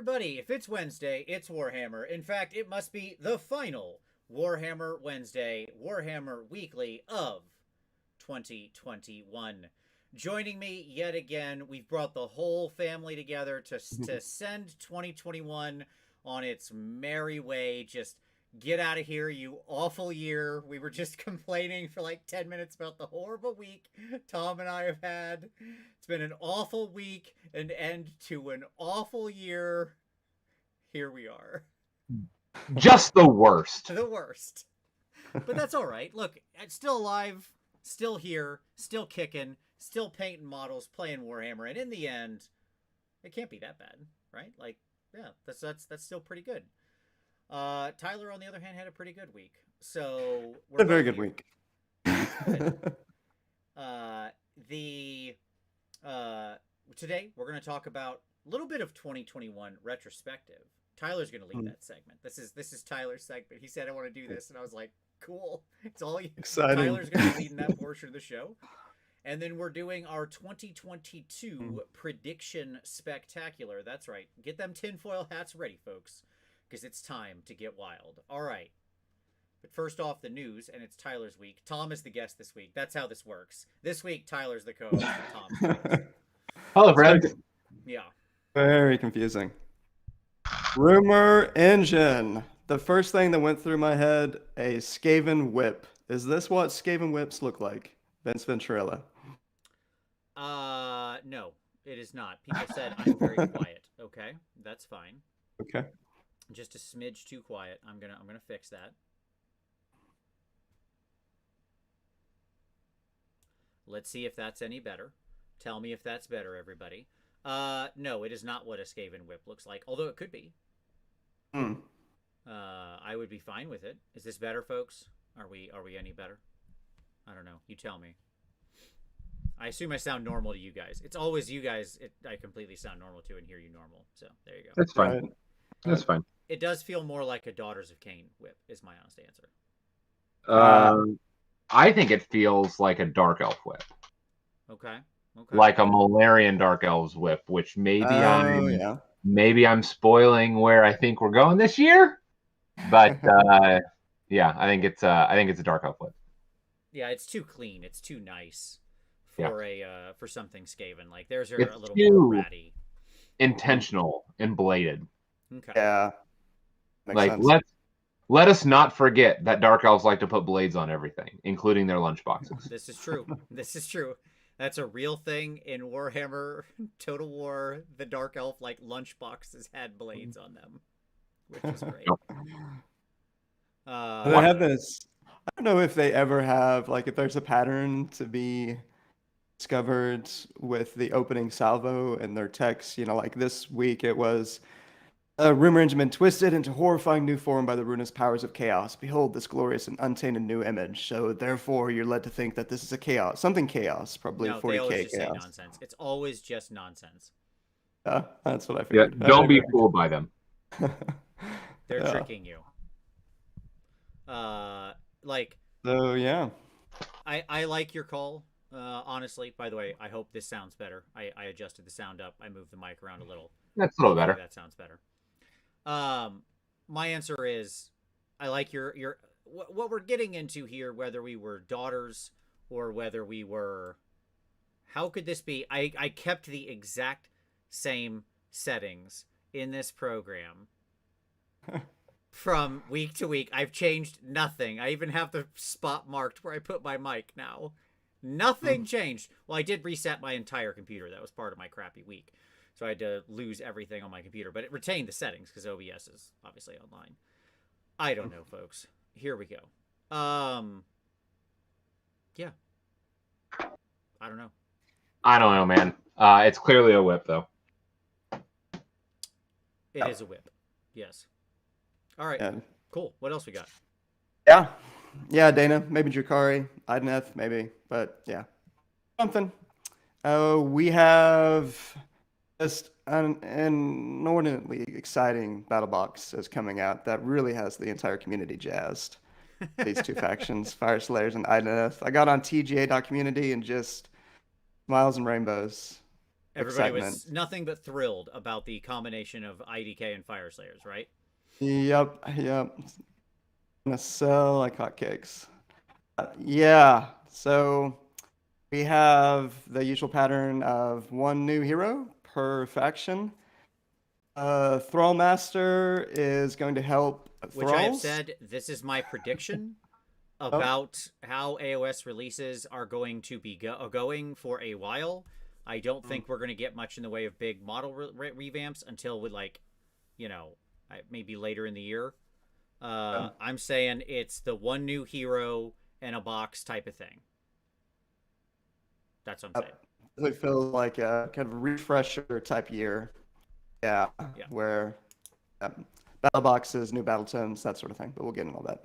everybody. If it's Wednesday, it's Warhammer. In fact, it must be the final Warhammer Wednesday, Warhammer Weekly of 2021. Joining me yet again, we've brought the whole family together to send 2021 on its merry way. Just get out of here, you awful year. We were just complaining for like 10 minutes about the horrible week Tom and I have had. It's been an awful week, an end to an awful year. Here we are. Just the worst. The worst. But that's all right. Look, it's still alive, still here, still kicking, still painting models, playing Warhammer, and in the end, it can't be that bad, right? Like, yeah, that's still pretty good. Tyler, on the other hand, had a pretty good week. So we're a very good week. Good. Today we're going to talk about a little bit of 2021 retrospective. Tyler's going to lead that segment. This is Tyler's segment. He said, "I want to do this," and I was like, "Cool, it's all you." Exciting. Tyler's going to be leading that portion of the show, and then we're doing our 2022 prediction spectacular. That's right. Get them tinfoil hats ready, folks, because it's time to get wild. All right. But first off, the news, and it's Tyler's week. Tom is the guest this week. That's how this works. This week, Tyler's the co-host, and Tom's the host. Hello, friends. Yeah. Very confusing. Rumor engine. The first thing that went through my head, a Skaven whip. Is this what Skaven whips look like? Vince Venturella. No, it is not. People said I'm very quiet. Okay, that's fine. Okay. Just a smidge too quiet. I'm gonna fix that. Let's see if that's any better. Tell me if that's better, everybody. No, it is not what a Skaven whip looks like, although it could be. I would be fine with it. Is this better, folks? Are we any better? I don't know. You tell me. I assume I sound normal to you guys. It's always you guys I completely sound normal to and hear you normal. So there you go. That's fine. That's fine. It does feel more like a Daughters of Cain whip, is my honest answer. I think it feels like a Dark Elf whip. Okay. Like a Malarian Dark Elves whip, which maybe I'm spoiling where I think we're going this year. But yeah, I think it's a Dark Elf whip. Yeah, it's too clean. It's too nice for for something Skaven. Like theirs are It's a little more ratty, intentional and bladed. Okay. Yeah. Like sense. Let us not forget that Dark Elves like to put blades on everything, including their lunchboxes. This is true. This is true. That's a real thing in Warhammer Total War. The Dark Elf lunchboxes had blades on them, which was great. They have this. I don't know if they ever have if there's a pattern to be discovered with the opening salvo and their text. Like this week it was. Rumor engine been twisted into horrifying new form by the ruinous powers of chaos. Behold this glorious and untainted new image. So therefore, you're led to think that this is a chaos, probably no, 40K they always just chaos. say nonsense. It's always just nonsense. That's what I figured. Yeah, don't be fooled by them. They're tricking you. So yeah. I like your call. Honestly, by the way, I hope this sounds better. I adjusted the sound up. I moved the mic around a little. That's a little better. That sounds better. My answer is I like your what we're getting into here, whether we were daughters or whether we were, how could this be? I kept the exact same settings in this program from week to week. I've changed nothing. I even have the spot marked where I put my mic now. Nothing changed. Well, I did reset my entire computer. That was part of my crappy week. So I had to lose everything on my computer, but it retained the settings because OBS is obviously online. I don't know, folks. Here we go. Yeah. I don't know. I don't know, man. It's clearly a whip, though. It is a whip. Yes. All right. Yeah. Cool. What else we got? Yeah, Dana, maybe Drakari, Ideneth, maybe, but yeah, something. We have just an inordinately exciting battle box is coming out that really has the entire community jazzed. These two factions, Fire Slayers and Ideneth. I got on TGA.community and just smiles and rainbows. Everybody was nothing but thrilled about the combination of IDK and Fire Slayers, right? Yep. Gonna sell like hotcakes. Yeah. So we have the usual pattern of one new hero per faction. Thrall Master is going to help Which thralls. I have said, this is my prediction about how AOS releases are going to be going for a while. I don't think we're going to get much in the way of big model revamps until with maybe later in the year. I'm saying it's the one new hero and a box type of thing. That's what I'm saying. It feels like a kind of refresher type year. Yeah. Where battle boxes, new battle tomes, that sort of thing. But we'll get into all that.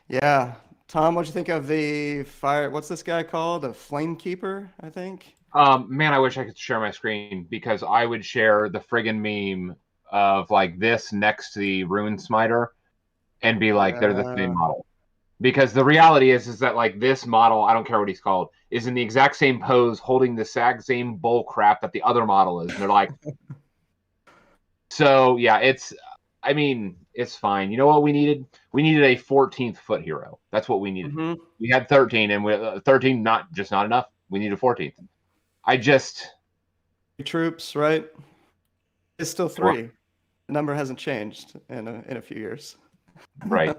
Yeah. Tom, what'd you think of the fire? What's this guy called? A flame keeper, I think. Man, I wish I could share my screen because I would share the friggin' meme of like this next to the Rune Smiter and be like, they're the same model. Because the reality is that like this model, I don't care what he's called, is in the exact same pose, holding the exact same bull crap that the other model is. And they're like, so yeah, it's fine. You know what we needed? We needed a 14th foot hero. That's what we needed. Mm-hmm. We had 13, and 13 not enough. We needed 14th. Troops, right? It's still 3. The number hasn't changed in a few years. Right.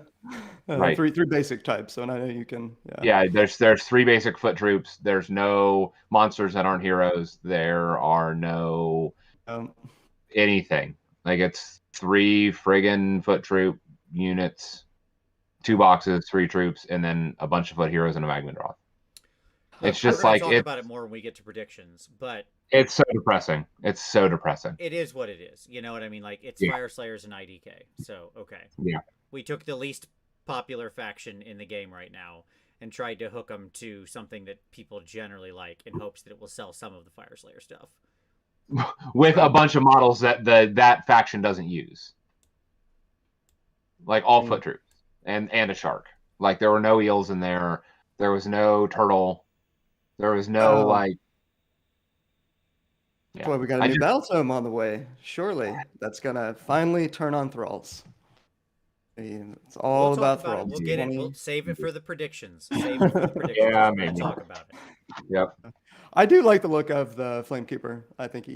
Right. Three basic types. So I know you can. Yeah. There's 3 basic foot troops. There's no monsters that aren't heroes. There are no anything. Like it's 3 friggin' foot troop units, 2 boxes, 3 troops, and then a bunch of foot heroes and a Magmadroth. It's just like talk about it more when we get to predictions, but it's so depressing. It's so depressing. It is what it is. You know what I mean? Like it's Fire Slayers and IDK. So okay. Yeah. We took the least popular faction in the game right now and tried to hook them to something that people generally like in hopes that it will sell some of the Fire Slayer stuff. With a bunch of models that that faction doesn't use. Like all foot troops and a shark. Like there were no eels in there. There was no turtle. There was no Yeah. Well, we got a new battle tome on the way. Surely that's gonna finally turn on thralls. It's all about thralls. We'll get it. We'll save it for the predictions. Yeah, maybe. We'll talk about it. Yep. I do like the look of the Flamekeeper. I think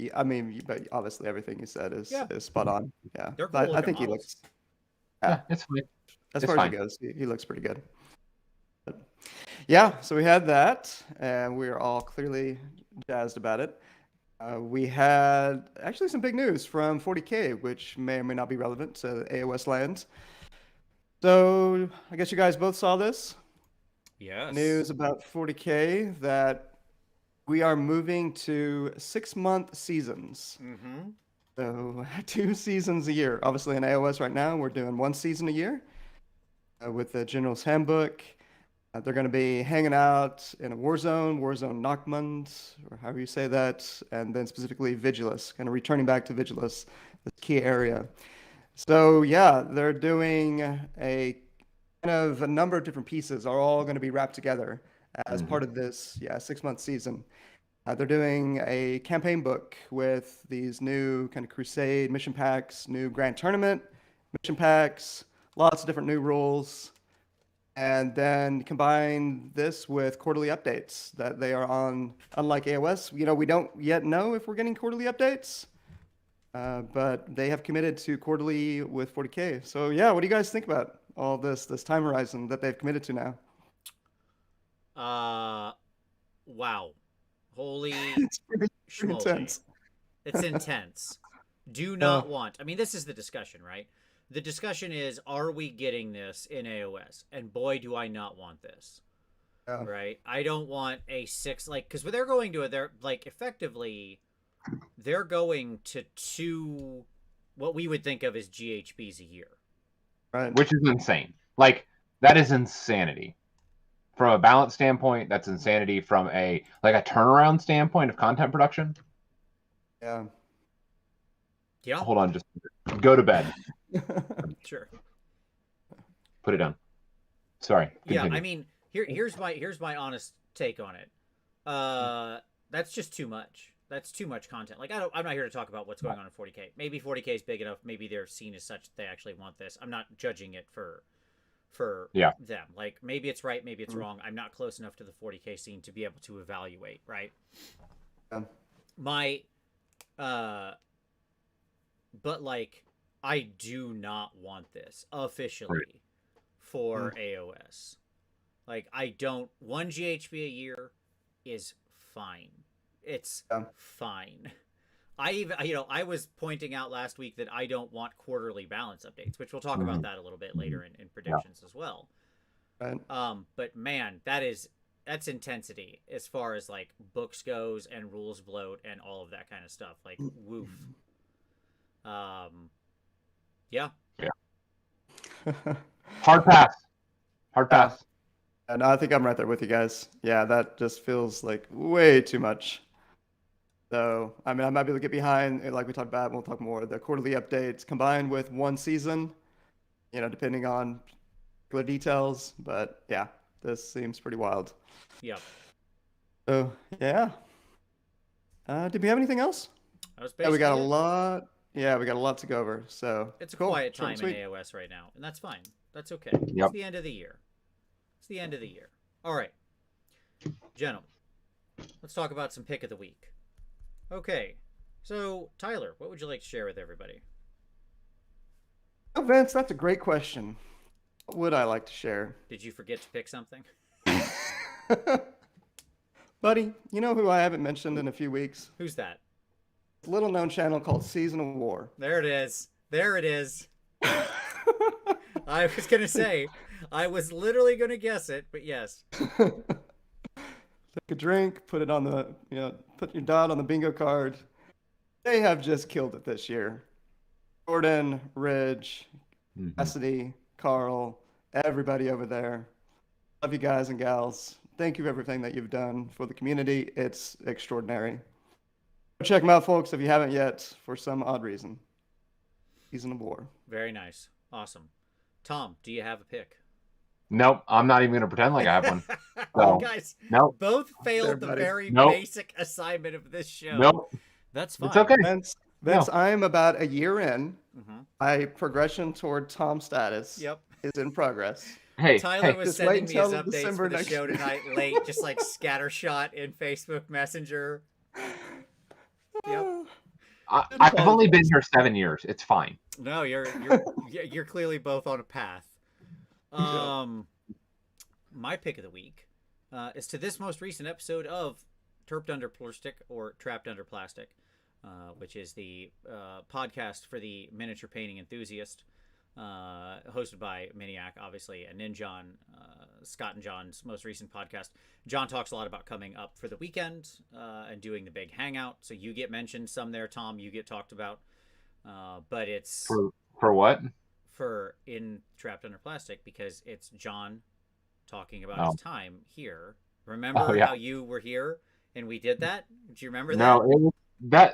but obviously everything you said is spot on. Yeah. Cool I think he looks. Yeah, it's fine. As far as he goes, he looks pretty good. But, yeah, so we had that, and we are all clearly jazzed about it. We had actually some big news from 40K, which may or may not be relevant to AOS lands. So I guess you guys both saw this. Yes. News about 40K that we are moving to 6-month seasons. Mm-hmm. So 2 seasons a year. Obviously in AOS right now, we're doing 1 season a year with the General's Handbook. They're going to be hanging out in a Warzone Nockmund, or however you say that, and then specifically Vigilus, kind of returning back to Vigilus, this key area. So yeah, they're doing a kind of a number of different pieces are all going to be wrapped together as part of this 6-month season. They're doing a campaign book with these new kind of Crusade mission packs, new Grand Tournament mission packs, lots of different new rules. And then combine this with quarterly updates that they are on. Unlike AOS, we don't yet know if we're getting quarterly updates, but they have committed to quarterly with 40K. So yeah, what do you guys think about all this time horizon that they've committed to now? Wow, holy it's pretty intense. It's intense. Do not want. I mean, this is the discussion, right? The discussion is, are we getting this in AOS? And boy, do I not want this. Yeah. Right? I don't want a 6, because what they're going to, they're effectively, they're going to 2, what we would think of as GHBs a year. Right. Which is insane. Like, that is insanity. From a balance standpoint, that's insanity. From a turnaround standpoint of content production. Yeah. Yeah. Hold on, just go to bed. Sure. Put it down. Sorry. Continue. Yeah, I mean, here's my honest take on it. That's just too much. That's too much content. Like I'm not here to talk about what's going on in 40K. Maybe 40K is big enough. Maybe they're seen as such that they actually want this. I'm not judging it for them. Like maybe it's right, maybe it's wrong. I'm not close enough to the 40K scene to be able to evaluate, right? My but like I do not want this officially for AOS. Like I don't 1 GHB a year is fine. It's fine. I was pointing out last week that I don't want quarterly balance updates, which we'll talk about that a little bit later in predictions as well. Right. But man, that's intensity as far as like books goes and rules bloat and all of that kind of stuff. Like woof. Yeah. Hard pass. And I think I'm right there with you guys. Yeah, that just feels like way too much. So, I mean, I might be able to get behind, like we talked about, we'll talk more, the quarterly updates combined with one season, depending on particular details. But yeah, this seems pretty wild. Yeah. So, yeah. Did we have anything else? Yeah, we got a lot. Yeah, we got a lot to go over. So it's a quiet time in AOS right now, and that's fine. That's okay. Yep. It's the end of the year. All right, gentlemen, let's talk about some pick of the week. Okay, so Tyler, what would you like to share with everybody? Oh, Vince, that's a great question. What would I like to share? Did you forget to pick something? Buddy, you know who I haven't mentioned in a few weeks? Who's that? A little known channel called Season of War. There it is. I was going to say, I was literally going to guess it, but yes. Take a drink, put it on put your dot on the bingo card. They have just killed it this year. Jordan, Ridge, Cassidy, Carl, everybody over there. Love you guys and gals. Thank you for everything that you've done for the community. It's extraordinary. Check them out, folks, if you haven't yet, for some odd reason. Season of War. Very nice. Awesome. Tom, do you have a pick? Nope, I'm not even going to pretend like I have one. So, guys, nope. Both failed the very basic assignment of this show. Nope. That's fine. It's okay. Vince, I'm about a year in. My progression toward Tom status is in progress. Hey, Tyler was sending me his updates for the show tonight late, just like scattershot in Facebook Messenger. Yep. I've only been here 7 years. It's fine. No, you're clearly both on a path. My pick of the week is to this most recent episode of Trapped Under Plastic, or Trapped Under Plastic, which is the podcast for the miniature painting enthusiast, hosted by Miniac, obviously, and Ninjon, Scott and John's most recent podcast. John talks a lot about coming up for the weekend and doing the big hangout. So you get mentioned some there, Tom. You get talked about, but it's for what? For in Trapped Under Plastic, because it's John talking about his time here. Remember how you were here and we did that? Do you remember that? No,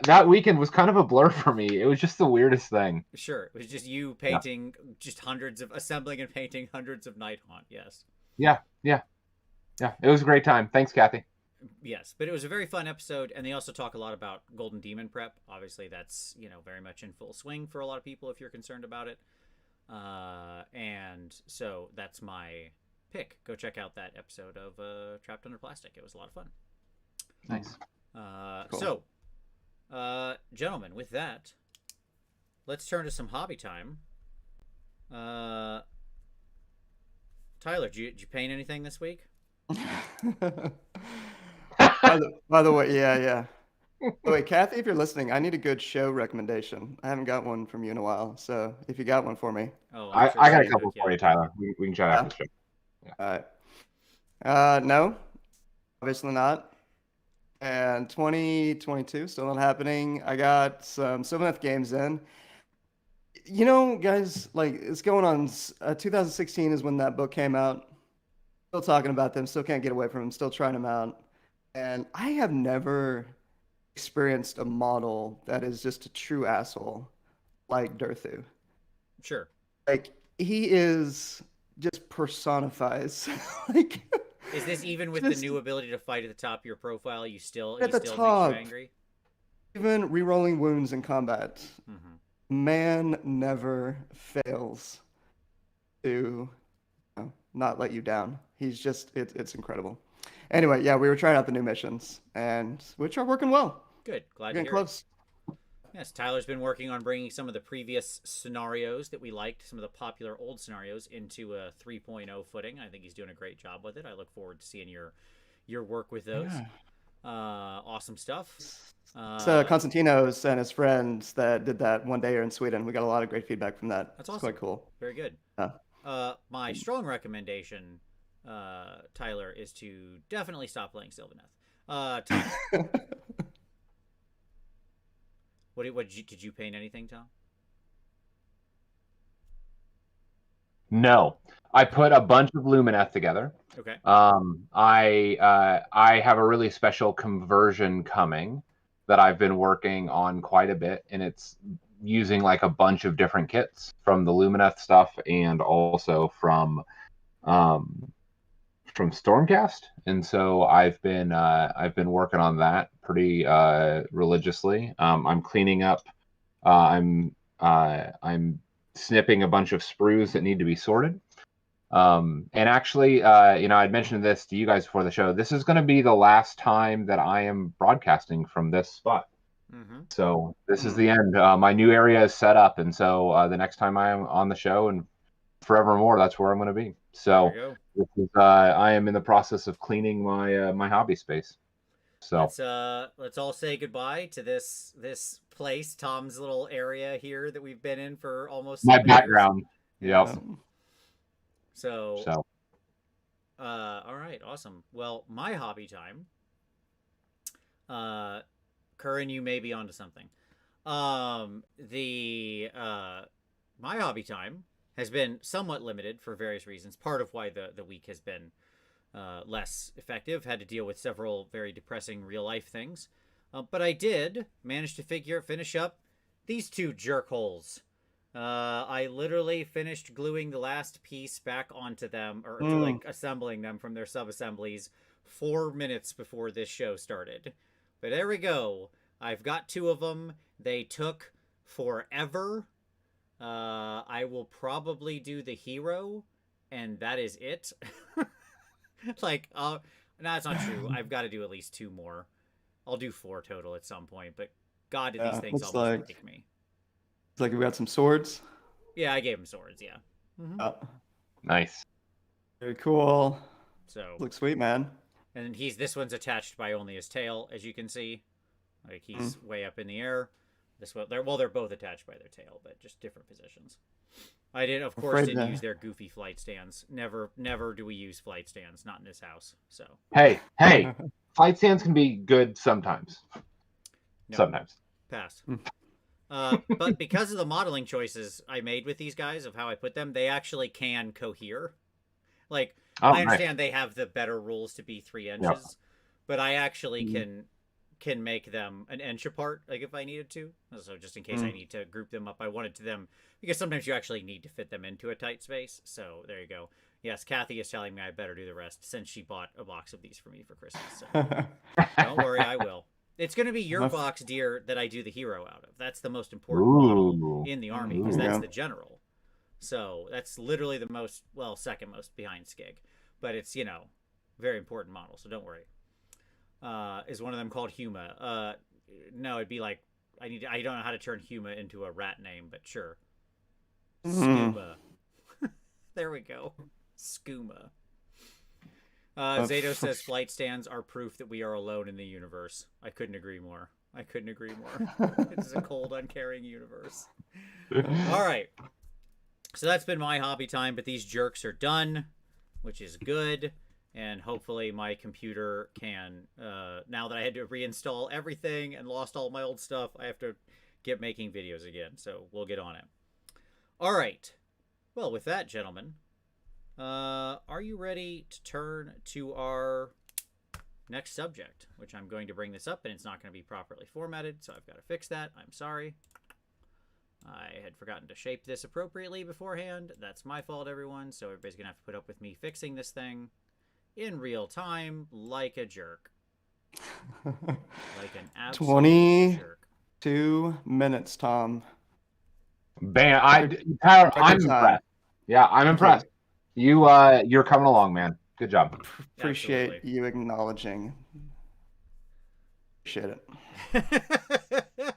that weekend was kind of a blur for me. It was just the weirdest thing. Sure, it was just you painting, just assembling and painting hundreds of Night Haunt. Yes. Yeah. It was a great time. Thanks, Kathy. Yes, but it was a very fun episode, and they also talk a lot about Golden Demon prep. Obviously, that's very much in full swing for a lot of people if you're concerned about it. And so that's my pick. Go check out that episode of Trapped Under Plastic. It was a lot of fun. Nice. Cool. So, gentlemen, with that, let's turn to some hobby time. Tyler, did you paint anything this week? by the way, yeah. Wait, Kathy, if you're listening, I need a good show recommendation. I haven't got one from you in a while, so if you got one for me. Oh, I got a couple for you, Tyler. We can chat after the show. Yeah. All right. No, obviously not. And 2022 still not happening. I got some Sylvaneth games in. Guys, like it's going on. 2016 is when that book came out. Still talking about them. Still can't get away from them. Still trying them out. And I have never experienced a model that is just a true asshole like Durthu. Sure. Like he is just personifies. Like. Is this even with the new ability to fight at the top of your profile? You still at the makes top. you angry? even re-rolling wounds in combat, Mm-hmm. man never fails to not let you down. He's just, it's incredible. Anyway, yeah, we were trying out the new missions, and which are working well. Good. Glad We're to getting hear close. it. Yes, Tyler's been working on bringing some of the previous scenarios that we liked, some of the popular old scenarios, into a 3.0 footing. I think he's doing a great job with it. I look forward to seeing your work with those. Yeah. Awesome stuff. So Constantinos and his friends that did that one day here in Sweden. We got a lot of great feedback from that. That's It's awesome. quite cool. Very good. My strong recommendation, Tyler, is to definitely stop playing Sylvaneth. Tom, did you paint anything, Tom? No, I put a bunch of Lumineth together. Okay. I have a really special conversion coming that I've been working on quite a bit, and it's using like a bunch of different kits from the Lumineth stuff and also from Stormcast. And so I've been working on that pretty religiously. I'm cleaning up. I'm snipping a bunch of sprues that need to be sorted. And actually, I'd mentioned this to you guys before the show. This is going to be the last time that I am broadcasting from this spot. Mm-hmm. So this is the end. My new area is set up, and so the next time I am on the show and forevermore, that's where I'm going to be. So I am in the process of cleaning my hobby space. So let's all say goodbye to this place, Tom's little area here that we've been in for almost my 7 background. years. Yep. So all right, awesome. Well, my hobby time. Curran, you may be onto something. My hobby time has been somewhat limited for various reasons. Part of why the week has been less effective. Had to deal with several very depressing real life things. But I did manage to finish up these two jerk holes. I literally finished gluing the last piece back onto them, or like assembling them from their sub-assemblies 4 minutes before this show started. But there we go. I've got 2 of them. They took forever. I will probably do the hero, and that is it. Like, no, that's not true. I've got to do at least 2 more. I'll do 4 total at some point, but God, did these things almost break me. It's like we got some swords. Yeah, I gave him swords, yeah. Mm-hmm. Nice. Very cool. So looks sweet, man. And this one's attached by only his tail, as you can see. Like, he's way up in the air. This one, they're both attached by their tail, but just different positions. I didn't use their goofy flight stands. Never do we use flight stands. Not in this house. So hey, flight stands can be good sometimes. No, sometimes. Pass. But because of the modeling choices I made with these guys of how I put them, they actually can cohere. Like, I understand they have the better rules to be 3 inches, but I actually can make them an inch apart, like if I needed to. So just in case I need to group them up, I wanted to them, because sometimes you actually need to fit them into a tight space. So there you go. Yes, Kathy is telling me I better do the rest since she bought a box of these for me for Christmas. So don't worry, I will. It's going to be your box, dear, that I do the hero out of. That's the most important model in the army, because that's the general. So that's literally the most, second most behind Skig. But it's, very important model, so don't worry. Is one of them called Huma? No, it'd be like, I don't know how to turn Huma into a rat name, but sure. Skooma. There we go. Skooma. Zato says flight stands are proof that we are alone in the universe. I couldn't agree more. It's a cold, uncaring universe. All right. So that's been my hobby time, but these jerks are done, which is good. And hopefully my computer can, now that I had to reinstall everything and lost all my old stuff, I have to get making videos again. So we'll get on it. All right. Well, with that, gentlemen, are you ready to turn to our next subject, which I'm going to bring this up and it's not going to be properly formatted, so I've got to fix that. I'm sorry. I had forgotten to shape this appropriately beforehand. That's my fault, everyone. So everybody's going to have to put up with me fixing this thing in real time like a jerk. Like an absolute jerk. 2 minutes, Tom. Tyler, I'm impressed. Yeah, I'm impressed. You're coming along, man. Good job. Appreciate Absolutely. you acknowledging. Appreciate it.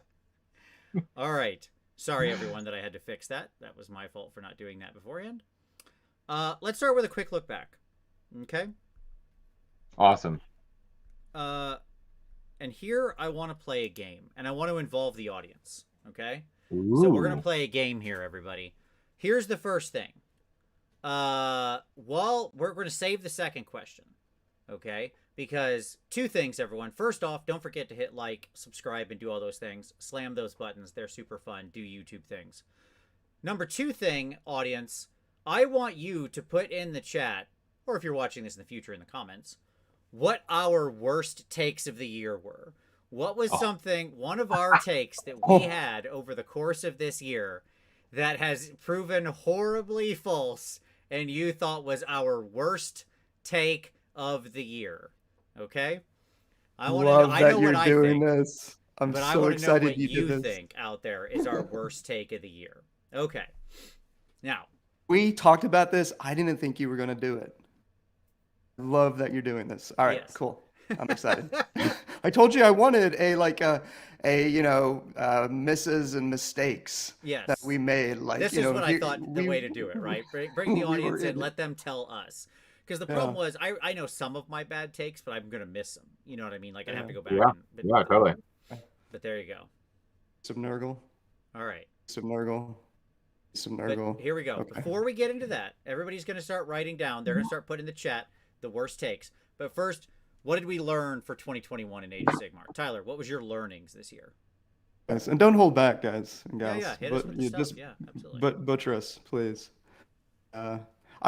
All right. Sorry, everyone, that I had to fix that. That was my fault for not doing that beforehand. Let's start with a quick look back. Okay? Awesome. And here I want to play a game, and I want to involve the audience. Okay? Ooh. So we're going to play a game here, everybody. Here's the first thing. Well, we're going to save the second question. Okay? Because 2 things, everyone. First off, don't forget to hit like, subscribe, and do all those things. Slam those buttons. They're super fun. Do YouTube things. Number 2 thing, audience, I want you to put in the chat, or if you're watching this in the future in the comments, what our worst takes of the year were. What was one of our takes that we had over the course of this year that has proven horribly false and you thought was our worst take of the year? Okay? I want to know, I know what I think. This. I'm but so I want to know excited what you you did this. think out there is our worst take of the year. Okay. Now, we talked about this. I didn't think you were going to do it. Love that you're doing this. All right, cool. I'm excited. I told you I wanted misses and mistakes that we made. Like, this is what I thought the way to do it, right? Bring the audience in, let them tell us. Because the problem was, I know some of my bad takes, but I'm going to miss them. You know what I mean? Like, I'd have to go back. Yeah, totally. But there you go. Some Nurgle. All right. Some Nurgle. But here we go. Okay. Before we get into that, everybody's going to start writing down. They're going to start putting in the chat the worst takes. But first, what did we learn for 2021 in Age of Sigmar? Tyler, what was your learnings this year? Yes, and don't hold back, guys and gals. Yeah, hit us with the stuff. Yeah, absolutely. But butcher us, please. I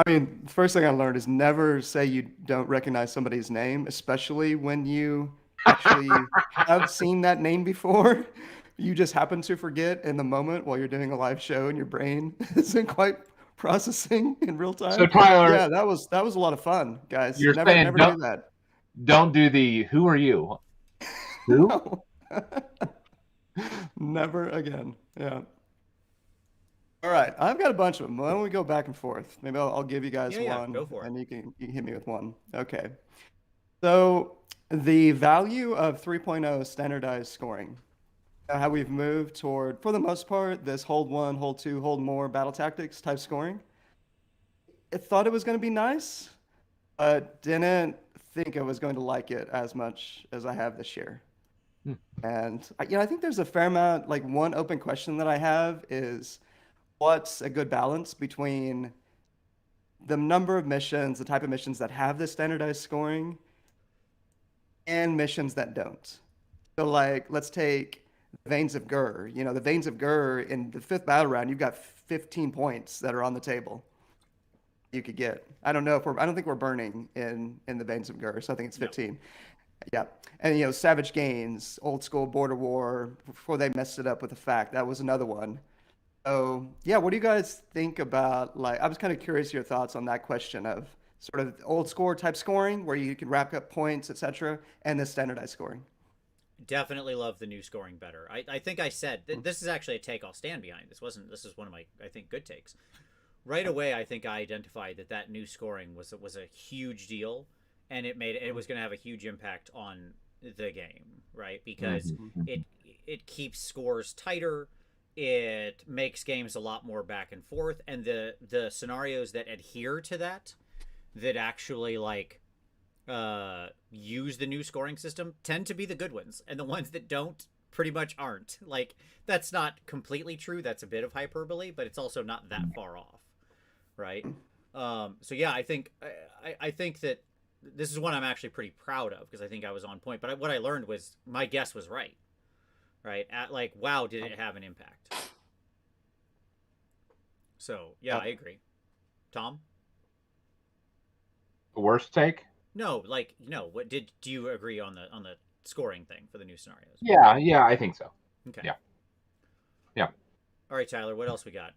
mean, the first thing I learned is never say you don't recognize somebody's name, especially when you actually have seen that name before. You just happen to forget in the moment while you're doing a live show and your brain isn't quite processing in real time. So Tyler, yeah, that was a lot of fun, guys. You're never do that. Don't do the who are you? Who? No. Never again. Yeah. All right, I've got a bunch of them. Why don't we go back and forth? Maybe I'll give you guys one, go for it. And you can hit me with one. Okay. So the value of 3.0 standardized scoring, how we've moved toward, for the most part, this hold 1, hold 2, hold more battle tactics type scoring. I thought it was going to be nice, but didn't think I was going to like it as much as I have this year. And I think there's a fair amount, like one open question that I have is, what's a good balance between the number of missions, the type of missions that have this standardized scoring, and missions that don't? So like, let's take Veins of Gur. The Veins of Gur in the 5th battle round, you've got 15 points that are on the table you could get. I don't think we're burning in the Veins of Gur, so I think it's 15. No. Yeah. And Savage Gains, old school border war, before they messed it up with the fact, that was another one. So yeah, what do you guys think about, like, I was kind of curious your thoughts on that question of sort of old score type scoring where you can rack up points, etc., and the standardized scoring. Definitely love the new scoring better. I think I said this is actually a take I'll stand behind. This is one of my, I think, good takes. Right away, I think I identified that new scoring was a huge deal, and it was going to have a huge impact on the game, right? Because it keeps scores tighter, it makes games a lot more back and forth, and the scenarios that adhere to that actually like use the new scoring system tend to be the good ones, and the ones that don't pretty much aren't. Like, that's not completely true, that's a bit of hyperbole, but it's also not that far off, right? So yeah, I think that this is one I'm actually pretty proud of, because I think I was on point, but what I learned was my guess was right at like, wow, did it have an impact. So yeah, I agree. Tom? The worst take? No, like, what do you agree on the scoring thing for the new scenarios? Yeah, I think so. Okay. Yeah. All right, Tyler, what else we got?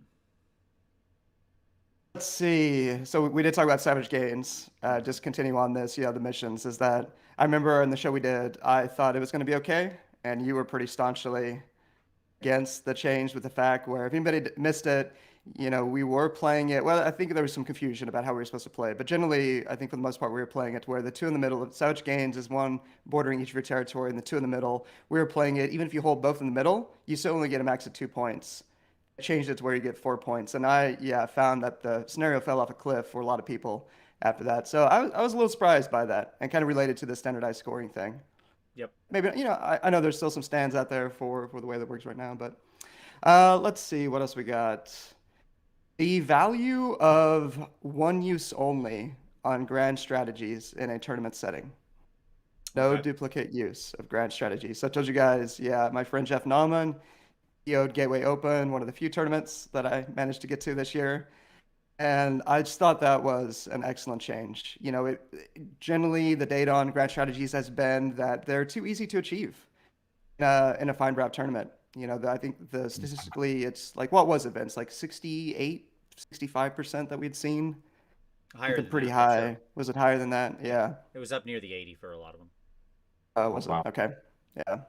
Let's see. So we did talk about Savage Gains. Just continue on this, the missions, is that I remember in the show we did, I thought it was going to be okay, and you were pretty staunchly against the change with the fact where if anybody missed it, we were playing it. Well, I think there was some confusion about how we were supposed to play it, but generally, I think for the most part, we were playing it to where the two in the middle, Savage gains is one bordering each of your territory, and the two in the middle, we were playing it. Even if you hold both in the middle, you still only get a max of 2 points. I changed it to where you get 4 points, and I found that the scenario fell off a cliff for a lot of people after that. So I was a little surprised by that, and kind of related to the standardized scoring thing. Yep. Maybe I know there's still some stands out there for the way that works right now, but let's see what else we got. The value of one use only on grand strategies in a tournament setting. No duplicate use of grand strategies. So I told you guys, my friend Jeff Nauman, he owed Gateway Open, one of the few tournaments that I managed to get to this year. And I just thought that was an excellent change. Generally, the data on grand strategies has been that they're too easy to achieve in a fine wrap tournament. I think statistically, it's like, what was it, Vince? Like 68, 65% that we'd seen. Higher than pretty that, high. Sure. Was it higher than that? Yeah. It was up near the 80 for a lot of them. Was it? Okay. Yeah.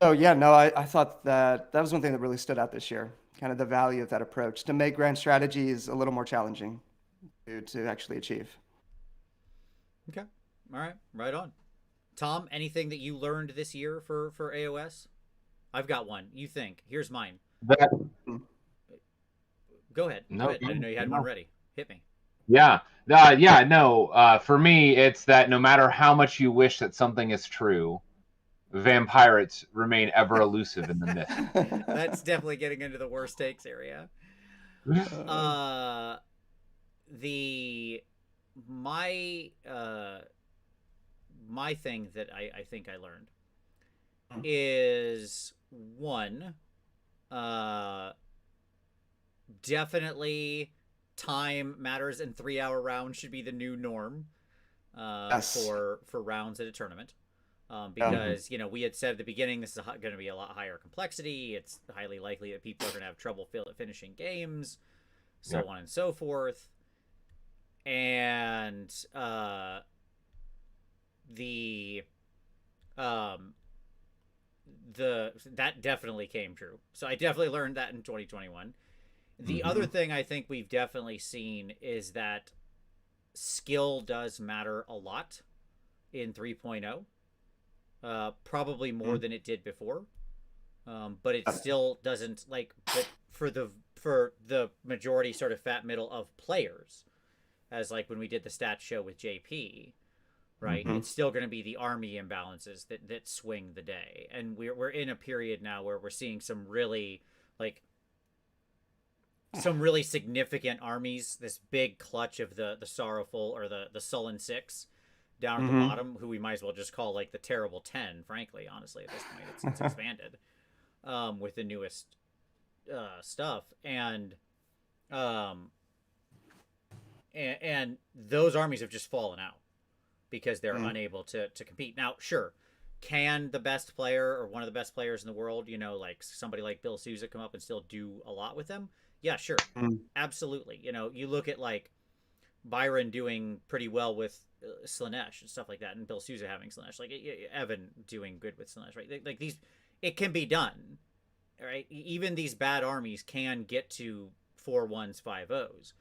So no, I thought that was one thing that really stood out this year. Kind of the value of that approach to make grand strategies a little more challenging to actually achieve. Okay. All right. Right on. Tom, anything that you learned this year for AOS? I've got one. You think. Here's mine. Go ahead. No, Go ahead. I didn't know you had one ready. Hit me. Yeah. For me, it's that no matter how much you wish that something is true, vampirates remain ever elusive in the mist. That's definitely getting into the worst takes area. My thing that I think I learned is one, definitely time matters, and 3-hour rounds should be the new norm for rounds at a tournament. Because we had said at the beginning this is going to be a lot higher complexity. It's highly likely that people are going to have trouble finishing games, so on and so forth. And that definitely came true. So I definitely learned that in 2021. The other thing I think we've definitely seen is that skill does matter a lot in 3.0. Probably more than it did before, but it still doesn't but for the majority sort of fat middle of players, as like when we did the stats show with JP, right? It's still going to be the army imbalances that swing the day, and we're in a period now where we're seeing some really significant armies. This big clutch of the Sorrowful or the Sullen Six down at the bottom, who we might as well just call like the Terrible 10, frankly, honestly, at this point. It's expanded with the newest stuff. And those armies have just fallen out because they're unable to compete. Now, sure, can the best player or one of the best players in the world, like somebody like Bill Sousa, come up and still do a lot with them? Yeah, sure. Absolutely. You look at like Byron doing pretty well with Slaanesh and stuff like that, and Bill Sousa having Slaanesh, like Evan doing good with Slaanesh, right? Like these, it can be done, right? Even these bad armies can get to 4-1s, 5-0s,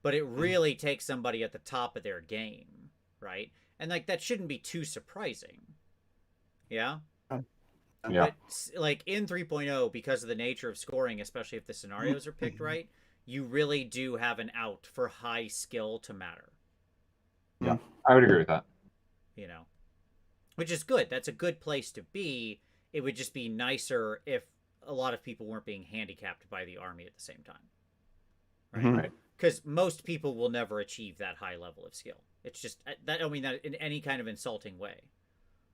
but it really takes somebody at the top of their game, right? And like that shouldn't be too surprising, yeah. But like in 3.0, because of the nature of scoring, especially if the scenarios are picked right, you really do have an out for high skill to matter. Yeah, I would agree with that. Which is good. That's a good place to be. It would just be nicer if a lot of people weren't being handicapped by the army at the same time. Right? Because most people will never achieve that high level of skill. It's just, I don't mean that in any kind of insulting way.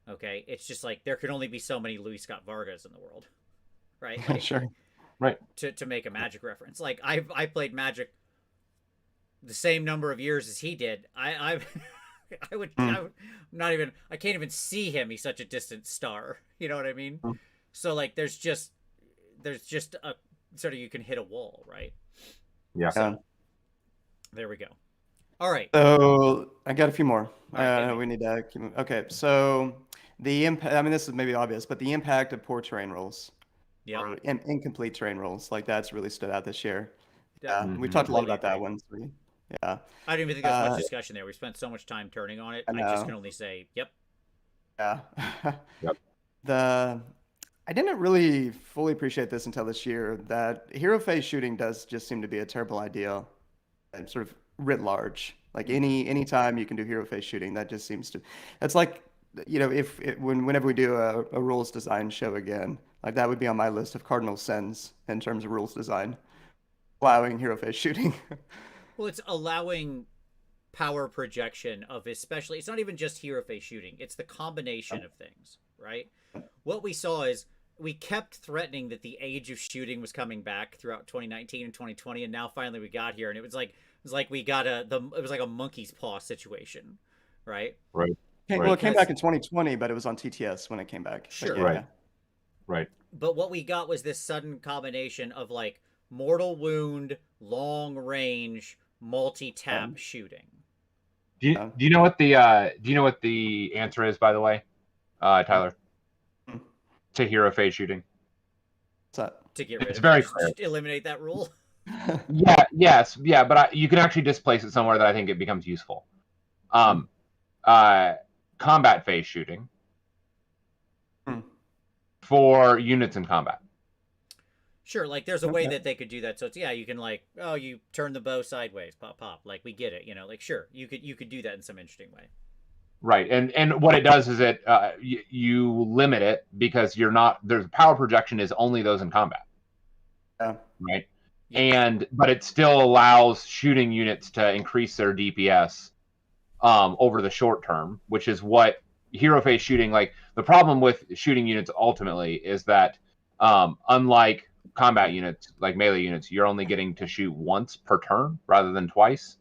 Okay? It's just like there can only be so many Louis Scott Vargas in the world. Right? Like, sure. Right. To make a Magic reference. Like, I played Magic the same number of years as he did. I can't even see him. He's such a distant star. You know what I mean? So like there's just a sort of, you can hit a wall, right? Yeah. So, there we go. All right. So I got a few more. Right, we need to keep. Okay, so the impact. I mean, this is maybe obvious, but the impact of poor terrain rules Yep. or incomplete terrain rolls. Like that's really stood out this year. Yeah, we Mm-hmm. talked a lot Completely about that agree. one. So yeah, I don't even think there's much discussion there. We spent so much time turning on it. I I just can know. only say, yep. Yeah. Yep. I didn't really fully appreciate this until this year that hero phase shooting does just seem to be a terrible idea, and sort of writ large. Like any time you can do hero phase shooting, that just seems to. It's like if whenever we do a rules design show again, like that would be on my list of cardinal sins in terms of rules design, allowing hero phase shooting. Well, it's allowing power projection of especially, it's not even just hero face shooting, it's the combination of things, right? What we saw is we kept threatening that the age of shooting was coming back throughout 2019 and 2020, and now finally we got here, and it was like we got it was like a monkey's paw situation, right? Right. Well, it came back in 2020, but it was on TTS when it came back. Sure. Yeah, right. Right. But what we got was this sudden combination of like mortal wound, long range, multi-tap shooting. Do you know what the answer is, by the way, Tyler? To hero phase shooting. What's that? To get rid It's of very it, clear. just eliminate that rule. Yeah, but you can actually displace it somewhere that I think it becomes useful. Combat phase shooting for units in combat. Sure, like there's a way that they could do that. So it's you can like, oh, you turn the bow sideways, pop pop. Like we get it, like sure, you could do that in some interesting way. Right, and what it does is you limit it because there's power projection is only those in combat. Yeah. Right. Yeah. But it still allows shooting units to increase their DPS over the short term, which is what hero phase shooting, like the problem with shooting units ultimately is that unlike combat units, like melee units, you're only getting to shoot once per turn rather than twice.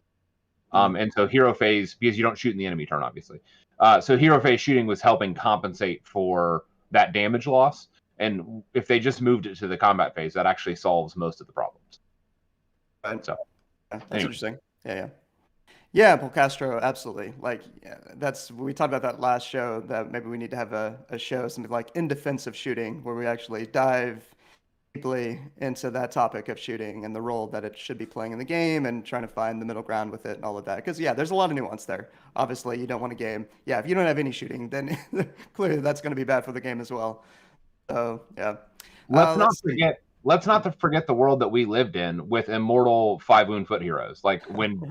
And so hero phase, because you don't shoot in the enemy turn, obviously. So hero phase shooting was helping compensate for that damage loss. And if they just moved it to the combat phase, that actually solves most of the problems. Right. So that's interesting. Yeah, Paul Castro, absolutely. Like we talked about that last show, that maybe we need to have a show, something like In Defense of Shooting, where we actually dive deeply into that topic of shooting and the role that it should be playing in the game and trying to find the middle ground with it and all of that. Because there's a lot of nuance there. Obviously, you don't want a game. Yeah, if you don't have any shooting, then clearly that's going to be bad for the game as well. So yeah. Let's not forget the world that we lived in with immortal 5-wound foot heroes. Like when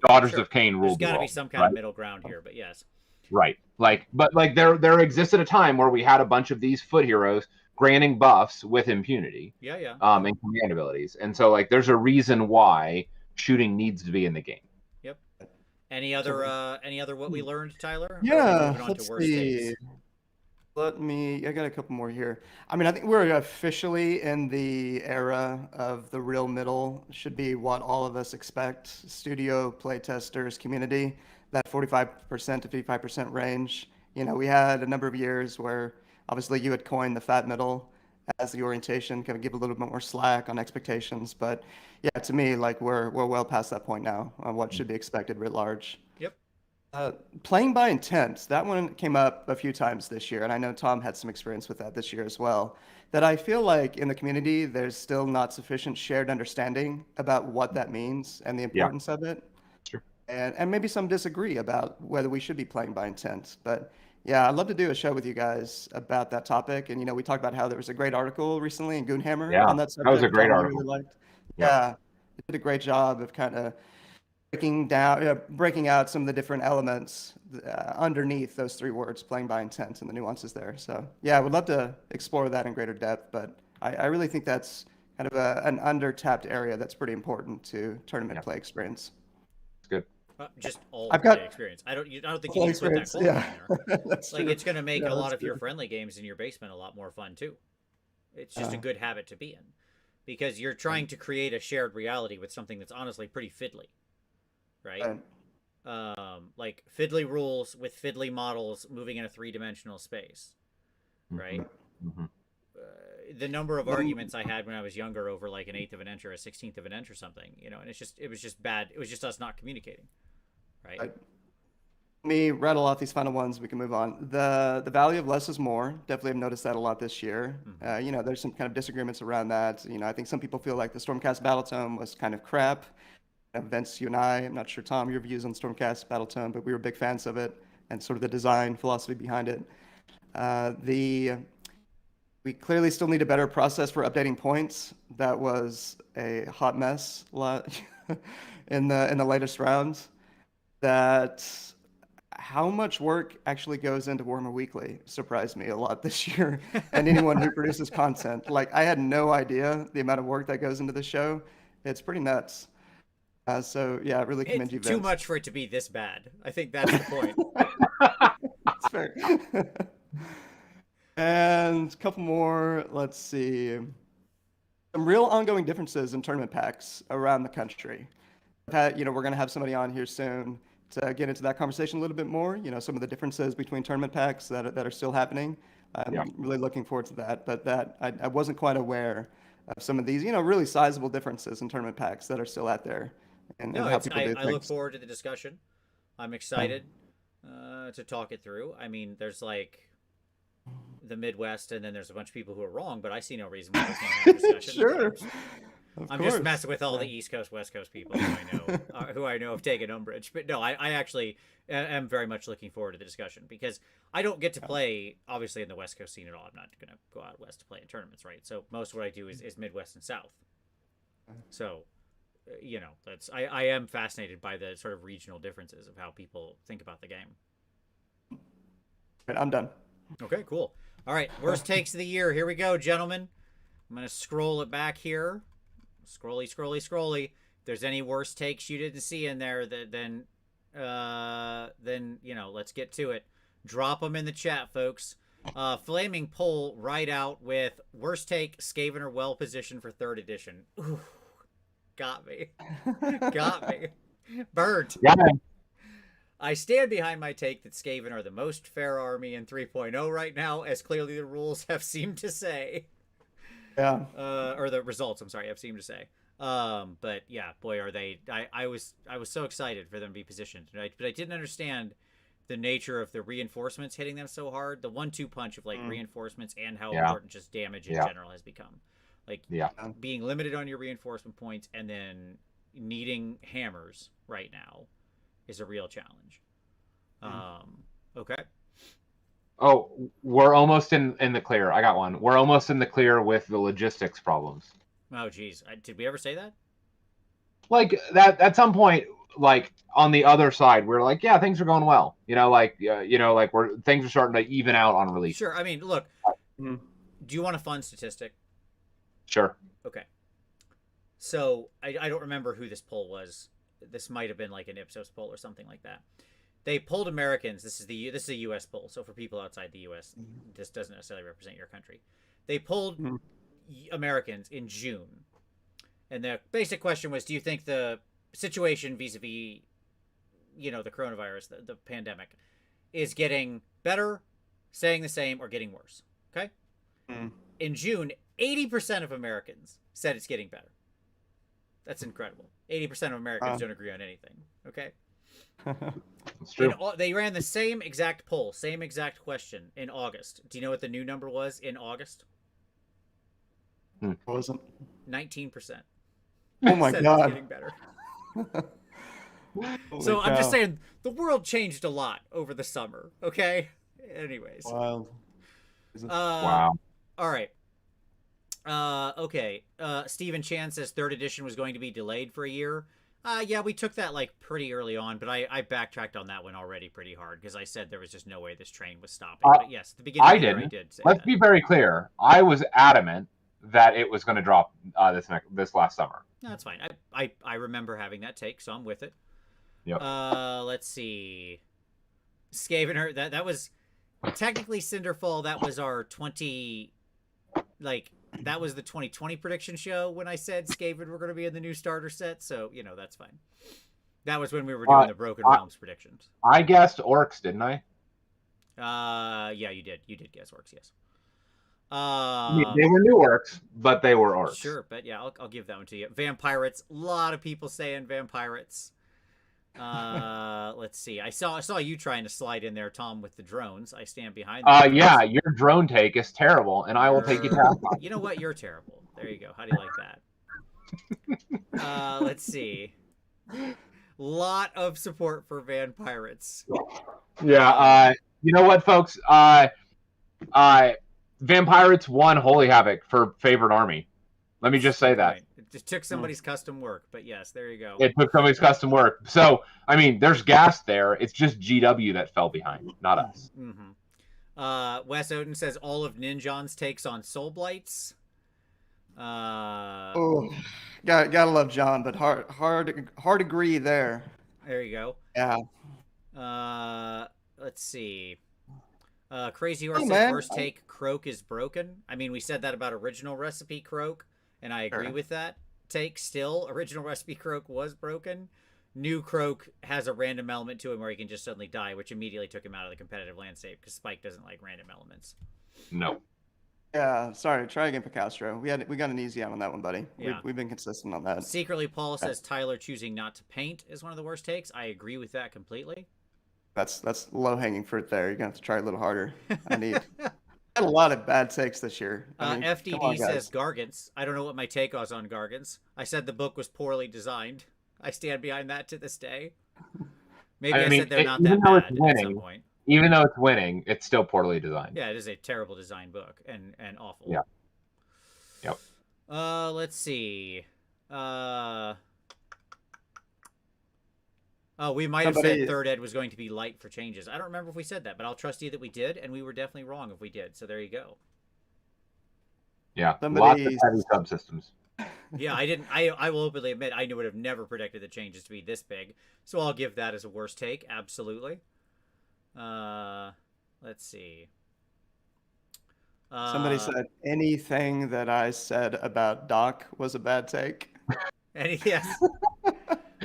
Daughters of Cain ruled. There's got to be some kind of middle ground here, but yes. Right. But there existed a time where we had a bunch of these foot heroes granting buffs with impunity. Yeah. And command abilities. And so there's a reason why shooting needs to be in the game. Yep. Any other what we learned, Tyler? Yeah, let's see. I got a couple more here. I mean, I think we're officially in the era of the real middle, should be what all of us expect. Studio, playtesters, community, that 45% to 55% range. We had a number of years where obviously you had coined the fat middle as the orientation, kind of give a little bit more slack on expectations. But yeah, to me, like we're well past that point now on what should be expected writ large. Yep. Playing by intent, that one came up a few times this year, and I know Tom had some experience with that this year as well. That I feel like in the community, there's still not sufficient shared understanding about what that means and the importance of it. Sure. And maybe some disagree about whether we should be playing by intent. But yeah, I'd love to do a show with you guys about that topic. And we talked about how there was a great article recently in Goonhammer on that subject. That was a great article. Really liked. Yeah, it did a great job of kind of breaking out some of the different elements underneath those three words, playing by intent, and the nuances there. So yeah, I would love to explore that in greater depth, but I really think that's kind of an under-tapped area that's pretty important to tournament play experience. It's good. Just all play experience. I don't think you can put that quality in there. That's like true. It's going to make a lot of your friendly games in your basement a lot more fun too. It's just a good habit to be in, because you're trying to create a shared reality with something that's honestly pretty fiddly. Right? Like fiddly rules with fiddly models moving in a 3-dimensional space, right? Mm-hmm. The number of arguments I had when I was younger over like an 1/8 of an inch or a 1/16 of an inch or something, and it was just bad. It was just us not communicating, right? Let me rattle off these final ones. We can move on. The value of less is more. Definitely have noticed that a lot this year. There's some kind of disagreements around that. I think some people feel like the Stormcast Battletome was kind of crap. Vince, you and I'm not sure, Tom, your views on Stormcast Battletome, but we were big fans of it and sort of the design philosophy behind it. We clearly still need a better process for updating points. That was a hot mess in the latest rounds. How much work actually goes into Warhammer Weekly surprised me a lot this year. And anyone who produces content, like I had no idea the amount of work that goes into the show. It's pretty nuts. So yeah, I really commend you, Vince. Too much for it to be this bad. I think that's the point. That's fair. And a couple more. Let's see. Some real ongoing differences in tournament packs around the country. We're going to have somebody on here soon to get into that conversation a little bit more. Some of the differences between tournament packs that are still happening. I'm really looking forward to that. But I wasn't quite aware of some of these, really sizable differences in tournament packs that are still out there. And how people do things. I look forward to the discussion. I'm excited to talk it through. I mean, there's like the Midwest, and then there's a bunch of people who are wrong, but I see no reason why we can't have a discussion. Sure. I'm just messing with all the East Coast, West Coast people who I know have taken umbrage. But no, I actually am very much looking forward to the discussion because I don't get to play, obviously, in the West Coast scene at all. I'm not going to go out west to play in tournaments, right? So most of what I do is Midwest and South. So, I am fascinated by the sort of regional differences of how people think about the game. I'm done. Okay, cool. All right, worst takes of the year. Here we go, gentlemen. I'm going to scroll it back here. Scrolly, scrolly, scrolly. If there's any worst takes you didn't see in there, then let's get to it. Drop them in the chat, folks. Flaming poll right out with worst take, Skaven are well positioned for 3rd edition. Ooh, got me. Got me. Burned. Yeah. I stand behind my take that Skaven are the most fair army in 3.0 right now, as clearly the rules have seemed to say. Yeah. Or the results, I'm sorry, have seemed to say. But yeah, boy, are they. I was so excited for them to be positioned, right? But I didn't understand the nature of the reinforcements hitting them so hard. The 1-2 punch of like reinforcements and how important just damage in general has become. Like being limited on your reinforcement points and then needing hammers right now is a real challenge. Okay. Oh, we're almost in the clear. I got one. We're almost in the clear with the logistics problems. Oh, geez. Did we ever say that? Like that at some point, like on the other side, we're like, yeah, things are going well. Things are starting to even out on release. Sure. I mean, look, do you want a fun statistic? Sure. Okay. So I don't remember who this poll was. This might have been like an Ipsos poll or something like that. They polled Americans. This is a U.S. poll. So for people outside the U.S., this doesn't necessarily represent your country. They polled Americans in June. And the basic question was, do you think the situation vis-a-vis, the coronavirus, the pandemic, is getting better, staying the same, or getting worse? Okay? In June, 80% of Americans said it's getting better. That's incredible. 80% of Americans don't agree on anything. Okay? That's true. They ran the same exact poll, same exact question in August. Do you know what the new number was in August? What was it? 19%. Oh my God. Getting better. So I'm just saying, the world changed a lot over the summer. Okay. Anyways. Wild. Wow. All right. Okay. Stephen Chan says 3rd edition was going to be delayed for a year. Yeah, we took that like pretty early on, but I backtracked on that one already pretty hard because I said there was just no way this train was stopping. But yes, at the beginning of the year, I did say Let's be very clear. I was adamant that it was going to drop this last summer. No, that's fine. I remember having that take, so I'm with it. Yep. Let's see. Skaven, that was technically Cinderfall. That was our that was the 2020 prediction show when I said Skaven were going to be in the new starter set. So, that's fine. That was when we were doing the Broken Realms predictions. I guessed orcs, didn't I? Yeah, you did. You did guess orcs, yes. They were new orcs, but they were orcs. Sure, but yeah, I'll give that one to you. Vampirates. A lot of people saying Vampirates. Let's see. I saw you trying to slide in there, Tom, with the drones. I stand behind that. Yeah, your drone take is terrible, and I will take you down. You know what? You're terrible. There you go. How do you like that? Let's see. Lot of support for Van Pirates. Yeah, you know what, folks? Vampirates won Holy Havoc for favorite army. Let me just say that. It just took somebody's custom work, but yes, there you go. It took somebody's custom work. So, I mean, there's gas there. It's just GW that fell behind, not us. Mm-hmm. Wes Odin says all of Ninjon's takes on Soul Blights. Oh, gotta love John, but hard agree there. There you go. Yeah. Let's see. Crazy Horse says worst take, Croak is broken. I mean, we said that about original recipe Croak, and I agree with that take. Still, original recipe Croak was broken. New Croak has a random element to him where he can just suddenly die, which immediately took him out of the competitive landscape because Spike doesn't like random elements. No. Yeah, sorry. Try again, Picastro. We got an easy out on that one, buddy. Yeah. We've been consistent on that. Secretly, Paul says Tyler choosing not to paint is one of the worst takes. I agree with that completely. That's low hanging fruit there. You're gonna have to try a little harder. I had a lot of bad takes this year. I mean, FDD says Gargants. I don't know what my take was on Gargants. I said the book was poorly designed. I stand behind that to this day. Maybe I said they're not that bad at some point. Even though it's winning, it's still poorly designed. Yeah, it is a terrible design book and awful. Yeah. Yep. Let's see. Oh, we might have said third ed was going to be light for changes. I don't remember if we said that, but I'll trust you that we did, and we were definitely wrong if we did. So there you go. Yeah, lots of heavy subsystems. Yeah, I didn't. I will openly admit I would have never predicted the changes to be this big. So I'll give that as a worst take. Absolutely. Let's see. Somebody said anything that I said about Doc was a bad take. Yes.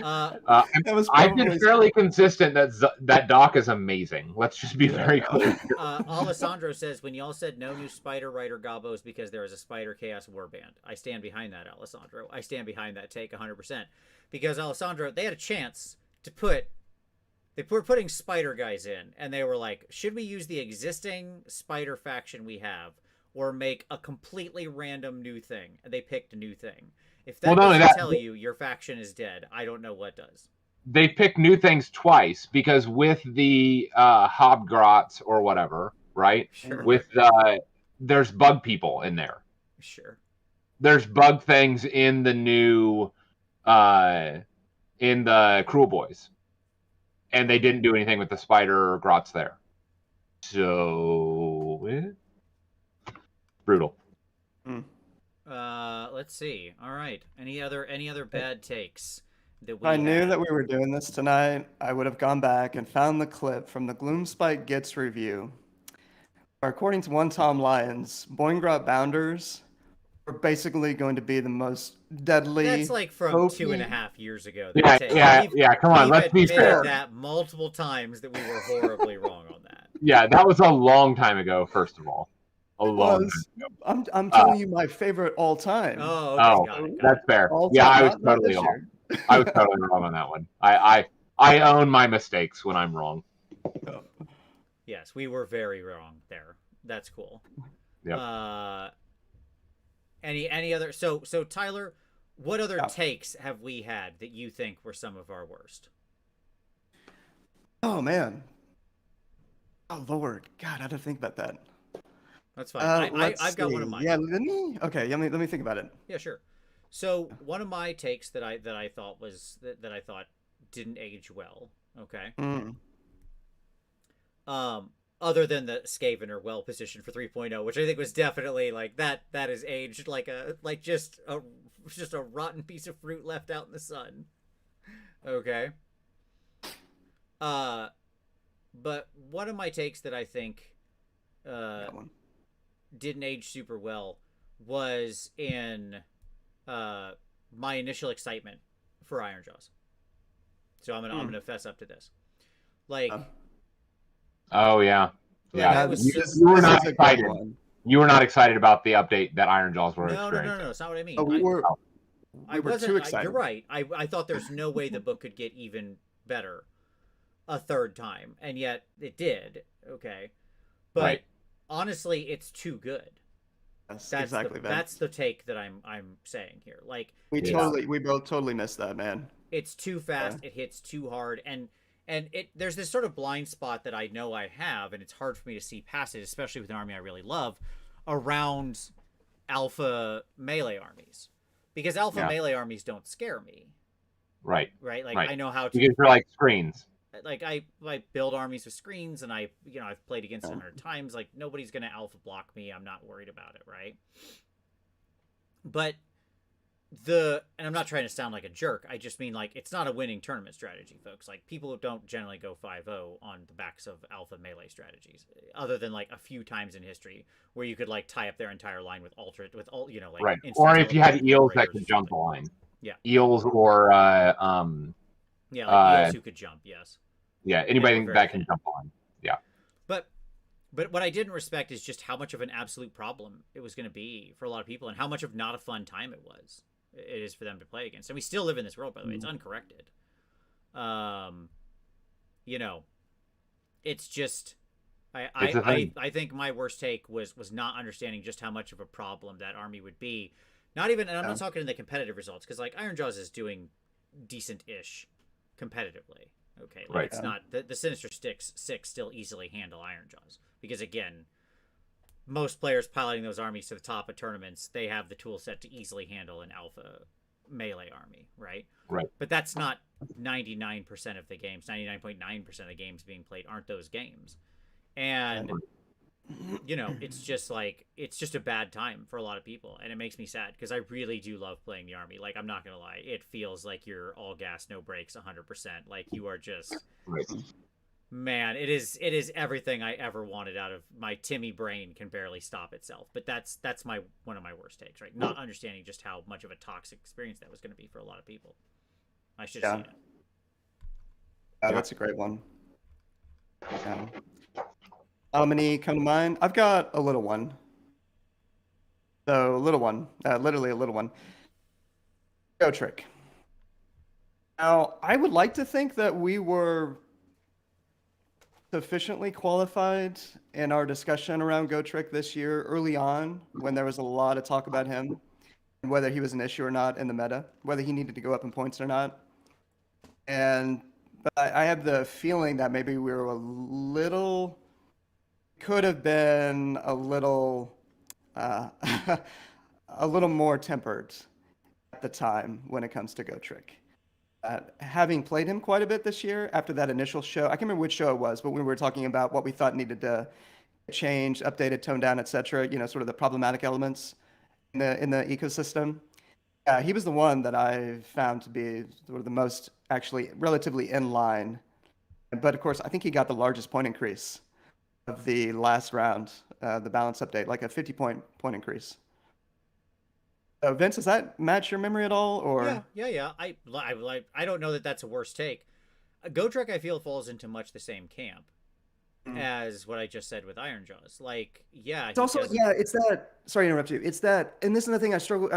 I've been fairly consistent that Doc is amazing. Let's just be very clear. Alessandro says, when y'all said no new Spider Rider Gobos because there is a Spider Chaos Warband. I stand behind that, Alessandro. I stand behind that take 100%. Because, Alessandro, they had a chance to put... They were putting Spider guys in, and they were like, should we use the existing Spider faction we have or make a completely random new thing? And they picked a new thing. If that doesn't tell you your faction is dead, I don't know what does. They picked new things twice because with the Hobgrots or whatever, right? Sure. With there's bug people in there. Sure. There's bug things in the new in the Cruel Boys. And they didn't do anything with the Spider Grots there. So brutal. Let's see. All right. Any other bad takes that we If I knew that we were doing this tonight, I would have gone back and found the clip from the Gloomspite Gets review. According to one Tom Lyons, Boingrot Bounders are basically going to be the most deadly. That's like from OP. 2.5 years ago. Yeah. Come on, let's be fair. That multiple times that we were horribly wrong on that. Yeah, that was a long time ago. First of all, a long time ago. I'm telling you my favorite all time. Oh, okay, got it. That's fair. I was totally wrong. I was totally wrong on that one. I own my mistakes when I'm wrong. Yes, we were very wrong there. That's cool. Yeah. Any other? So Tyler, what other takes have we had that you think were some of our worst? Oh man. Oh Lord, God, I had to think about that. That's fine. I've got one of mine. Yeah, let me think about it. Yeah, sure. So one of my takes that I thought was that I thought didn't age well. Okay. Other than the Skaven well positioned for 3.0, which I think was definitely like that is aged like just a rotten piece of fruit left out in the sun. Okay. But one of my takes that I think didn't age super well was in my initial excitement for Ironjaws. So I'm gonna fess up to this. Like oh yeah. Yeah. You were not excited. You were not excited about the update that Ironjaws were experiencing. No, it's not what I mean. We were I wasn't too excited. You're right. I thought there's no way the book could get even better a third time, and yet it did. Okay, but Right. honestly, it's too good. That's exactly that. That's the take that I'm saying here. Like we both totally missed that, man. it's too fast, it hits too hard, and there's this sort of blind spot that I know I have, and it's hard for me to see past it, especially with an army I really love, around alpha melee armies, because alpha melee armies don't scare me. Right. Like I know how to. Because you're like screens. Like I build armies with screens, and I've played against it 100 times. Like nobody's gonna alpha block me. I'm not worried about it, right? But and I'm not trying to sound like a jerk. I just mean like it's not a winning tournament strategy, folks. Like people don't generally go 5-0 on the backs of alpha melee strategies, other than like a few times in history where you could like tie up their entire line with like right. Or if you had eels that could jump the line. Yeah. Eels or eels who could jump. Yes. Yeah, anybody that can jump on. Yeah. But what I didn't respect is just how much of an absolute problem it was going to be for a lot of people, and how much of not a fun time it is for them to play against. And we still live in this world, by the way. It's uncorrected. It's just I think my worst take was not understanding just how much of a problem that army would be. Not even, and I'm not talking in the competitive results, because like Ironjaws is doing decent-ish competitively. Okay, like it's not the Sinister Six still easily handle Ironjaws, because again, most players piloting those armies to the top of tournaments, they have the tool set to easily handle an alpha melee army, right? Right. But that's not 99% of the games. 99.9% of the games being played aren't those games, and it's just a bad time for a lot of people, and it makes me sad because I really do love playing the army. Like I'm not gonna lie, it feels like you're all gas, no brakes, 100%. Like you are just, man, it is everything I ever wanted out of my Timmy brain can barely stop itself. But that's one of my worst takes, right? Not understanding just how much of a toxic experience that was going to be for a lot of people. I should have seen it. That's a great one. Yeah. How many come to mind? I've got a little one. So, little one. Literally a little one. Go Trick. Now, I would like to think that we were sufficiently qualified in our discussion around Go Trick this year early on, when there was a lot of talk about him, and whether he was an issue or not in the meta, whether he needed to go up in points or not. But I have the feeling that maybe we were could have been a little more tempered at the time when it comes to Go Trick. Having played him quite a bit this year after that initial show, I can't remember which show it was, but we were talking about what we thought needed to change, updated, toned down, etc. Sort of the problematic elements in the ecosystem. He was the one that I found to be sort of the most actually relatively in line. But of course, I think he got the largest point increase of the last round, the balance update, like a 50 point increase. Vince, does that match your memory at all? Or yeah. I don't know that that's a worse take. Go Trek, I feel, falls into much the same camp as what I just said with Ironjaws. Like, it's also it's that. Sorry to interrupt you. It's that, and this is the thing I struggle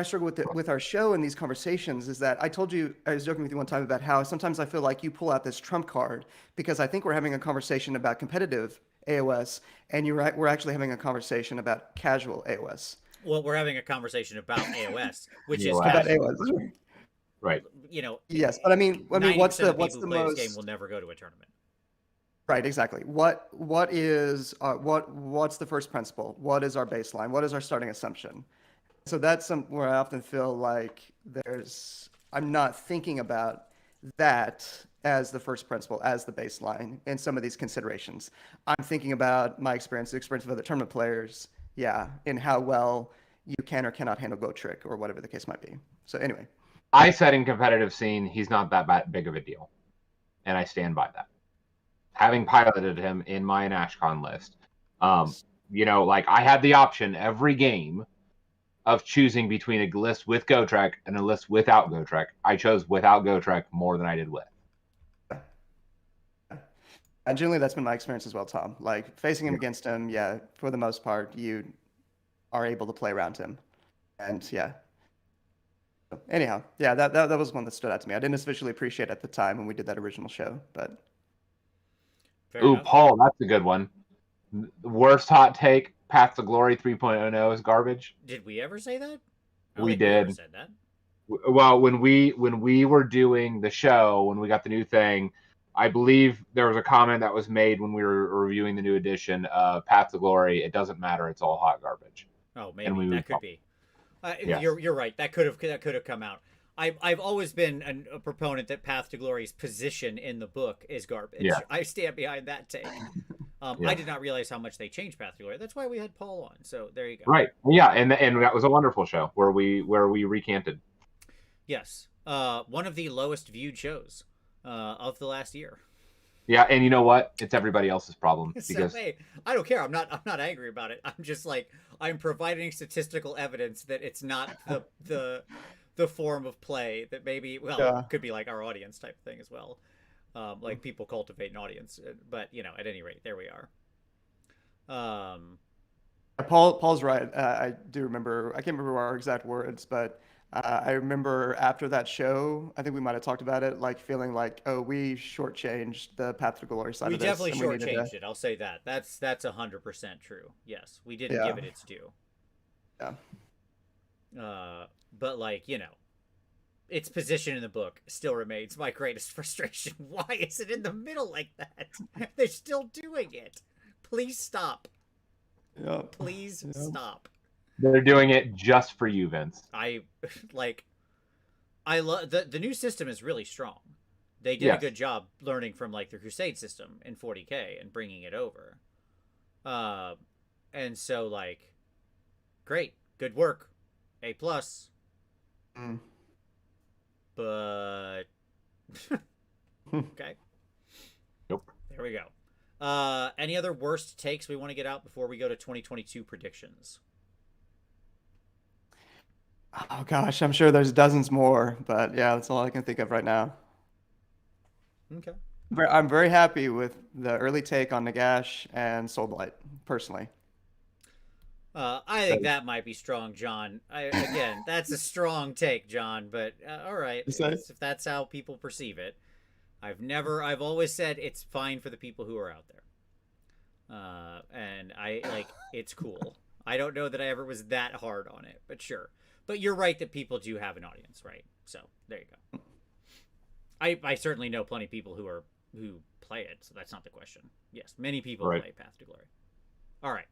with our show and these conversations is that I told you, I was joking with you one time about how sometimes I feel like you pull out this trump card because I think we're having a conversation about competitive AOS, and we're actually having a conversation about casual AOS. Well, we're having a conversation about AOS, which is about AOS. Right. Yes, but I mean, what's the most? This game will never go to a tournament. Right, exactly. What's the first principle? What is our baseline? What is our starting assumption? So that's where I often feel like I'm not thinking about that as the first principle, as the baseline in some of these considerations. I'm thinking about my experience, the experience of other tournament players, and how well you can or cannot handle Go Trick or whatever the case might be. So anyway. I said in competitive scene, he's not that big of a deal. And I stand by that. Having piloted him in my NashCon list, like I had the option every game of choosing between a list with Go Trek and a list without Go Trek. I chose without Go Trek more than I did with. And generally, that's been my experience as well, Tom. Like facing him against him, for the most part, you are able to play around him, and Anyhow, yeah, that was one that stood out to me. I didn't especially appreciate at the time when we did that original show, but. Fair Ooh, enough. Paul, that's a good one. Worst hot take: Path to Glory 3.0 is garbage. Did we ever say that? I don't We think we ever did. said that. Well, when we were doing the show, when we got the new thing, I believe there was a comment that was made when we were reviewing the new edition of Path to Glory. It doesn't matter; it's all hot garbage. Oh, And maybe that could be. Yes. You're right. That could have come out. I've always been a proponent that Path to Glory's position in the book is garbage. Yeah. I stand behind that take. Yeah. I did not realize how much they changed Path to Glory. That's why we had Paul on. So there you go. Right. Yeah, and that was a wonderful show where we recanted. Yes. One of the lowest viewed shows of the last year. Yeah, and you know what? It's everybody else's problem because So, hey, I don't care. I'm not angry about it. I'm just like I'm providing statistical evidence that it's not the form of play that maybe it could be like our audience type thing as well. Like people cultivate an audience, but at any rate, there we are. Paul's right. I do remember. I can't remember our exact words, but I remember after that show, I think we might have talked about it, like feeling like, oh, we shortchanged the Path to Glory side We of this. definitely shortchanged it. I'll say that. That's 100% true. Yes, we didn't give it its due. Yeah. But its position in the book still remains my greatest frustration. Why is it in the middle like that? They're still doing it. Please stop. Yep. Please stop. they're doing it just for you, Vince. I love the new system is really strong. They did a good job learning from the Crusade system in 40K and bringing it over. And so great, good work, A+. But okay. Nope. There we go. Any other worst takes we want to get out before we go to 2022 predictions? Oh gosh, I'm sure there's dozens more, but yeah, that's all I can think of right now. Okay. I'm very happy with the early take on Nagash and Soulblight, personally. I think that might be strong, John. Again, that's a strong take, John. But all right, if that's how people perceive it, I've always said it's fine for the people who are out there. And it's cool. I don't know that I ever was that hard on it, but sure. But you're right that people do have an audience, right? So there you go. I certainly know plenty of people who play it, so that's not the question. Yes, many people play Path to Glory. All right.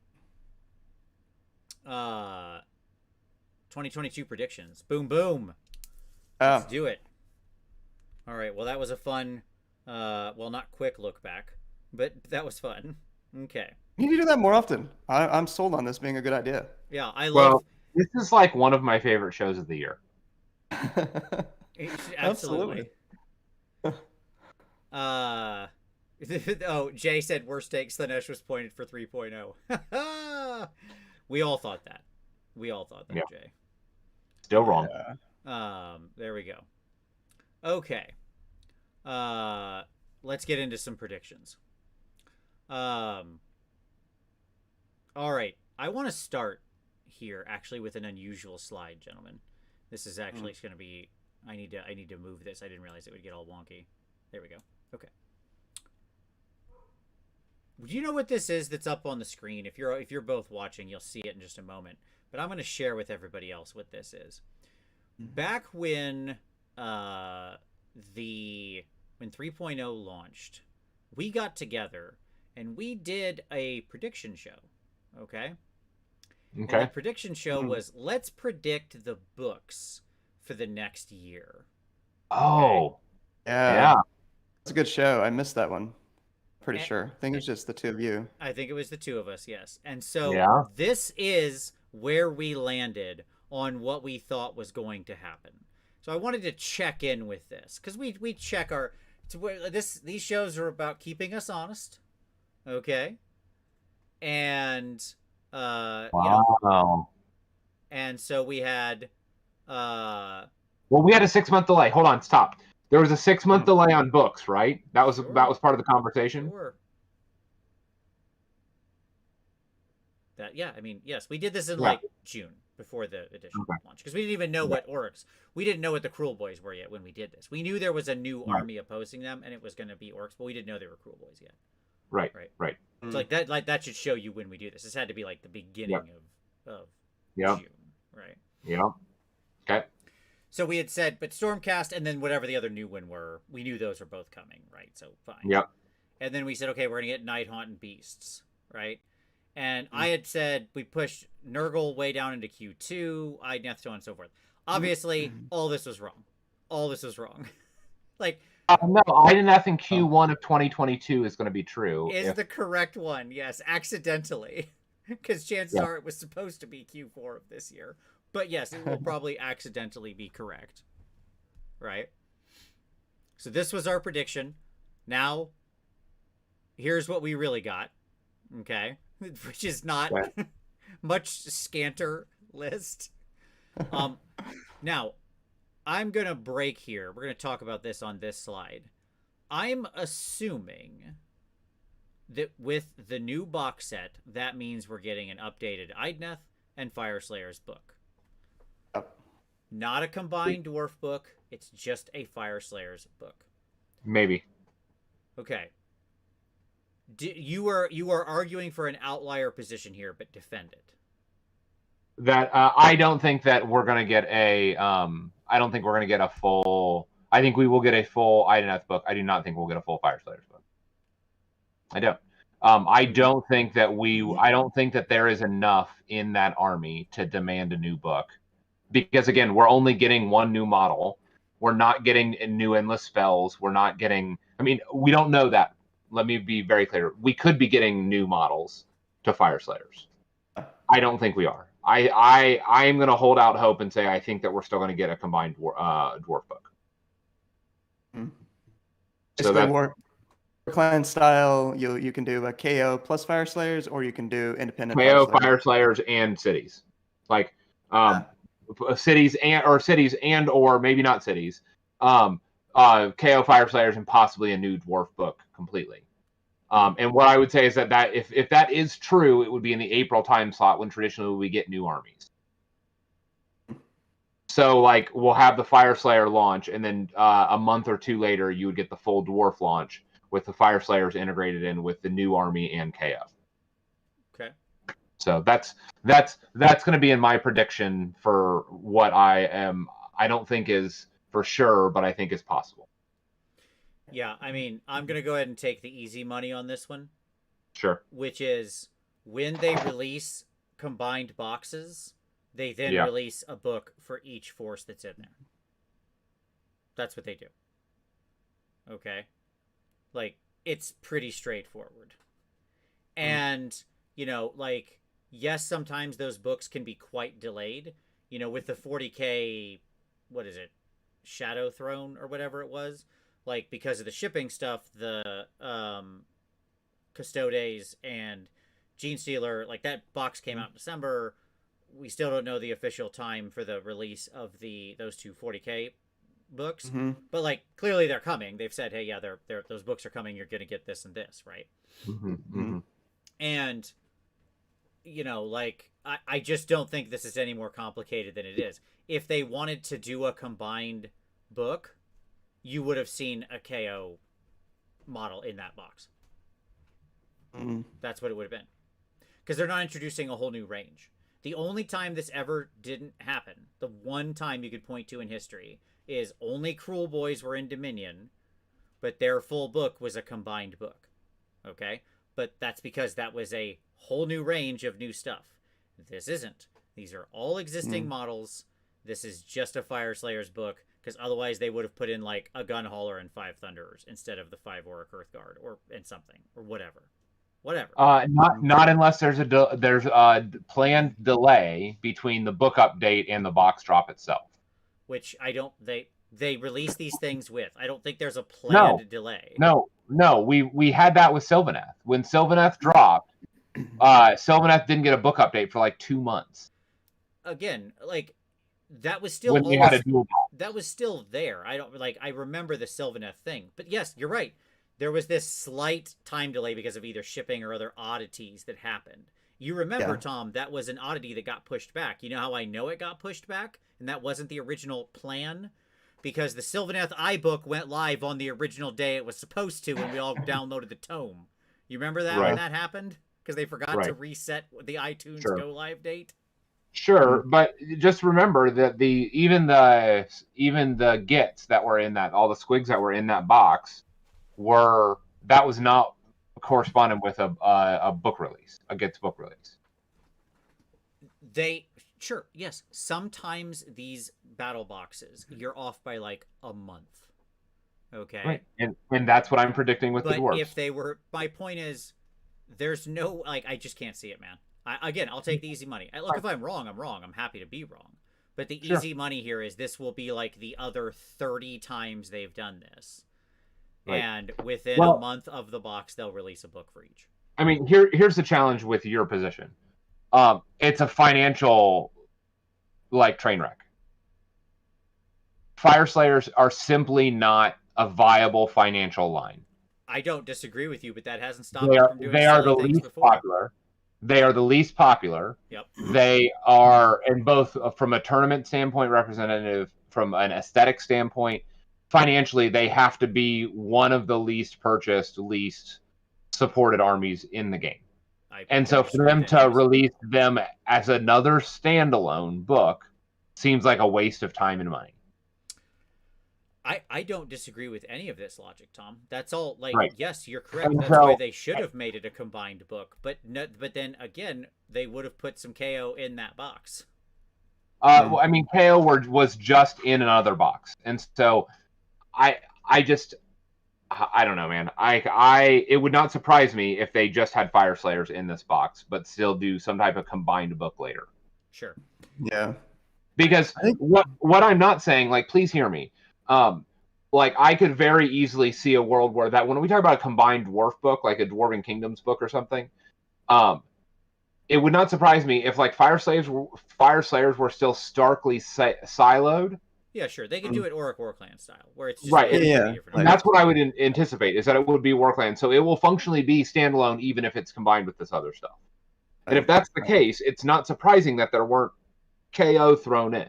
2022 predictions. Boom, boom. Let's do it. All right. Well, that was a fun, not quick look back, but that was fun. Okay. You need to do that more often. I'm sold on this being a good idea. Yeah, I love. Well, this is one of my favorite shows of the year. Absolutely. Jay said worst take Slanesh was pointed for 3.0. We all thought that. Yeah. Jay. Still wrong. There we go. Okay. Let's get into some predictions. All right. I want to start here actually with an unusual slide, gentlemen. This is actually going to be I need to move this. I didn't realize it would get all wonky. There we go. Okay. Do you know what this is that's up on the screen? If you're both watching, you'll see it in just a moment. But I'm going to share with everybody else what this is. Back when 3.0 launched, we got together and we did a prediction show. Okay? And the prediction show was let's predict the books for the next year. Oh. Okay? Yeah. It's a good show. I missed that one. Pretty sure. I think it was just the two of you. I think it was the two of us, yes. And so this is where we landed on what we thought was going to happen. So I wanted to check in with this because we check these shows are about keeping us honest, okay? And and so we had we had a 6-month delay. Hold on, stop. There was a 6-month delay on books, right? That was part of the conversation. Sure. Yes, we did this in June before the edition launch, because we didn't even know what orcs. We didn't know what the Cruel Boys were yet when we did this. We knew there was a new army opposing them, and it was going to be orcs, but we didn't know they were Cruel Boys yet. Right. So like that should show you when we do this. This had to be like the beginning of June, right? Yeah. Okay. So we had said, but Stormcast and then whatever the other new one were, we knew those were both coming, right? So fine. Yep. And then we said, okay, we're gonna get Nighthaunt and Beasts, right? And I had said we pushed Nurgle way down into Q2, Idneth, so on and so forth. Obviously, all this was wrong. Like, no, Idneth in Q1 of 2022 is going to be true. Is the correct one, yes, accidentally. Because chances are it was supposed to be Q4 of this year. But yes, it will probably accidentally be correct. Right? So this was our prediction. Now, here's what we really got. Okay? Which is not much scanter list. Now, I'm going to break here. We're going to talk about this on this slide. I'm assuming that with the new box set, that means we're getting an updated Idneth and Fireslayer's book. Not a combined dwarf book. It's just a Fireslayer's book. Maybe. Okay. You are arguing for an outlier position here, but defend it. That I don't think that we're going to get a. I don't think we're going to get a full. I think we will get a full Idneth book. I do not think we'll get a full Fireslayer's book. I don't. I don't think that I don't think that there is enough in that army to demand a new book, because again, we're only getting one new model. We're not getting new endless spells. We're not getting. I mean, we don't know that. Let me be very clear. We could be getting new models to Fireslayers. I don't think we are. I am going to hold out hope and say I think that we're still going to get a combined dwarf book. So that clan style, you can do a KO plus Fireslayers, or you can do independent KO Fireslayers and cities, like cities and or maybe not cities. KO Fireslayers and possibly a new dwarf book completely. And what I would say is that if that is true, it would be in the April time slot when traditionally we get new armies. So like we'll have the Fireslayer launch, and then a month or two later you would get the full dwarf launch with the Fireslayers integrated in with the new army and KO. Okay. So that's going to be in my prediction for what I don't think is for sure, but I think is possible. Yeah, I mean, I'm going to go ahead and take the easy money on this one. Sure. Which is when they release combined boxes, they then release a book for each force that's in there. That's what they do. Okay? Like, it's pretty straightforward. And, you know, like, yes, sometimes those books can be quite delayed. You know, with the 40K, what is it? Shadow Throne or whatever it was. Like, because of the shipping stuff, the Custodes and Genestealer, like, that box came out in December. We still don't know the official time for the release of those two 40K books. But, like, clearly they're coming. They've said, hey, yeah, those books are coming. You're going to get this and this, right? And, you know, like, I just don't think this is any more complicated than it is. If they wanted to do a combined book, you would have seen a KO model in that box. That's what it would have been. Because they're not introducing a whole new range. The only time this ever didn't happen, the one time you could point to in history, is only Cruel Boys were in Dominion, but their full book was a combined book. Okay? But that's because that was a whole new range of new stuff. This isn't. These are all existing models. This is just a Fireslayer's book. Because otherwise they would have put in like a Gun Hauler and 5 Thunderers instead of the 5 Auric Earthguard and something or whatever. Not unless there's a planned delay between the book update and the box drop itself. Which I don't. They release these things with. I don't think there's a planned delay. No. We had that with Sylvaneth. When Sylvaneth dropped, Sylvaneth didn't get a book update for like 2 months. Again, like. That was still when we had a dual box. That was still there. I remember the Sylvaneth thing. But yes, you're right. There was this slight time delay because of either shipping or other oddities that happened. You remember, Tom, that was an oddity that got pushed back. You know how I know it got pushed back? And that wasn't the original plan? Because the Sylvaneth iBook went live on the original day it was supposed to, and we all downloaded the tome. You remember that when that happened? Because they forgot to reset the iTunes go live date? Sure, but just remember that even the gets that were in that, all the squigs that were in that box, that was not corresponding with a book release, a gets book release. Sure, yes. Sometimes these battle boxes, you're off by like a month. Okay. Right. And that's what I'm predicting with the dwarves. But if they were, my point is, there's no, like, I just can't see it, man. Again, I'll take the easy money. Look, if I'm wrong, I'm wrong. I'm happy to be wrong. But the easy money here is this will be like the other 30 times they've done this. Right. And within a month of the box, they'll release a book for each. I mean, here's the challenge with your position. It's a financial, like, train wreck. Fire Slayers are simply not a viable financial line. I don't disagree with you, but that hasn't stopped them from doing silly things before. Popular. They are the least popular. Yep. They are, in both from a tournament standpoint, representative, from an aesthetic standpoint, financially, they have to be one of the least purchased, least supported armies in the game. And so for them to release them as another standalone book seems like a waste of time and money. I don't disagree with any of this logic, Tom. That's all. Like, yes, you're correct. And that's why they should have made it a combined book. But then again, they would have put some KO in that box. Well, I mean, KO was just in another box, and so I don't know, man. It would not surprise me if they just had Fire Slayers in this box, but still do some type of combined book later. Sure. Yeah. Because what I'm not saying, like, please hear me. Like, I could very easily see a world where that when we talk about a combined dwarf book, like a Dwarven Kingdoms book or something, it would not surprise me if, like, Fire Slayers were still starkly siloed. Yeah, sure. They could do it Auric Warclan style, where it's just And that's what I would anticipate, is that it would be Warclan. So it will functionally be standalone, even if it's combined with this other stuff. And if that's the case, it's not surprising that there weren't KO thrown in,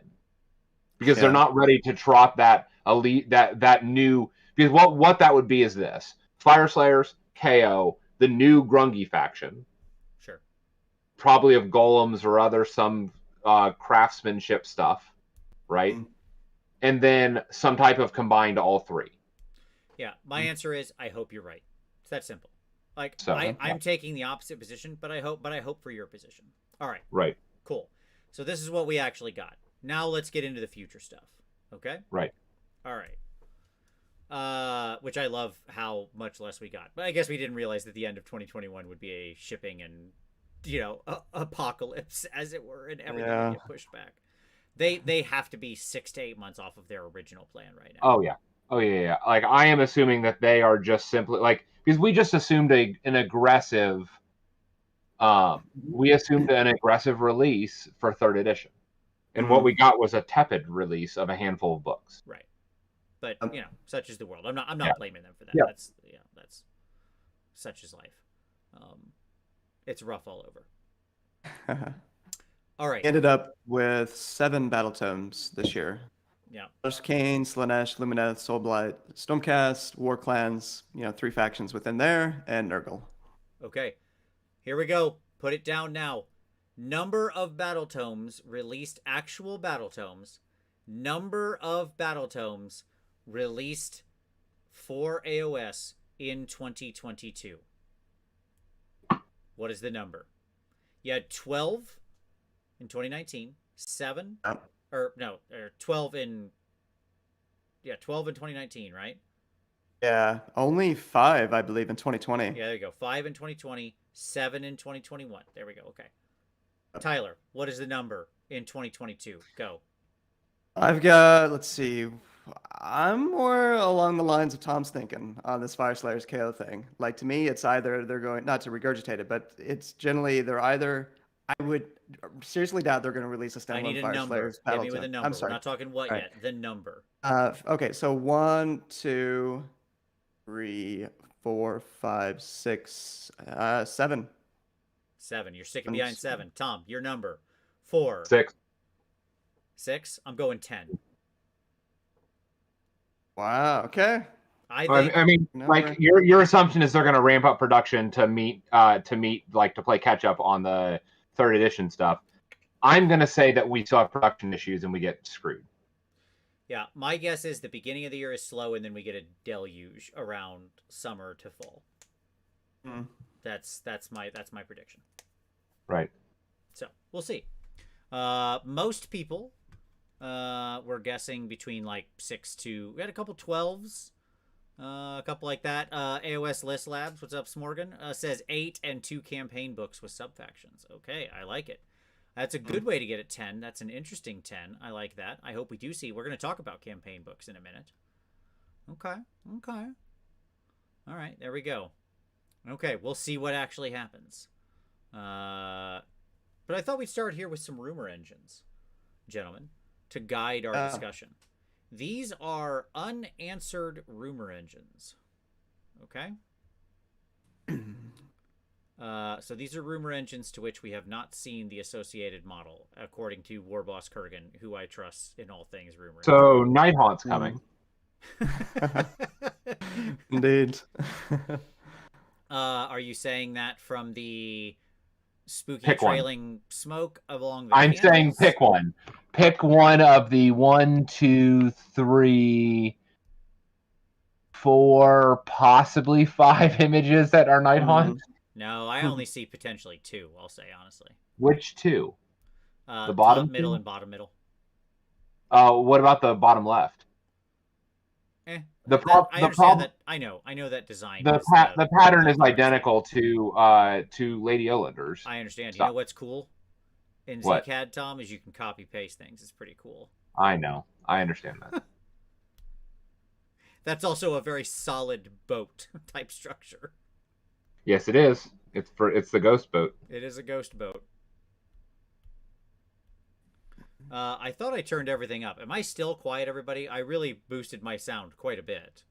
because they're not ready to trot that elite, that new. Because what that would be is this: Fire Slayers, KO, the new Grungy faction, sure, probably of golems or other some craftsmanship stuff, right? And then some type of combined all three. Yeah, my answer is I hope you're right. It's that simple. Like, so, I'm taking the opposite position, but I hope for your position. All right. Right. Cool. So this is what we actually got. Now let's get into the future stuff. Okay? Right. All right. Which I love how much less we got. But I guess we didn't realize that the end of 2021 would be a shipping and, apocalypse, as it were, and everything would get pushed back. They have to be 6 to 8 months off of their original plan right now. Oh yeah. Like, I am assuming that they are just simply, like, because we just assumed an aggressive release for 3rd edition. And what we got was a tepid release of a handful of books. Right. But such is the world. I'm not blaming them for that. Yeah. That's such is life. It's rough all over. All right. Ended up with 7 battle tomes this year. Yeah. Kane, Slanesh, Lumineth, Soulblight, Stormcast, War Clans, 3 factions within there, and Nurgle. Okay. Here we go. Put it down now. Number of battle tomes released, actual battle tomes. Number of battle tomes released for AOS in 2022. What is the number? You had 12 in 2019, 7, or 12 in 2019, right? Yeah, only 5, I believe, in 2020. Yeah, there you go. 5 in 2020, 7 in 2021. There we go. Okay. Tyler, what is the number in 2022? Go. I've got, let's see, I'm more along the lines of Tom's thinking on this Fire Slayers KO thing. Like, to me, it's either they're going, not to regurgitate it, but it's generally, I would seriously doubt they're going to release a standalone Fire Slayers battle. Hit me with a number. I'm sorry. We're not talking what yet. The number. Okay, so 1, 2, 3, 4, 5, 6, 7. 7. You're sticking behind 7. Tom, your number. 4. 6. 6. I'm going 10. Wow. Okay. I think. I mean, like your assumption is they're going to ramp up production to meet like to play catch up on the 3rd edition stuff. I'm going to say that we still have production issues and we get screwed. Yeah, my guess is the beginning of the year is slow, and then we get a deluge around summer to fall. That's my prediction. Right. So we'll see. Most people were guessing between like 6 to. We had a couple 12s. A couple like that. AOS List Labs, what's up, Smorgan? Says 8 and 2 campaign books with subfactions. Okay, I like it. That's a good way to get it 10. That's an interesting 10. I like that. I hope we do see. We're going to talk about campaign books in a minute. Okay. All right, there we go. Okay, we'll see what actually happens. But I thought we'd start here with some rumor engines, gentlemen, to guide our discussion. These are unanswered rumor engines. Okay? So these are rumor engines to which we have not seen the associated model, according to Warboss Kurgan, who I trust in all things rumor. So Nighthaunt's coming. Indeed. Are you saying that from the spooky pick trailing smoke along the I'm candles? saying pick one. Pick one of the 1, 2, 3, 4, possibly 5 images that are Nighthaunt. No, I only see potentially 2, I'll say, honestly. Which 2? The bottom, top, middle, 2? and bottom middle. What about the bottom left? I understand that. I know that design. The pattern is identical to Lady Olander's. I understand. You know what's cool in ZCAD, Tom, is you can copy paste things. It's pretty cool. I know. I understand that. That's also a very solid boat type structure. Yes, it is. It's the ghost boat. It is a ghost boat. I thought I turned everything up. Am I still quiet, everybody? I really boosted my sound quite a bit.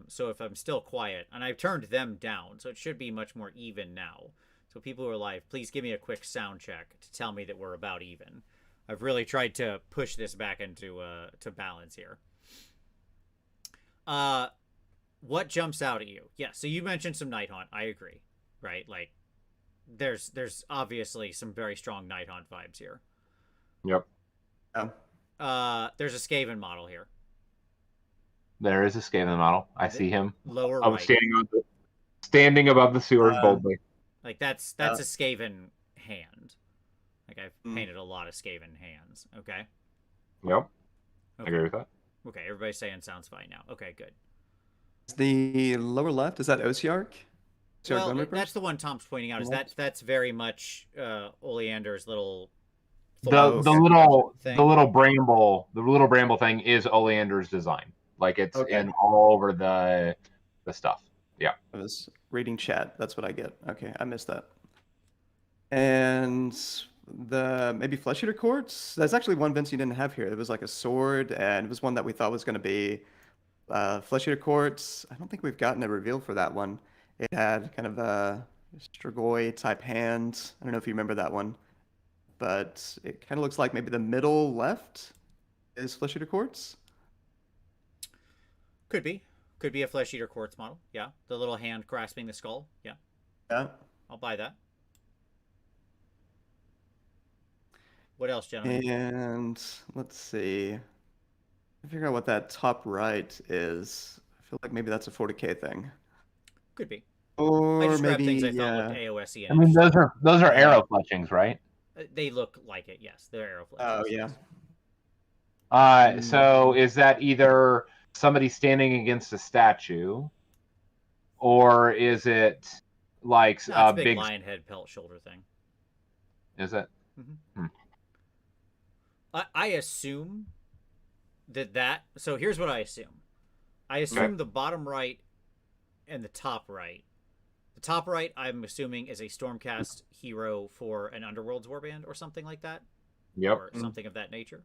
So if I'm still quiet, and I've turned them down, so it should be much more even now. So people who are live, please give me a quick sound check to tell me that we're about even. I've really tried to push this back into to balance here. What jumps out at you? Yeah, so you mentioned some Nighthaunt. I agree, right? Like, there's obviously some very strong Nighthaunt vibes here. Yep. There's a Skaven model here. There is a Skaven model. I see him. Lower right. Standing above the sewers boldly. Like that's a Skaven hand. Like I've painted a lot of Skaven hands. Okay. Yep. Okay. I agree with that. Okay, everybody's saying sounds fine now. Okay, good. The lower left, is that Osiark? Well, that's the one Tom's pointing out. Is that's very much Oleander's little the little bramble thing is Oleander's design. Like it's in all over the stuff. Yeah. I was reading chat. That's what I get. Okay, I missed that. And the maybe flesh eater quartz. That's actually one Vince you didn't have here. It was like a sword, and it was one that we thought was going to be flesh eater quartz. I don't think we've gotten a reveal for that one. It had kind of a Strigoi type hand. I don't know if you remember that one, but it kind of looks like maybe the middle left is flesh eater quartz. Could be a flesh eater quartz model. Yeah, the little hand grasping the skull. Yeah. I'll buy that. What else, gentlemen? And let's see. I figure out what that top right is. I feel like maybe that's a 40K thing. Could be. Or I just maybe grabbed things I thought looked AOS-y. I mean, those are arrow fletchings, right? They look like it. Yes, they're arrow fletchings. Oh yeah. So is that either somebody standing against a statue, or is it like a big lion head pelt shoulder thing? Is it? Mm-hmm. I assume that. So here's what I assume. I assume the bottom right and the top right. The top right, I'm assuming, is a Stormcast hero for an Underworld's warband or something like that. Yep. Or something of that nature.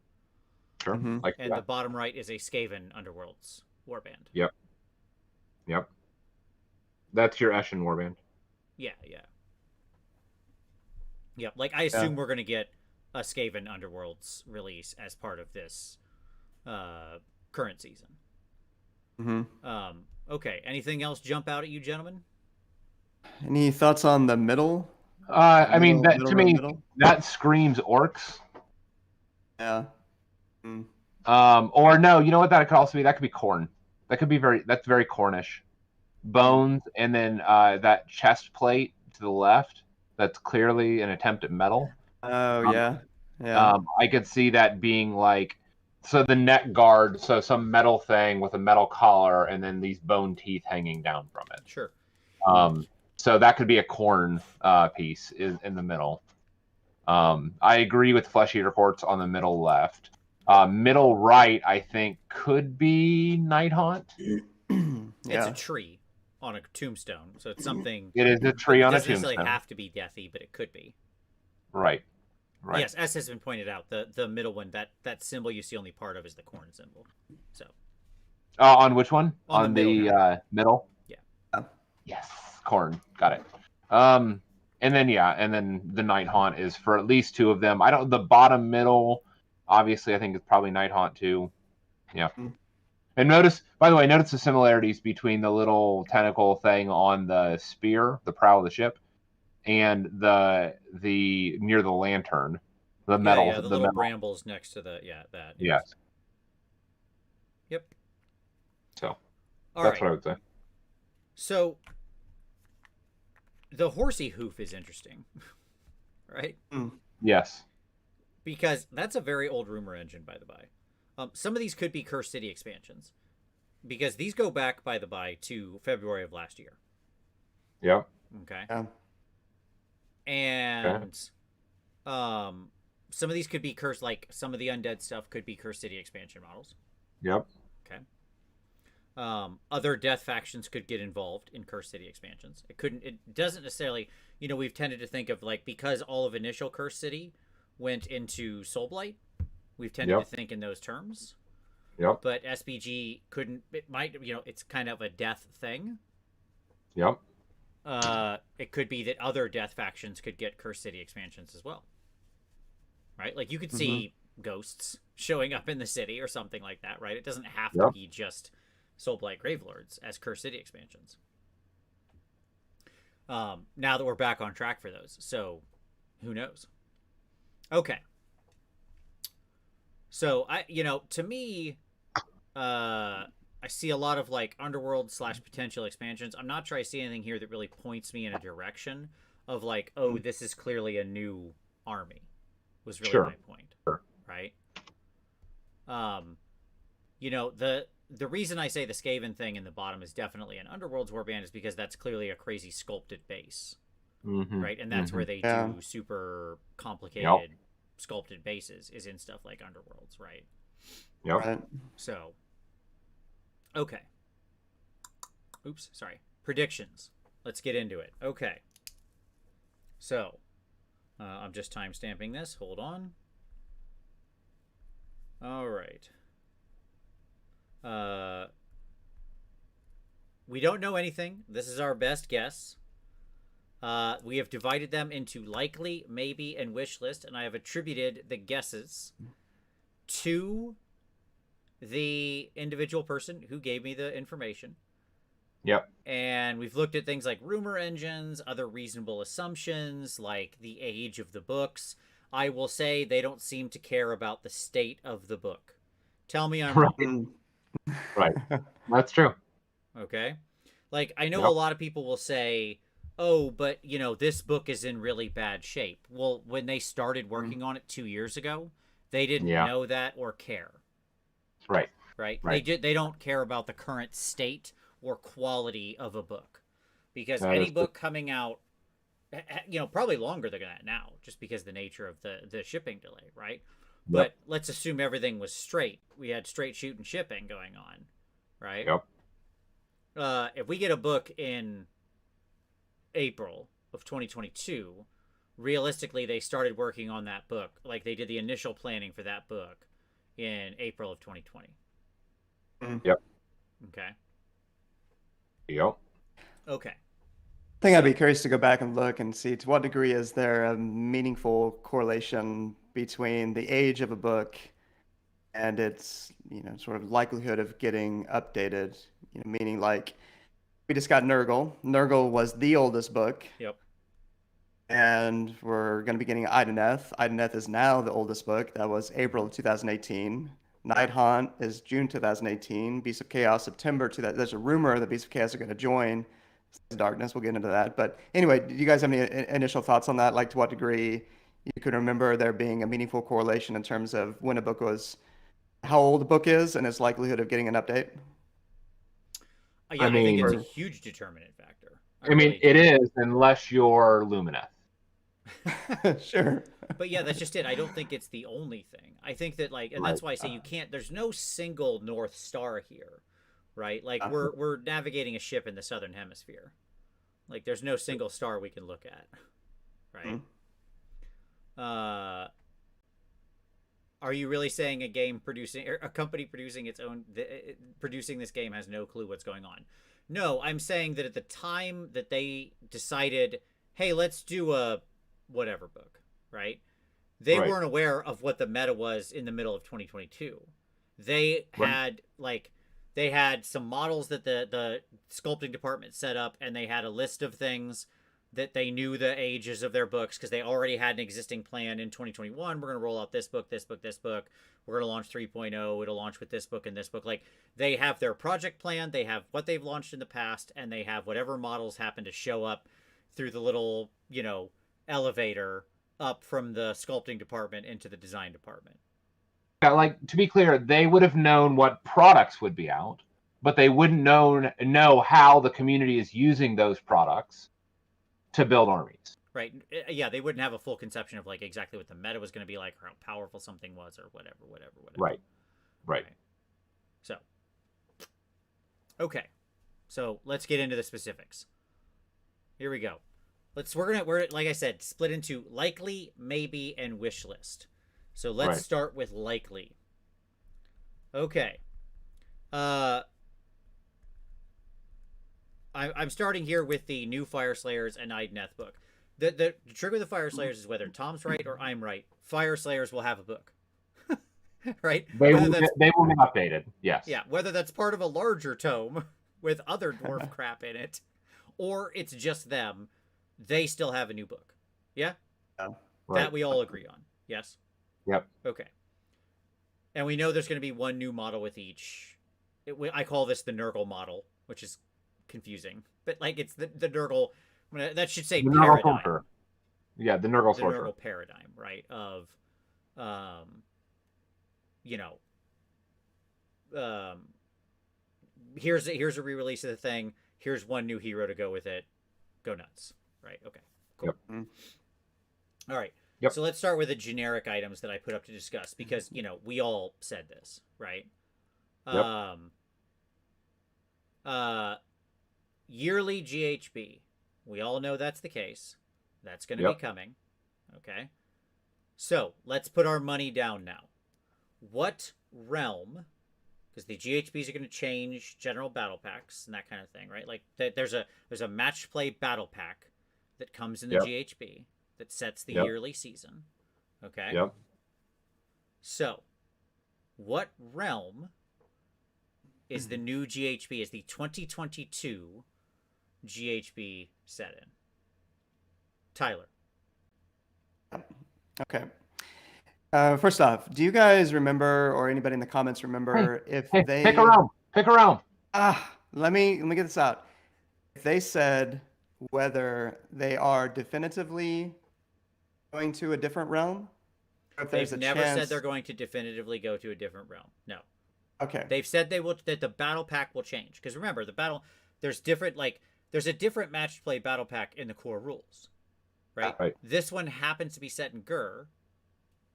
Sure. Like and the bottom right is a Skaven Underworld's warband. Yep. That's your Eshin warband. Yeah. Yeah, like I assume we're gonna get a Skaven Underworlds release as part of this current season. Okay. Anything else jump out at you, gentlemen? Any thoughts on the middle? I mean, that middle to row, me, middle? that screams orcs. Yeah. Or no, you know what that could also be? That could be corn. That could be that's very Cornish. Bones, and then that chest plate to the left. That's clearly an attempt at metal. Oh yeah, yeah. I could see that being like, so the neck guard, so some metal thing with a metal collar, and then these bone teeth hanging down from it. Sure. So that could be a corn piece in the middle. I agree with Flesh Eater Courts on the middle left. Middle right, I think, could be Night Haunt. It's a tree on a tombstone, so it's something. It is a tree on a tombstone. It doesn't necessarily have to be deathy, but it could be. Right. Yes, as has been pointed out, the middle one, that symbol you see only part of is the corn symbol. So. On which one? On the middle? Yeah. Yes, corn. Got it. And then the Night Haunt is for at least two of them. The bottom middle, obviously I think it's probably Night Haunt too. Yeah. And notice the similarities between the little tentacle thing on the spear, the prow of the ship, and the near the lantern, the metal. Yeah, the little brambles next to that. Yes. Yep. So that's what I would say. So the horsey hoof is interesting, right? Yes. Because that's a very old rumor engine, by the by. Some of these could be Cursed City expansions, because these go back, by the by, to February of last year. Yep. Okay. And some of these could be cursed, like some of the undead stuff could be Cursed City expansion models. Yep. Okay. Other death factions could get involved in Cursed City expansions. It doesn't necessarily, we've tended to think of, like, because all of initial Cursed City went into Soulblight, we've tended to think in those terms. Yep. But SBG it's kind of a death thing. Yep. It could be that other death factions could get Cursed City expansions as well. Right? Like, you could see ghosts showing up in the city or something like that, right? It doesn't have to be just Soulblight Gravelords as Cursed City expansions. Now that we're back on track for those. So, who knows? Okay. So, to me, I see a lot of, like, Underworld / potential expansions. I'm not sure I see anything here that really points me in a direction of, like, oh, this is clearly a new army, was really my point. Sure. Right? The reason I say the Skaven thing in the bottom is definitely an Underworlds warband is because that's clearly a crazy sculpted base. Right? And that's where they do super complicated sculpted bases, is in stuff like Underworlds, right? Yep. Right. So, okay. Oops, sorry. Predictions. Let's get into it. Okay. So, I'm just time-stamping this. Hold on. All right. We don't know anything. This is our best guess. We have divided them into likely, maybe, and wish list, and I have attributed the guesses to the individual person who gave me the information. Yep. And we've looked at things like rumor engines, other reasonable assumptions, like the age of the books. I will say they don't seem to care about the state of the book. Tell me I'm wrong. Right. That's true. Okay. Like, I know a lot of people will say, oh, but, this book is in really bad shape. Well, when they started working on it 2 years ago, they didn't know that or care. Right. Right. They don't care about the current state or quality of a book, because any book coming out, probably longer than that now, just because of the nature of the shipping delay, right? Yep. But let's assume everything was straight. We had straight shoot and shipping going on, right? Yep. If we get a book in April of 2022, realistically, they started working on that book, like they did the initial planning for that book in April of 2020. Yep. Okay. Yep. Okay. think I'd be curious to go back and look and see to what degree is there a meaningful correlation between the age of a book and its, sort of likelihood of getting updated. Meaning like we just got Nurgle. Nurgle was the oldest book. Yep. And we're going to be getting Ideneth. Ideneth is now the oldest book. That was April of 2018. Night Haunt is June 2018. Beasts of Chaos, September 2000. There's a rumor that Beasts of Chaos are going to join Darkness. We'll get into that. But anyway, do you guys have any initial thoughts on that? Like to what degree you can remember there being a meaningful correlation in terms of when a book was, how old the book is and its likelihood of getting an update? Yeah, I think it's a huge determinant factor. I mean, it is, unless you're Lumineth. Sure. But yeah, that's just it. I don't think it's the only thing. I think that and that's why I say you can't. There's no single North Star here, right? Like we're navigating a ship in the Southern Hemisphere. Like there's no single star we can look at, right? Are you really saying a company producing its own producing this game has no clue what's going on? No, I'm saying that at the time that they decided, hey, let's do a whatever book, right? They weren't aware of what the meta was in the middle of 2022. They had they had some models that the sculpting department set up, and they had a list of things that they knew the ages of their books because they already had an existing plan in 2021. We're going to roll out this book, this book, this book. We're going to launch 3.0. It'll launch with this book and this book. Like they have their project plan. They have what they've launched in the past, and they have whatever models happen to show up through the little, elevator up from the sculpting department into the design department. Yeah, like to be clear, they would have known what products would be out, but they wouldn't know how the community is using those products to build armies. Right. Yeah, they wouldn't have a full conception of exactly what the meta was going to be like or how powerful something was or whatever. Right. So, okay. So let's get into the specifics. Here we go. We're like I said, split into likely, maybe, and wish list. So let's start with likely. Okay. I'm starting here with the new Fire Slayers and Ideneth book. The trigger of the Fire Slayers is whether Tom's right or I'm right. Fire Slayers will have a book. Right? They will be updated, yes. Yeah, whether that's part of a larger tome with other dwarf crap in it, or it's just them, they still have a new book. Yeah? That we all agree on. Yes? Yep. Okay. And we know there's going to be one new model with each. I call this the Nurgle model, which is confusing. But it's the Nurgle. That should say paradigm. Yeah, the Nurgle sorcerer. The Nurgle paradigm, right? Of, here's a re-release of the thing. Here's one new hero to go with it. Go nuts. Right. Okay. Cool. Yep. All right. Yep. So let's start with the generic items that I put up to discuss because, we all said this, right? Yep. Yearly GHB. We all know that's the case. That's going to be coming. Okay. So let's put our money down now. What realm, because the GHBs are going to change general battle packs and that kind of thing, right? Like there's a match play battle pack that comes in the GHB that sets the yearly season. Okay. Yep. So, what realm is the new GHB? Is the 2022 GHB set in? Tyler. Okay. First off, do you guys remember, or anybody in the comments remember, if they pick a realm? Let me get this out. If they said whether they are definitively going to a different realm, or if there's They've a never chance... said they're going to definitively go to a different realm. No. Okay. They've said that the battle pack will change. Because remember, there's a different match play battle pack in the core rules. Right? Right. This one happens to be set in Gur.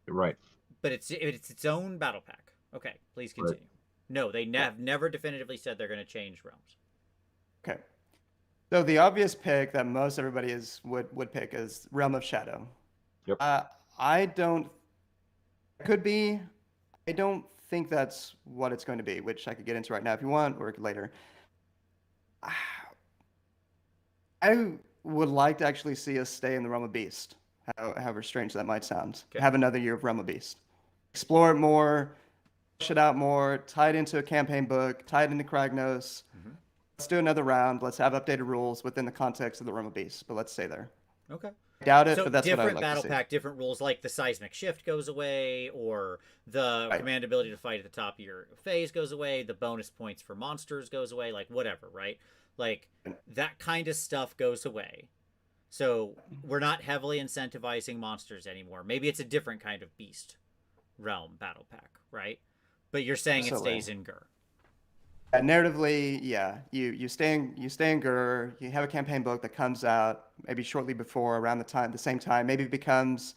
Right. But it's its own battle pack. Okay, please continue. Right. No, they have never definitively said they're going to change realms. Okay. So the obvious pick that most everybody would pick is Realm of Shadow. Yep. I don't think that's what it's going to be, which I could get into right now if you want, or later. would like to actually see us stay in the realm of beast, however strange that might sound. Okay. Have another year of realm of beast. Explore it more, flesh it out more, tie it into a campaign book, tie it into Kragnos. Mm-hmm. Let's do another round. Let's have updated rules within the context of the realm of beast, but let's stay there. Okay. I doubt it, So but that's what I would different like battle to see. pack, different rules, like the seismic shift goes away, or the Right. command ability to fight at the top of your phase goes away, the bonus points for monsters goes away, like whatever, right? Like that kind of stuff goes away. So we're not heavily incentivizing monsters anymore. Maybe it's a different kind of beast realm battle pack, right? But you're saying Absolutely. it stays in Gur. Narratively, yeah, you stay in Gur. You have a campaign book that comes out maybe shortly before, around the same time. Maybe it becomes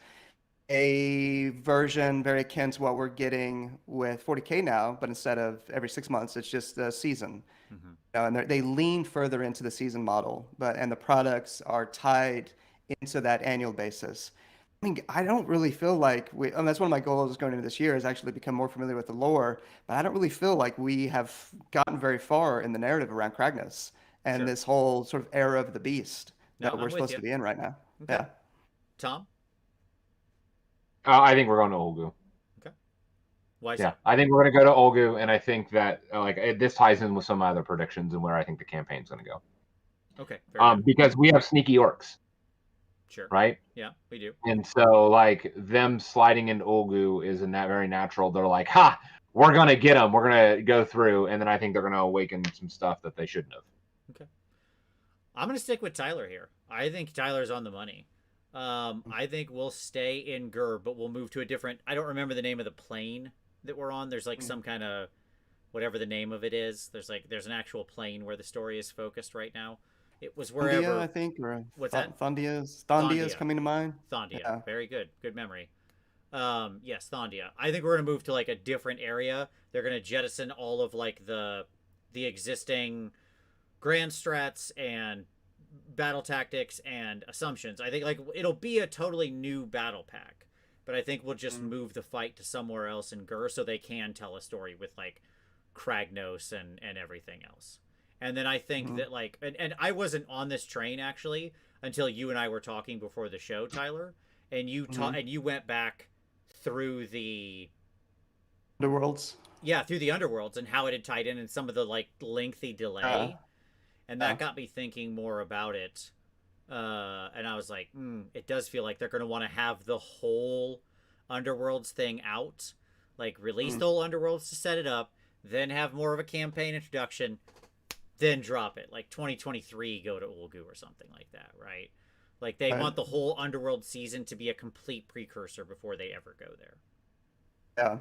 a version very akin to what we're getting with 40K now, but instead of every 6 months, it's just a season. Mm-hmm. And they lean further into the season model, and the products are tied into that annual basis. I mean, I don't really feel like that's one of my goals going into this year is actually become more familiar with the lore, but I don't really feel like we have gotten very far in the narrative around Kragnos and Sure. this whole sort of era of the beast that No, we're I'm with supposed you. to be in right now. Okay. Yeah. Tom? I think we're going to Olgu. Okay. Why Yeah, so? I think we're going to go to Olgu, and I think that this ties in with some other predictions and where I think the campaign's going to go. Okay. Very good. Because we have sneaky orcs, Sure. right? Yeah, we do. And so, like, them sliding into Olgu is very natural. They're like, ha, we're going to get them. We're going to go through. And then I think they're going to awaken some stuff that they shouldn't have. Okay. I'm going to stick with Tyler here. I think Tyler's on the money. I think we'll stay in Gur, but we'll move to a different... I don't remember the name of the plane that we're on. There's, like, some kind of... whatever the name of it is. There's an actual plane where the story is focused right now. It was wherever... Thondia, I think, or What's that? Thondia's Thondia. coming to mind. Thondia. Yeah. Very good. Good memory. Yes, Thondia. I think we're gonna move to like a different area. They're gonna jettison all of like the existing grand strats and battle tactics and assumptions. I think like it'll be a totally new battle pack, but I think we'll just move the fight to somewhere else in Gur so they can tell a story with like Kragnos and everything else. And then I think that like and I wasn't on this train actually until you and I were talking before the show, Tyler, and you and you went back through the Underworlds. Yeah, through the underworlds and how it had tied in and some of the like lengthy delay. And that got me thinking more about it. And I was like, it does feel like they're going to want to have the whole Underworlds thing out. Like, release the whole Underworlds to set it up, then have more of a campaign introduction, then drop it. Like, 2023, go to Ulgu or something like that, right? Like, they want the whole Underworld season to be a complete precursor before they ever go there. Yeah.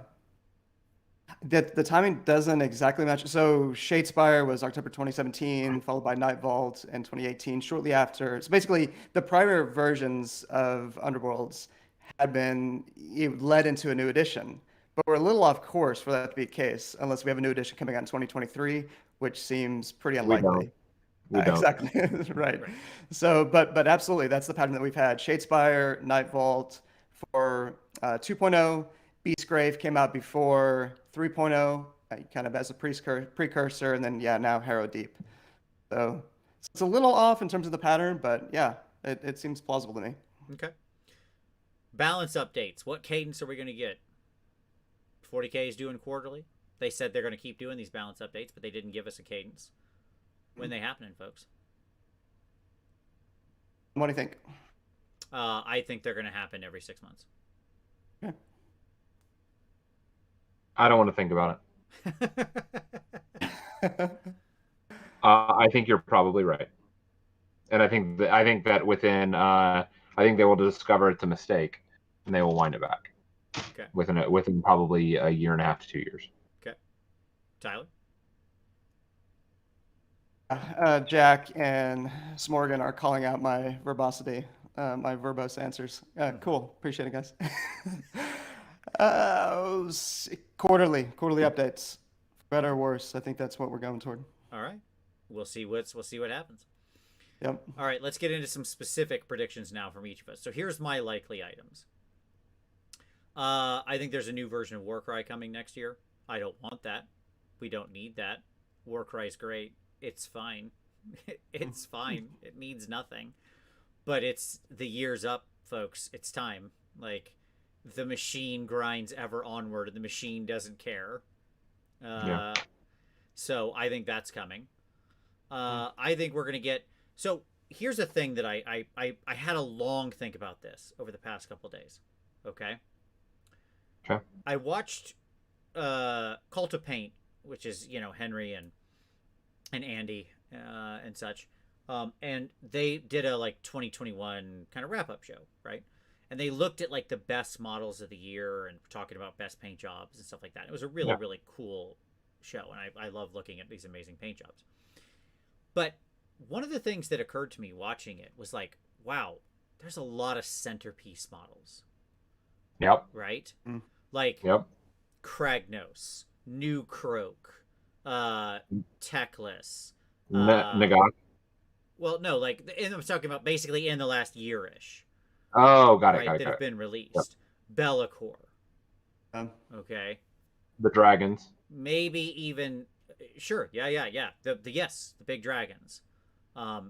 The timing doesn't exactly match. So Shadespire was October 2017, followed by Night Vault in 2018, shortly after. So basically, the prior versions of Underworlds had been led into a new edition. But we're a little off course for that to be the case, unless we have a new edition coming out in 2023, which seems pretty unlikely. We don't. Exactly. right. So, but absolutely, that's the pattern that we've had. Shadespire, Night Vault for 2.0. Beastgrave came out before 3.0, kind of as a precursor, and then, now Harrow Deep. So it's a little off in terms of the pattern, but yeah, it seems plausible to me. Okay. Balance updates. What cadence are we going to get? 40K is doing quarterly. They said they're going to keep doing these balance updates, but they didn't give us a cadence. When they happening, folks? What do you think? I think they're going to happen every 6 months. Okay. I don't want to think about it. I think you're probably right, and I think that within I think they will discover it's a mistake, and they will wind it back. Okay. Within probably a year and a half to 2 years. Okay. Tyler? Jack and Smorgan are calling out my verbosity, my verbose answers. Cool. Appreciate it, guys. Quarterly updates, better or worse. I think that's what we're going toward. All right. We'll see what happens. Yep. All right, let's get into some specific predictions now from each of us. So here's my likely items. I think there's a new version of Warcry coming next year. I don't want that. We don't need that. Warcry's great. It's fine. It's fine. It means nothing. but it's the year's up, folks. It's time. Like, the machine grinds ever onward, and the machine doesn't care. Yeah. So I think that's coming. I think we're gonna get. So here's a thing that I had a long think about this over the past couple of days. Okay. Okay. I watched Cult of Paint, which is Henry and Andy and such, and they did a like 2021 kind of wrap up show, right? And they looked at like the best models of the year and talking about best paint jobs and stuff like that. It was a really really cool show, and I love looking at these amazing paint jobs. But one of the things that occurred to me watching it was like, wow, there's a lot of centerpiece models. Yep. Right? Like Kragnos, New Croak, Techless. Nagant. Well, no, like, and I'm talking about basically in the last year-ish. Oh, got it. Right, Got it. that Got have it. been released. Be'lakor. Okay. The dragons. Maybe even, sure, yeah. The big dragons.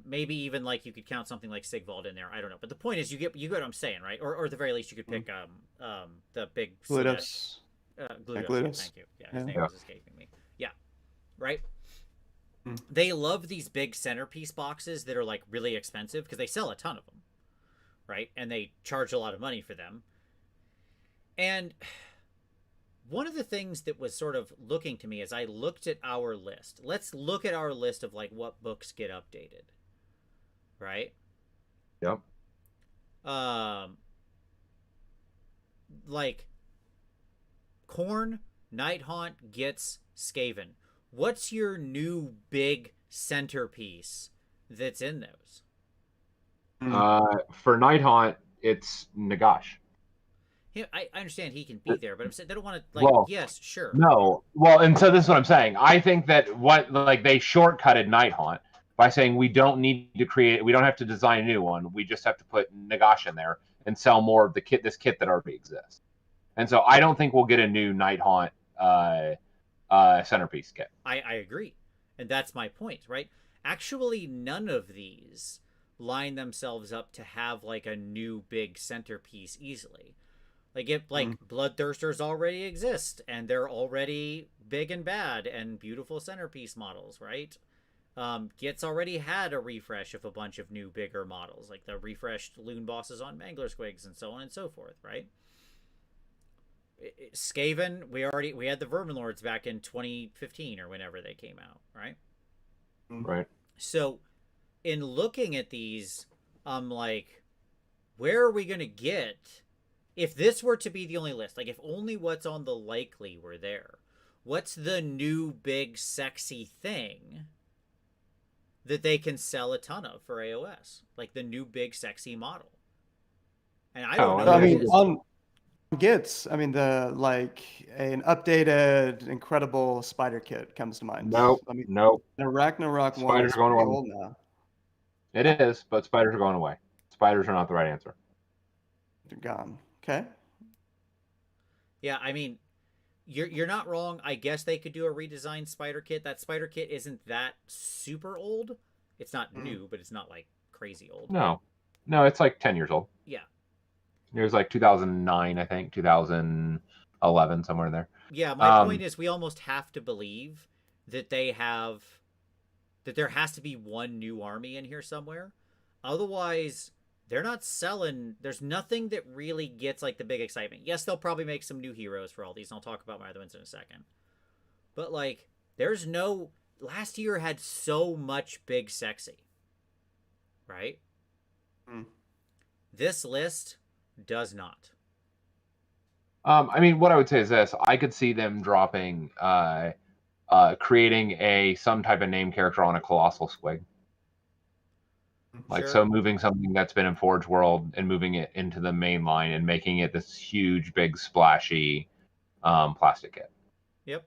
Maybe even like you could count something like Sigvald in there. I don't know, but the point is you get what I'm saying, right? Or at the very least you could pick the big Glutus. Glutus. Thank you. Yeah, his name was escaping me. Yeah, right. They love these big centerpiece boxes that are like really expensive because they sell a ton of them, right? And they charge a lot of money for them. And one of the things that was sort of looking to me as I looked at our list, let's look at our list of like what books get updated, right? Yep. Like Khorne, Nighthaunt gets Skaven. What's your new big centerpiece that's in those? For Nighthaunt, it's Nagash. Yeah, I understand he can be there, but I'm saying they don't want to like. Well, yes, sure. No, well, and so this is what I'm saying. I think that they shortcutted Nighthaunt by saying we don't have to design a new one. We just have to put Nagash in there and sell more of this kit that already exists. And so I don't think we'll get a new Nighthaunt centerpiece kit. I agree, and that's my point, right? Actually, none of these line themselves up to have like a new big centerpiece easily. Like Bloodthirsters already exist, and they're already big and bad and beautiful centerpiece models, right? Gitz already had a refresh of a bunch of new bigger models, like the refreshed loon bosses on Mangler Squigs and so on and so forth, right? Skaven, we had the Vermin Lords back in 2015 or whenever they came out, right? Right. So, in looking at these, I'm like, where are we gonna get? If this were to be the only list, like if only what's on the likely were there, what's the new big sexy thing that they can sell a ton of for AOS? Like the new big sexy model. And I don't know. I mean, on Gitz, I mean an updated, incredible spider kit comes to mind. Nope. The Ragnarok one is going old now. It is, but spiders are going away. Spiders are not the right answer. They're gone. Okay. Yeah, I mean, you're not wrong. I guess they could do a redesigned spider kit. That spider kit isn't that super old. It's not new, but it's not like crazy old. No, it's like 10 years old. Yeah. It was like 2009, I think, 2011, somewhere in there. Yeah, my point is we almost have to believe that there has to be one new army in here somewhere. Otherwise, they're not selling. There's nothing that really gets like the big excitement. Yes, they'll probably make some new heroes for all these, and I'll talk about my other ones in a second. But like, there's no. Last year had so much big sexy, right? This list does not. I mean, what I would say is this: I could see them dropping, creating some type of name character on a colossal squig. Like, so moving something that's been in Forge World and moving it into the main line and making it this huge, big, splashy plastic kit. Yep.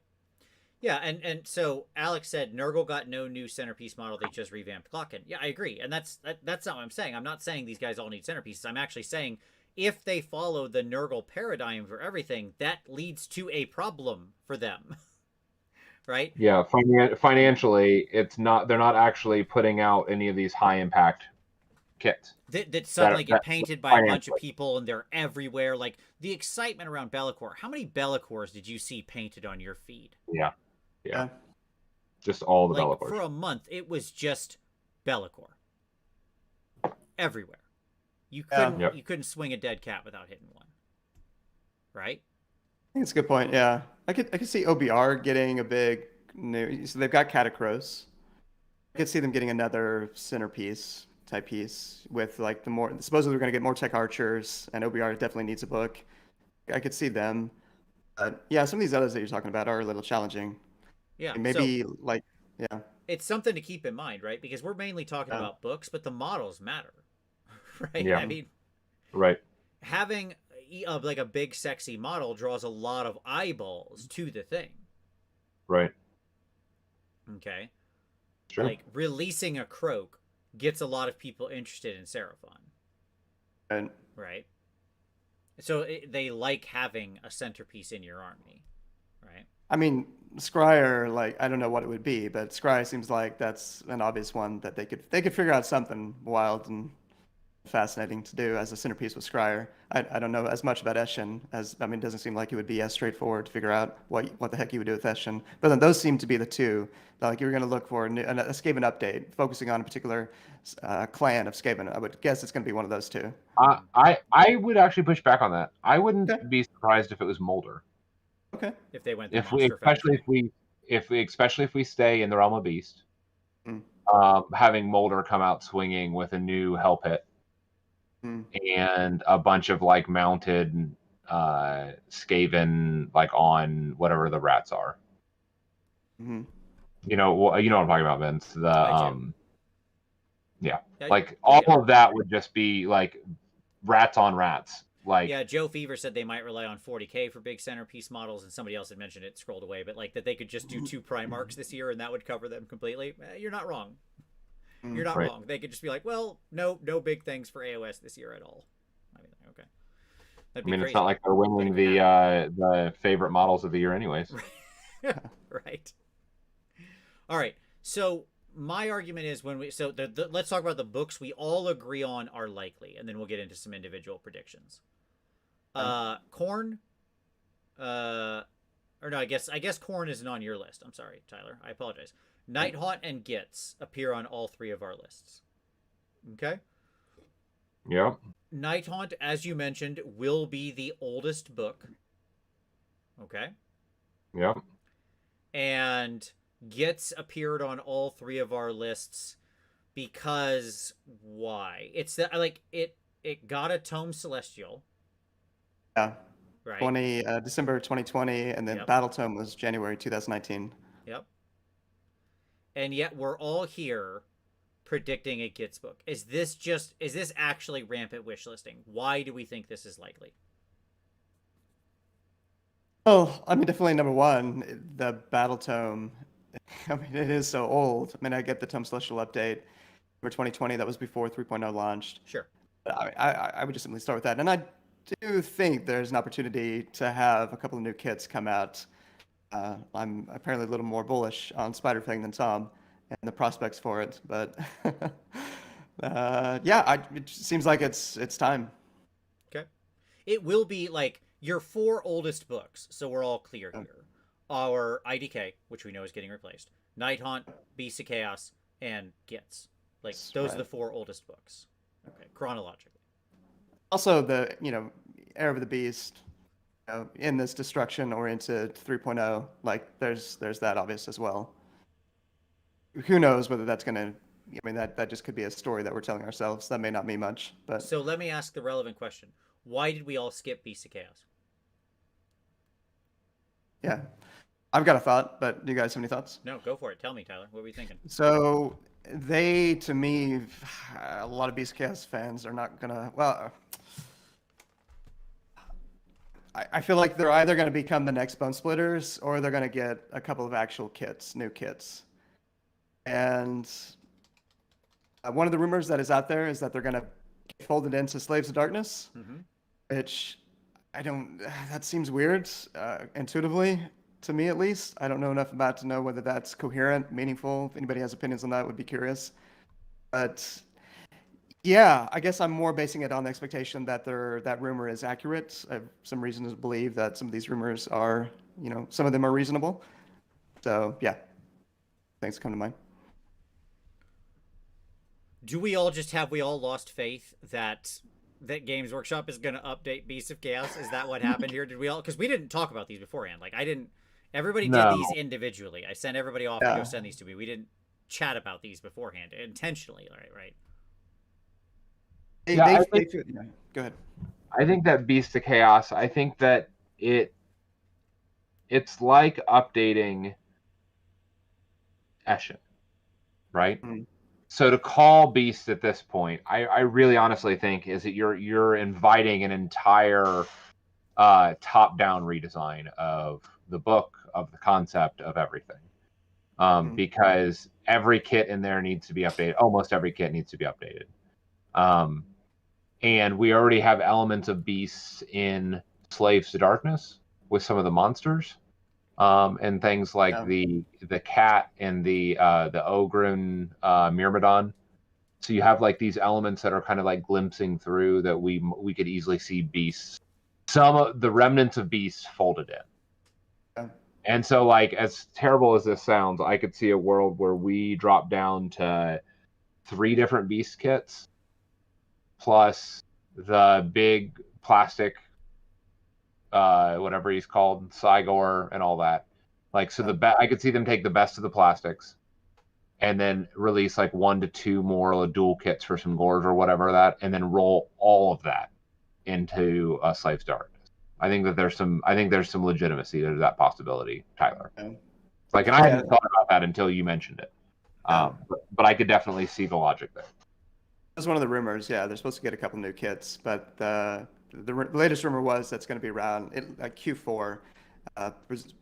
Yeah, and so Alex said Nurgle got no new centerpiece model. They just revamped Glocken. Yeah, I agree. And that's not what I'm saying. I'm not saying these guys all need centerpieces. I'm actually saying if they follow the Nurgle paradigm for everything, that leads to a problem for them. Right? Yeah, financially, it's not. They're not actually putting out any of these high impact kit. That suddenly get painted by a bunch of financially. people and they're everywhere. Like the excitement around Be'lakor. How many Be'lakors did you see painted on your feed? Yeah. Just all the Like Be'lakors. for a month, it was just Be'lakor everywhere. You couldn't swing a dead cat without hitting one, right? I think it's a good point. Yeah, I could see OBR getting a big new. So they've got Catacross. I could see them getting another centerpiece type piece with like the more. Supposedly we're going to get more tech archers, and OBR definitely needs a book. I could see them. Yeah, some of these others that you're talking about are a little challenging. Yeah, And maybe so yeah. It's something to keep in mind, right? Because we're mainly talking about books, but the models matter, right? Yeah. I mean, right. Having like a big sexy model draws a lot of eyeballs to the thing. Right. Okay. Sure. Like releasing a Croak gets a lot of people interested in Seraphon. Right. So they like having a centerpiece in your army, right? I mean, Scryer, like I don't know what it would be, but Scryer seems like that's an obvious one that they could figure out something wild and fascinating to do as a centerpiece with Scryer. I don't know as much about Eshin as it doesn't seem like it would be as straightforward to figure out what the heck you would do with Eshin. But then those seem to be the two. Like you're going to look for a Skaven update focusing on a particular clan of Skaven. I would guess it's going to be one of those two. I would actually push back on that. I wouldn't be surprised if it was Molder. Okay. If they went, especially if we stay in the realm of Beast, having Molder come out swinging with a new hell pit and a bunch of like mounted Skaven like on whatever the rats are. Mm-hmm. You know what I'm talking about, Vince. Like all of that would just be like rats on rats. Like Joe Fever said they might rely on 40K for big centerpiece models, and somebody else had mentioned it scrolled away, but like that they could just do 2 Primarchs this year and that would cover them completely. You're not wrong. You're not wrong. They could just be like, well, no big things for AOS this year at all. I mean, okay. Crazy. It's not like they're winning the favorite models of the year, anyways. Right. All right. So my argument is let's talk about the books we all agree on are likely, and then we'll get into some individual predictions. Khorne, or no, I guess Khorne isn't on your list. I'm sorry, Tyler. I apologize. Nighthaunt and Gitz appear on all 3 of our lists. Okay? Yep. Nighthaunt, as you mentioned, will be the oldest book. Okay? Yep. And Gitz appeared on all 3 of our lists because why? It's that it got a Tome Celestial. Yeah. Right. December 2020, and then Battle Tome was January 2019. Yep. And yet we're all here predicting a Gitz book. Is this actually rampant wishlisting? Why do we think this is likely? Oh, definitely number one, the Battle Tome. It is so old. I get the Tome Celestial update for 2020. That was before 3.0 launched. Sure. I would just simply start with that. And I do think there's an opportunity to have a couple of new kits come out. I'm apparently a little more bullish on Spiderfang than Tom and the prospects for it. But it seems like it's time. Okay. It will be like your 4 oldest books, so we're all clear here. Our IDK, which we know is getting replaced, Nighthaunt, Beast of Chaos, and Gitz. Like those are the 4 oldest books. Okay, chronologically. Also, the Heir of the Beast, in this destruction-oriented 3.0, like there's that obvious as well. Who knows whether that's gonna? That just could be a story that we're telling ourselves. That may not mean much, but so let me ask the relevant question: why did we all skip Beast of Chaos? Yeah, I've got a thought, but do you guys have any thoughts? No, go for it. Tell me, Tyler. What were you thinking? So to me, a lot of Beast of Chaos fans are not gonna. Well, I feel like they're either going to become the next Bone Splitters or they're going to get a couple of actual kits, new kits. And one of the rumors that is out there is that they're going to get folded into Slaves of Darkness, which that seems weird intuitively to me at least. I don't know enough about to know whether that's coherent, meaningful. If anybody has opinions on that, would be curious. But Yeah, I guess I'm more basing it on the expectation that that rumor is accurate. I have some reason to believe that some of these rumors are, some of them are reasonable. So yeah, things come to mind. Do we all lost faith that Games Workshop is going to update Beasts of Chaos? Is that what happened here? Did we all? Because we didn't talk about these beforehand. Like I didn't. Everybody did these No. individually. I sent everybody off to go send these to me. We didn't chat about these beforehand intentionally. Right. Yeah, Go ahead. I think that Beast of Chaos, I think that it's like updating Eshin, right? Mm. So to call Beast at this point, I really honestly think is that you're inviting an entire top-down redesign of the book, of the concept, of everything. Because every kit in there needs to be updated. Almost every kit needs to be updated. And we already have elements of beasts in Slaves to Darkness with some of the monsters, and things like the cat and the Ogren Myrmidon. So you have like these elements that are kind of like glimpsing through that we could easily see beasts, some of the remnants of beasts folded in. Yeah. And so, like, as terrible as this sounds, I could see a world where we drop down to 3 different beast kits, plus the big plastic, whatever he's called, Cygor, and all that. Like, so I could see them take the best of the plastics, and then release like 1 to 2 more dual kits for some gores or whatever that, and then roll all of that into Slaves to Darkness. I think there's some legitimacy to that possibility, Tyler. Like, and I hadn't thought about that until you mentioned it. But I could definitely see the logic there. That's one of the rumors. Yeah, they're supposed to get a couple new kits, but the latest rumor was that's going to be around Q4.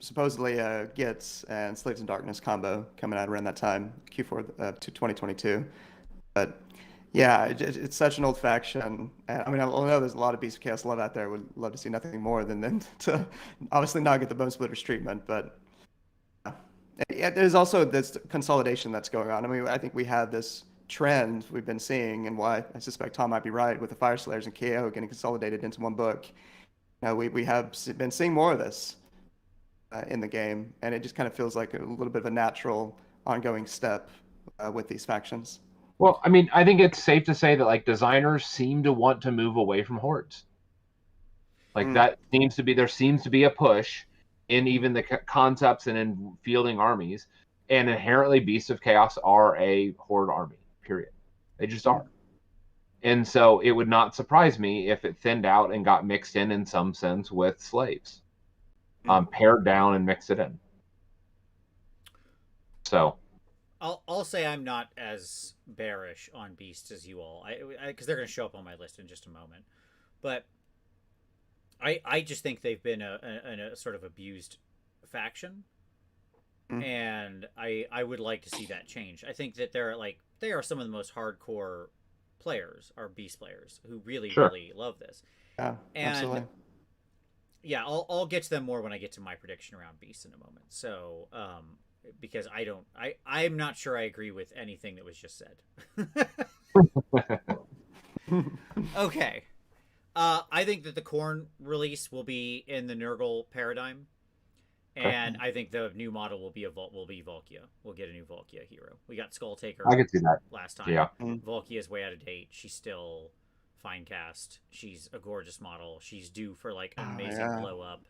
Supposedly Gits and Slaves in Darkness combo coming out around that time, Q4 to 2022. But yeah, it's such an old faction. And, I mean, I know there's a lot of Beast of Chaos love out there. Would love to see nothing more than them to obviously not get the Bone Splitters treatment. But yeah, there's also this consolidation that's going on. I mean, I think we have this trend we've been seeing, and why I suspect Tom might be right with the Fire Slayers and KO getting consolidated into one book. Now we have been seeing more of this in the game, and it just kind of feels like a little bit of a natural ongoing step with these factions. Well, I mean, I think it's safe to say that like designers seem to want to move away from hordes. Like that there seems to be a push in even the concepts and in fielding armies, and inherently Beasts of Chaos are a horde army, period. They just are. And so it would not surprise me if it thinned out and got mixed in some sense with slaves. Pared down and mixed it in. So I'll say I'm not as bearish on beasts as you all, because they're going to show up on my list in just a moment. But I just think they've been a sort of abused faction, and I would like to see that change. I think that they are some of the most hardcore players, are beast players who really love this. Yeah, and absolutely. Yeah, I'll get to them more when I get to my prediction around beasts in a moment. So, because I'm not sure I agree with anything that was just said. Okay. I think that the Khorne release will be in the Nurgle paradigm, and I think the new model will be Volkia. We'll get a new Volkia hero. We got Skull Taker. I could see that last time. Yeah. Volkia is way out of date. She's still fine cast. She's a gorgeous model. She's due for like an amazing blow up.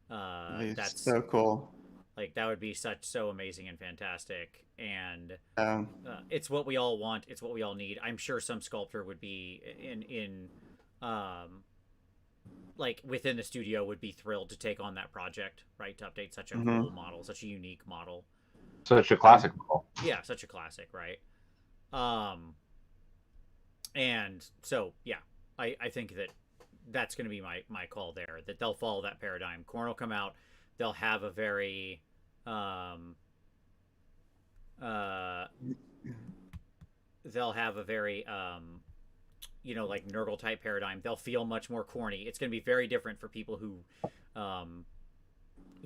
That's so cool. Like that would be so amazing and fantastic, and it's what we all want. It's what we all need. I'm sure some sculptor would be in like within the studio would be thrilled to take on that project, right? To update such a cool model, such a unique model, such a classic model. Yeah, such a classic, right? And so yeah, I think that's going to be my call there. That they'll follow that paradigm. Khorne will come out. They'll have a very like Nurgle type paradigm. They'll feel much more corny. It's going to be very different for people who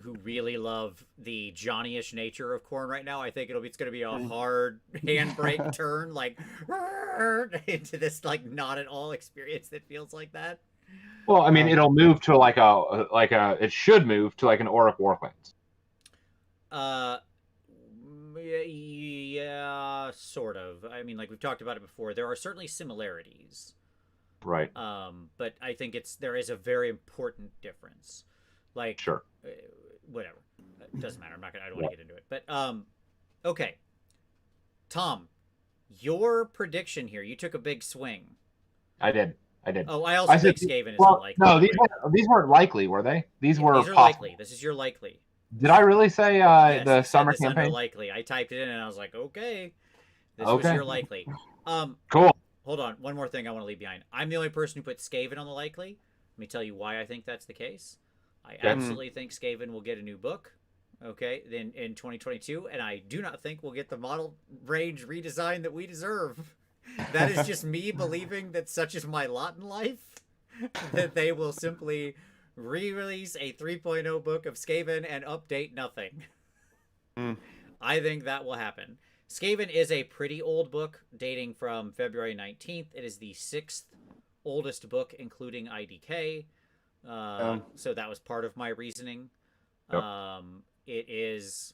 who really love the Johnny-ish nature of Corn right now, I think it's going to be a hard handbrake turn, like into this like not at all experience that feels like that. Well, I mean, it'll move to it should move to like an Auric Warplanes. Yeah, sort of. I mean, like we've talked about it before. There are certainly similarities. Right. But I think there is a very important difference. Like, sure. Whatever. It doesn't matter. I don't want to get into it. But okay. Tom, your prediction here. You took a big swing. I did. Oh, I also think Skaven is unlikely. No, these weren't likely, were they? These were possible. Likely. This is your likely. Did I really say yes, the summer campaign? Under likely. I typed it in and I was like, okay, this was your likely. Cool. Hold on, one more thing I want to leave behind. I'm the only person who put Skaven on the likely. Let me tell you why I think that's the case. I absolutely think Skaven will get a new book, okay, in 2022, and I do not think we'll get the model range redesign that we deserve. That is just me believing that such is my lot in life, that they will simply re-release a 3.0 book of Skaven and update nothing. I think that will happen. Skaven is a pretty old book dating from February 19th. It is the 6th oldest book, including IDK. So that was part of my reasoning. Yep. It is...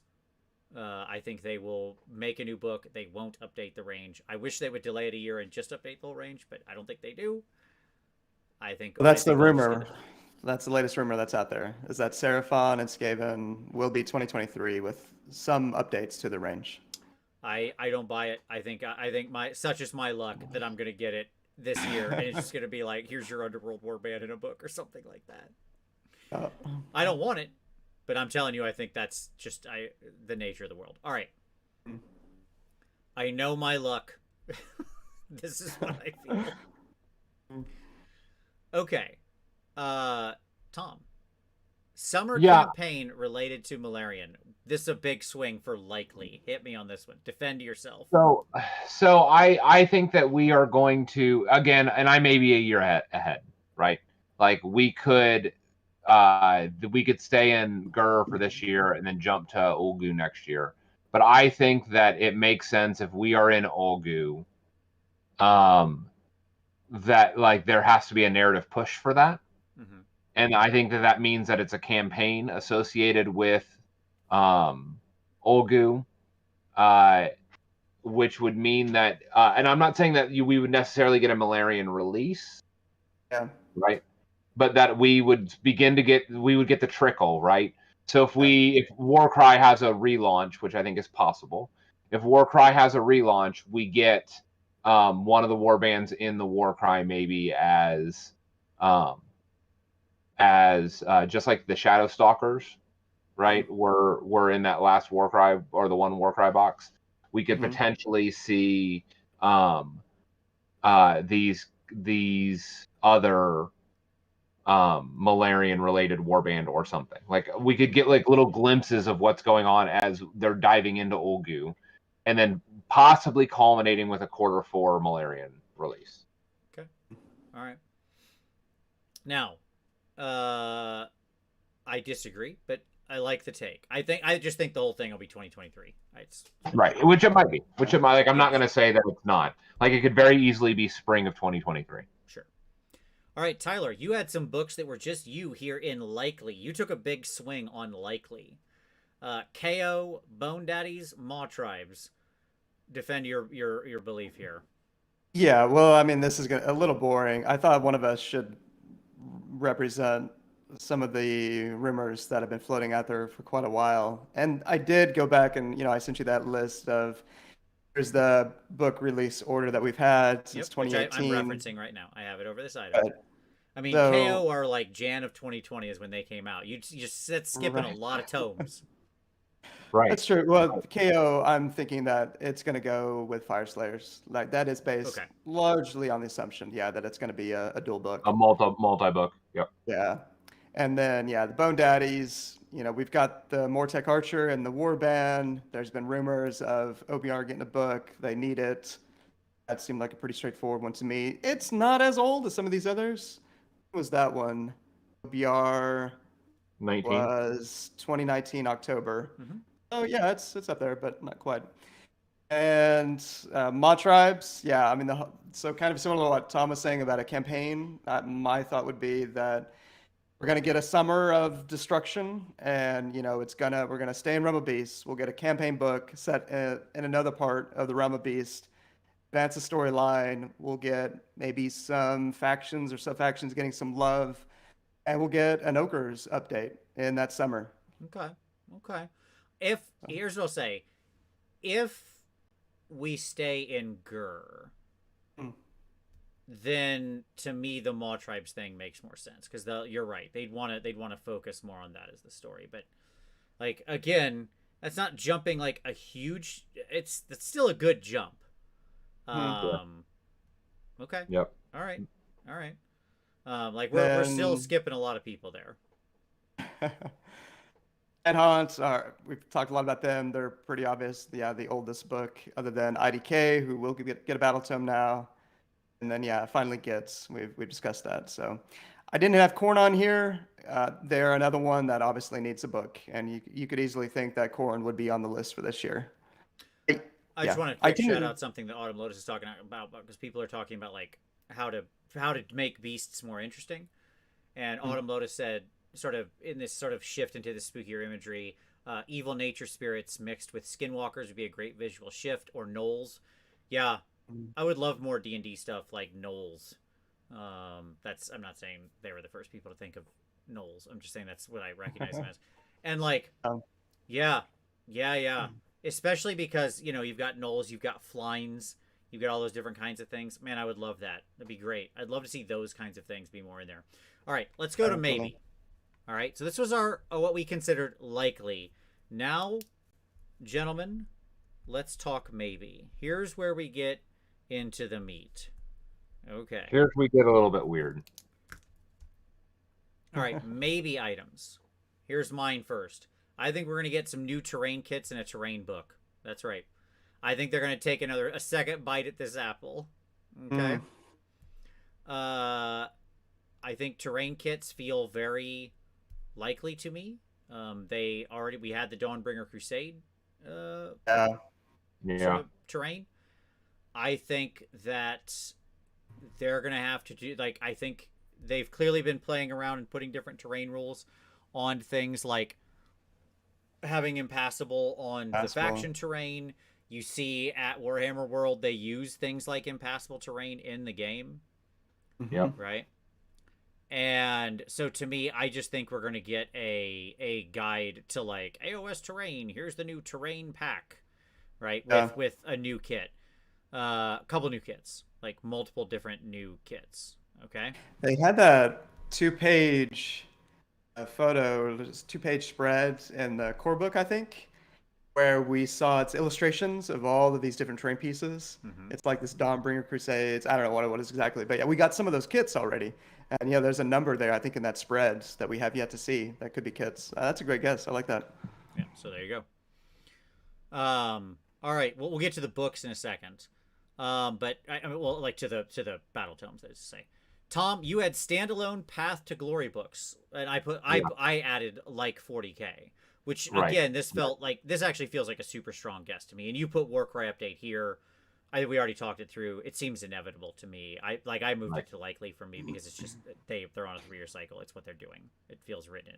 I think they will make a new book. They won't update the range. I wish they would delay it a year and just update the whole range, but I don't think they do. I think... Well, that's the rumor. That's the latest rumor that's out there, is that Seraphon and Skaven will be 2023 with some updates to the range. I don't buy it. I think such is my luck that I'm going to get it this year, and it's just going to be like, here's your Underworld Warband in a book or something like that. I don't want it. But I'm telling you, I think that's just the nature of the world. All right. I know my luck. This is what I feel. Okay. Tom. Summer campaign related to Malarian. This is a big swing for likely. Hit me on this one. Defend yourself. So I think that we are going to, again, and I may be a year ahead, right? Like we could stay in Gur for this year and then jump to Ulgu next year. But I think that it makes sense if we are in Ulgu, that like there has to be a narrative push for that. Mm-hmm. And I think that means that it's a campaign associated with Ulgu, which would mean that, and I'm not saying that we would necessarily get a Malarian release. Yeah. Right. But that we would get the trickle, right? So if Warcry has a relaunch, which I think is possible, if Warcry has a relaunch, we get one of the warbands in the Warcry maybe as just like the Shadow Stalkers, right? We're in that last Warcry or the one Warcry box. We could potentially see these other Malarian related warband or something. Like we could get like little glimpses of what's going on as they're diving into Ulgu, and then possibly culminating with a Q4 Malarian release. Okay. All right. Now, I disagree, but I like the take. I just think the whole thing will be 2023. Right, which it might be. Like I'm not going to say that it's not. Like it could very easily be spring of 2023. Sure. All right, Tyler, you had some books that were just you here in Likely. You took a big swing on Likely. KO, Bone Daddies, Maw Tribes. Defend your belief here. Yeah, well, I mean, this is a little boring. I thought one of us should represent some of the rumors that have been floating out there for quite a while. And I did go back and, I sent you that list of, here's the book release order that we've had since 2018. Which I'm referencing right now. I have it over this item. I mean, KO are like Jan of 2020 is when they came out. You just skipping a lot of tomes. Right. That's true. Well, KO, I'm thinking that it's going to go with Fire Slayers. Like that is based largely on the assumption, that it's going to be a dual book. A multi-book. Yep. Yeah. And then, the Bone Daddies, we've got the Mortek Archer and the Warband. There's been rumors of OBR getting a book. They need it. That seemed like a pretty straightforward one to me. It's not as old as some of these others. What was that one? OBR. 19 was 2019 October. Mm-hmm. Oh yeah, it's up there, but not quite. And Mod Tribes, yeah, I mean, so kind of similar to what Tom was saying about a campaign. My thought would be that we're gonna get a summer of destruction, and we're gonna stay in Realm of Beasts. We'll get a campaign book set in another part of the Realm of Beast. Advance the storyline. We'll get maybe some factions or sub factions getting some love, and we'll get an Ogres update in that summer. Okay. Here's what I'll say, if we stay in Gur, then to me the Maw Tribes thing makes more sense, because you're right, they'd want to focus more on that as the story. But like, again, that's not jumping like a huge. That's still a good jump. Okay. Yep. All right. Like we're still skipping a lot of people there. Headhunts we've talked a lot about them. They're pretty obvious. Yeah, the oldest book other than IDK, who will get a battle tome now. And then finally Gits. We've discussed that. So I didn't have Khorne on here. They're another one that obviously needs a book, and you could easily think that Khorne would be on the list for this year. I just want to shout out something that Autumn Lotus is talking about, because people are talking about like how to make beasts more interesting. And Autumn Lotus said, sort of in this sort of shift into the spookier imagery, evil nature spirits mixed with skinwalkers would be a great visual shift, or gnolls. Yeah, I would love more D&D stuff like gnolls. I'm not saying they were the first people to think of gnolls. I'm just saying that's what I recognize them as. And like, yeah. Especially because, you've got gnolls, you've got flines, you've got all those different kinds of things. Man, I would love that. That'd be great. I'd love to see those kinds of things be more in there. All right, let's go to maybe. All right, so this was our what we considered likely. Now, gentlemen, let's talk maybe. Here's where we get into the meat. Okay. Here's where we get a little bit weird. All right, maybe items. Here's mine first. I think we're going to get some new terrain kits and a terrain book. That's right. I think they're going to take a second bite at this apple. Okay. I think terrain kits feel very likely to me. We had the Dawnbringer Crusade sort of terrain. I think that they're going to have to do, like, I think they've clearly been playing around and putting different terrain rules on things like having impassable on the faction terrain. You see at Warhammer World, they use things like impassable terrain in the game. Yep. Right? And so to me, I just think we're going to get a guide to like AOS terrain. Here's the new terrain pack, right? With a new kit. A couple new kits, like multiple different new kits. Okay. They had that 2-page photo, 2-page spread in the core book, I think, where we saw its illustrations of all of these different terrain pieces. It's like this Dawnbringer Crusades. I don't know what it is exactly, but yeah, we got some of those kits already. And yeah, there's a number there, I think, in that spread that we have yet to see that could be kits. That's a great guess. I like that. Yeah, so there you go. All right, we'll get to the books in a second. But like to the battle tomes, that is to say. Tom, you had standalone Path to Glory books, and I added like 40K, which again, this actually feels like a super strong guess to me. And you put Warcry update here. We already talked it through. It seems inevitable to me. I moved it to likely for me because it's just they're on a 3-year cycle. It's what they're doing. It feels written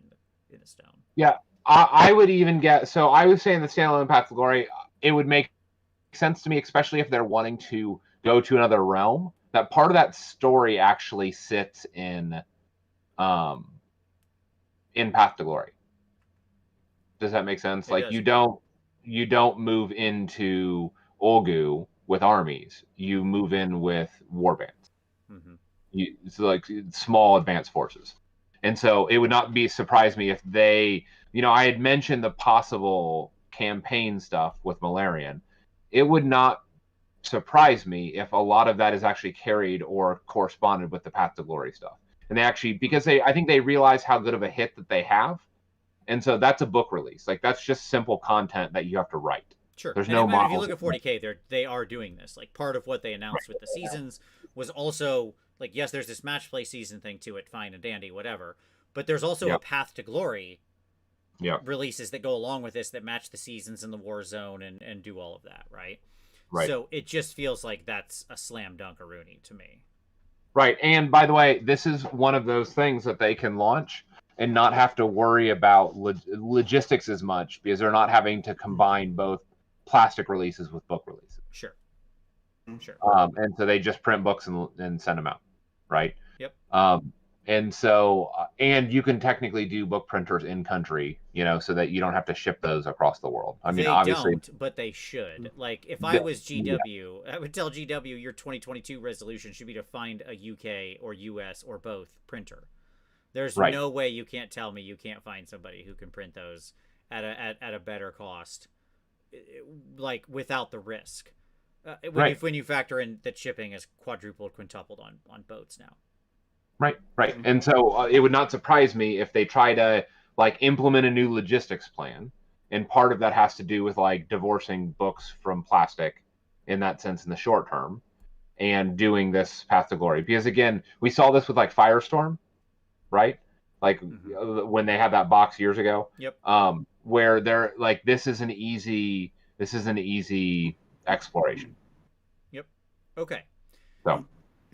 in the stone. Yeah, I would even get. So I was saying the standalone Path to Glory. It would make sense to me, especially if they're wanting to go to another realm. That part of that story actually sits in Path to Glory. Does that make sense? Like you don't move into Olgu with armies. You move in with warbands. It's like small advanced forces. And so it would not surprise me if they, I had mentioned the possible campaign stuff with Malarian. It would not surprise me if a lot of that is actually carried or corresponded with the Path to Glory stuff. And they actually, because I think they realize how good of a hit that they have. And so that's a book release. Like that's just simple content that you have to write. Sure. There's no model. If you look at 40K, they are doing this. Like part of what they announced with the seasons was also like, yes, there's this match play season thing to it, fine and dandy, whatever. But there's also Yep. a Path to Glory Yep. releases that go along with this that match the seasons in the war zone and do all of that, right? Right. So it just feels like that's a slam dunkaroonie to me. Right. And by the way, this is one of those things that they can launch and not have to worry about logistics as much, because they're not having to combine both plastic releases with book releases. Sure. Sure. And so they just print books and send them out. Right. Yep. And so, and you can technically do book printers in country, so that you don't have to ship those across the world. I mean, they obviously, don't, but they should. Like, if I was GW, I would tell GW your 2022 resolution should be to find a UK or US or both printer. There's no way you can't tell me you can't find somebody who can print those at a better cost, like without the risk. When you factor in that shipping is quadrupled, quintupled on boats now. Right. And so it would not surprise me if they try to implement a new logistics plan, and part of that has to do with divorcing books from plastic in that sense in the short term, and doing this Path to Glory. Because again, we saw this with Firestorm, right? When they had that box years ago. Yep. Where they're this is an easy exploration. Yep. Okay. So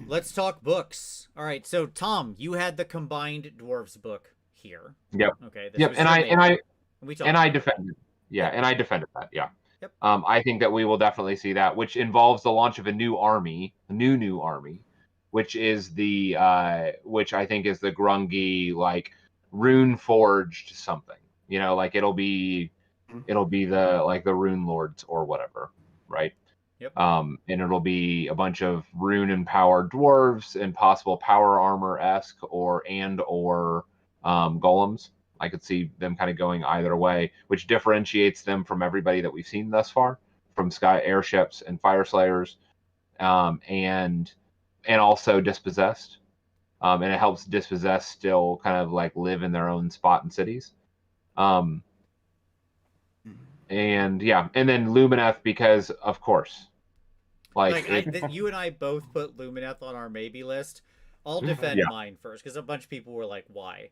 let's talk books. All right. So Tom, you had the combined dwarves book here. Yep. Okay. Yep. And I defended. Yeah. Yep. And I defended that. Yeah. Yep. I think that we will definitely see that, which involves the launch of a new army, which is which I think is the Grungy rune forged something. It'll be the Rune Lords or whatever, right? Yep. And it'll be a bunch of rune empowered dwarves and possible power armor-esque or golems. I could see them kind of going either way, which differentiates them from everybody that we've seen thus far, from sky airships and fire slayers, and also dispossessed. And it helps dispossessed still kind of live in their own spot in cities. And then Lumineth, because of course. You and I both put Lumineth on our maybe list. I'll defend mine first, because a bunch of people were like, why?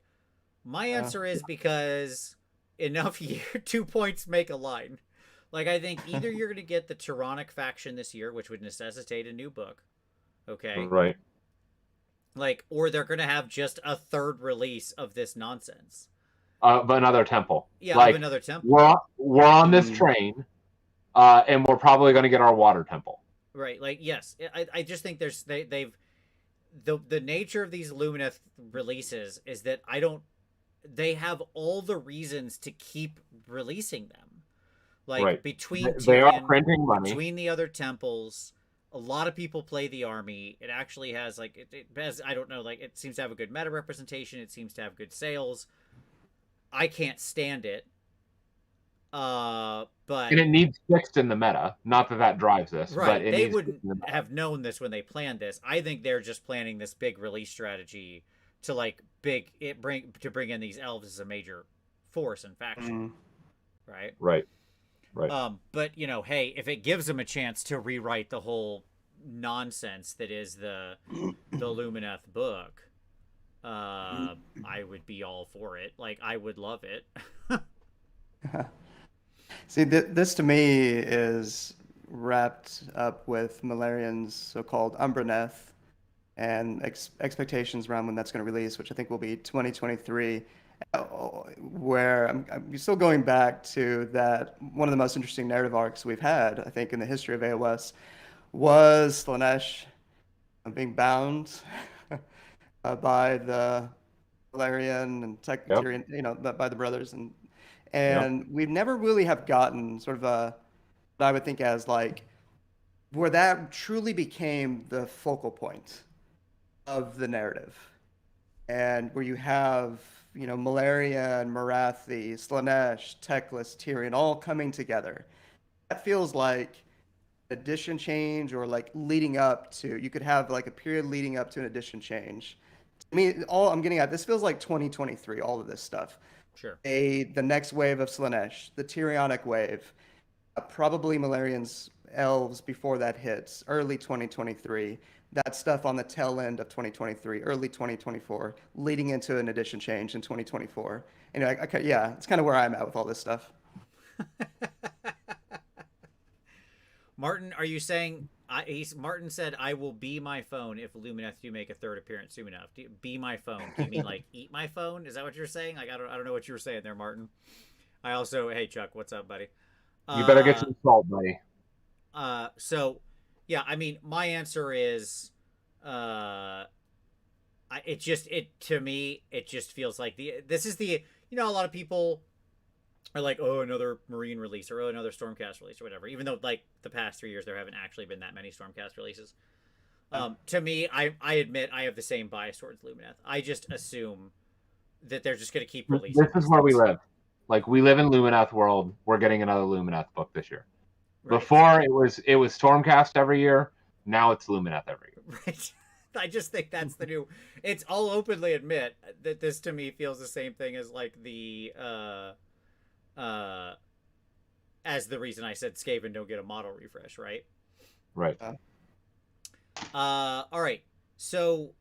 My answer is because enough 2 points make a line. I think either you're going to get the Tyrannic faction this year, which would necessitate a new book. Okay. Right. Or they're going to have just a third release of this nonsense. But another temple. Yeah, another temple. We're on this train, and we're probably going to get our water temple. Right. Yes. I just think they've the nature of these Lumineth releases is that they have all the reasons to keep releasing them. Between they are printing money. Between the other temples, a lot of people play the army. It actually has it has, I don't know, it seems to have a good meta representation. It seems to have good sales. I can't stand it. But it needs fixed in the meta. Not that drives this, right? But they wouldn't have known this when they planned this. I think they're just planning this big release strategy to bring in these elves as a major force and faction, right? Right. But hey, if it gives them a chance to rewrite the whole nonsense that is the Lumineth book, I would be all for it. I would love it. See, this to me is wrapped up with Malarian's so-called Umbraneth and expectations around when that's going to release, which I think will be 2023, where I'm still going back to that one of the most interesting narrative arcs we've had, I think, in the history of AOS was Slaanesh being bound by the Valerian and Tyrion, by the brothers, and we've never really have gotten sort of what I would think as where that truly became the focal point of the narrative, and where you have Malarian, Marathi, Slaanesh, Teclis, Tyrion all coming together. That feels like edition change, or leading up to, you could have a period leading up to an edition change. I mean, all I'm getting at, this feels like 2023, all of this stuff. Sure. The next wave of Slaanesh, the Tyrionic wave, probably Malarian's elves before that hits, early 2023. that stuff on the tail end of 2023, early 2024, leading into an edition change in 2024. And you're like, okay, yeah, it's kind of where I'm at with all this stuff. Martin, are you saying? Martin said, "I will be my phone if Lumineth do make a third appearance soon enough." Be my phone. Do you mean like eat my phone? Is that what you're saying? Like I don't know what you were saying there, Martin. I also, hey Chuck, what's up, buddy? You better get some salt, buddy. So, yeah, I mean, my answer is, to me, it just feels like this is the, a lot of people are like, oh, another Marine release or oh, another Stormcast release or whatever, even though like the past 3 years there haven't actually been that many Stormcast releases. To me, I admit I have the same bias towards Lumineth. I just assume that they're just going to keep releasing. This is where we live. Like we live in Lumineth world. We're getting another Lumineth book this year. Right. Before it was Stormcast every year. Now it's Lumineth every year. Right. I just think that's the new. It's all openly admit that this to me feels the same thing as like the as the reason I said Skaven don't get a model refresh, right? Right. All right. So,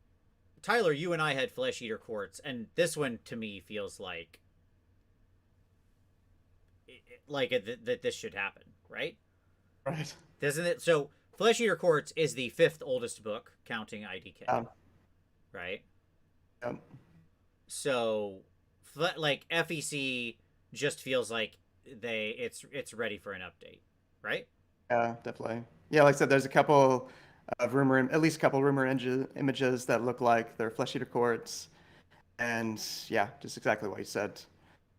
Tyler, you and I had Flesh Eater Courts, and this one to me feels like that this should happen, right? Right. Doesn't it? So, Flesh Eater Courts is the 5th oldest book, counting IDK. Right? So, like, FEC just feels like it's ready for an update, right? Yeah, definitely. Yeah, like I said, there's a couple of at least a couple rumor images that look like they're Flesh Eater Courts. And yeah, just exactly what you said.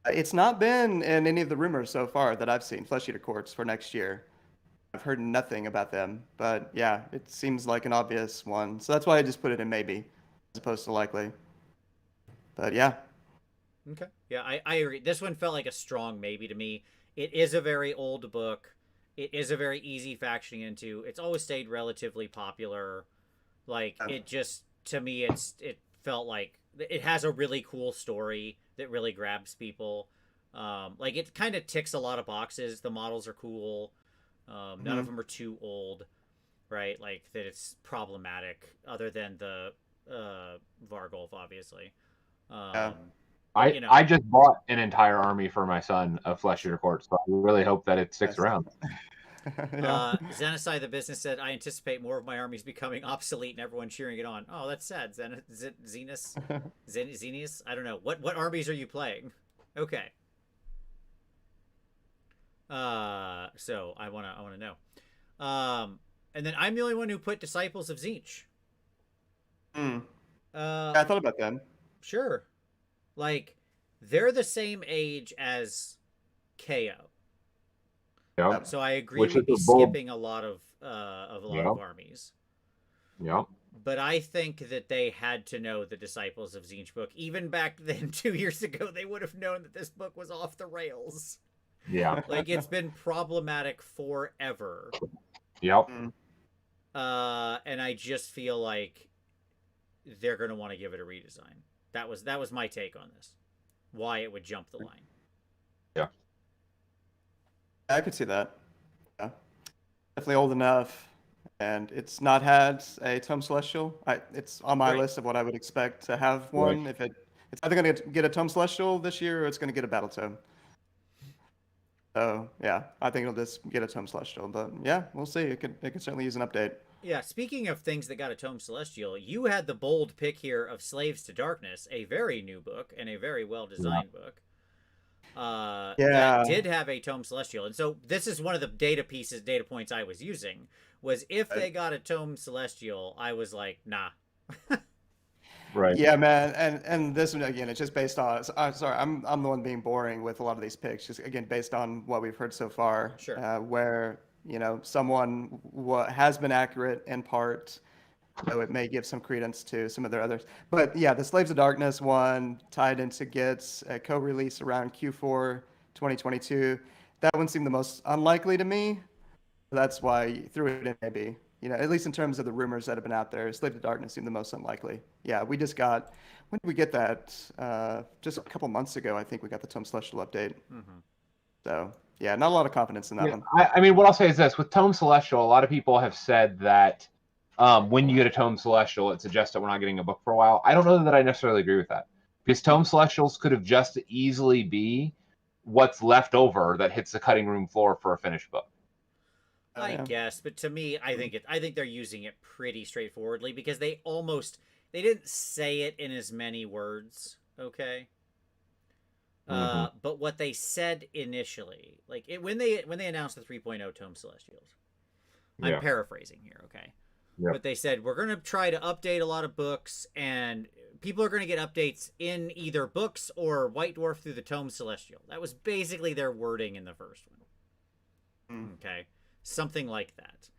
It's not been in any of the rumors so far that I've seen, Flesh Eater Courts for next year. I've heard nothing about them, but yeah, it seems like an obvious one. So that's why I just put it in maybe, as opposed to likely. But yeah. Okay. Yeah, I agree. This one felt like a strong maybe to me. It is a very old book. It is a very easy factioning into. It's always stayed relatively popular. Like, it just, to me, it felt like it has a really cool story that really grabs people. Like, it kind of ticks a lot of boxes. The models are cool. None of them are too old, right? Like, that it's problematic, other than the Vargolf, obviously. I just bought an entire army for my son of Flesh Eater Courts, so I really hope that it sticks around. Yeah. Xenocide the Business said, I anticipate more of my armies becoming obsolete and everyone cheering it on. Oh, that's sad. Zenus? I don't know. What armies are you playing? Okay. So I wanna know. And then I'm the only one who put Disciples of Tzeentch. Yeah, I thought about them. Sure. Like, they're the same age as KO. Yep. So I agree with you skipping a lot of armies. Yep. But I think that they had to know the Disciples of Tzeentch book. Even back then, 2 years ago, they would have known that this book was off the rails. Yeah. Like, it's been problematic forever. Yep. And I just feel like they're going to want to give it a redesign. That was my take on this. Why it would jump the line. Yeah. I could see that. Yeah. Definitely old enough. And it's not had a Tome Celestial. It's on my list of what I would expect to have one. If it's either going to get a Tome Celestial this year or it's going to get a Battle Tome. So yeah, I think it'll just get a Tome Celestial. But yeah, we'll see. It could certainly use an update. Yeah, speaking of things that got a Tome Celestial, you had the bold pick here of Slaves to Darkness, a very new book and a very well-designed book. That did have a Tome Celestial. And so this is one of the data points I was using, was if they got a Tome Celestial, I was like, nah. Right. Yeah, man. And this one, again, it's just based on, sorry, I'm the one being boring with a lot of these picks, just again, based on what we've heard so far. Sure. Where, someone has been accurate in part, so it may give some credence to some of their others. But yeah, the Slaves of Darkness one tied into Gets a co-release around Q4 2022. That one seemed the most unlikely to me. That's why I threw it in maybe. At least in terms of the rumors that have been out there, Slaves of Darkness seemed the most unlikely. Yeah, we just got, when did we get that? Just a couple months ago, I think we got the Tome Celestial update. Mm-hmm. So yeah, not a lot of confidence in that one. I mean, what I'll say is this: with Tome Celestial, a lot of people have said that when you get a Tome Celestial, it suggests that we're not getting a book for a while. I don't know that I necessarily agree with that, because Tome Celestials could have just easily be what's left over that hits the cutting room floor for a finished book. I guess, but to me, I think they're using it pretty straightforwardly, because they didn't say it in as many words, okay? But what they said initially, like when they announced the 3.0 Tome Celestials, I'm paraphrasing here, okay? Yep. But they said, we're going to try to update a lot of books, and people are going to get updates in either books or White Dwarf through the Tome Celestial. That was basically their wording in the first one. Okay? Something like that.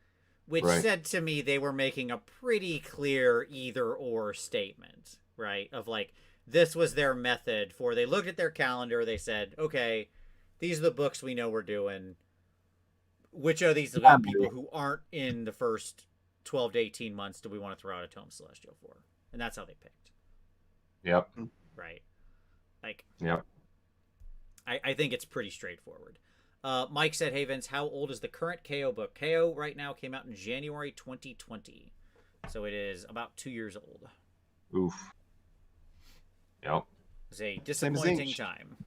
Which said to me they were making a pretty clear either-or statement, right? Of like, this was their method for, they looked at their calendar, they said, okay, these are the books we know we're doing. Which are these people who aren't in the first 12 to 18 months do we want to throw out a Tome Celestial for? And that's how they picked. Yep. Right. Like, yep. I think it's pretty straightforward. Mike said, hey, Vince, how old is the current KO book? KO right now came out in January 2020. So it is about 2 years old. Oof. Yep. It's a disappointing time.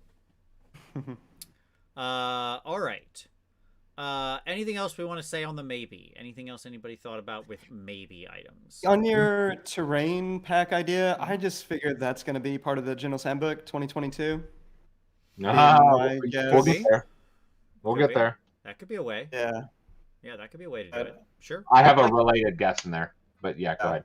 All right. Anything else we want to say on the maybe? Anything else anybody thought about with maybe items? On your terrain pack idea, I just figured that's going to be part of the General's Handbook 2022. We'll get there. We'll get there. That could be a way. Yeah. Yeah, that could be a way to do it. Sure. I have a related guess in there, but yeah, go ahead.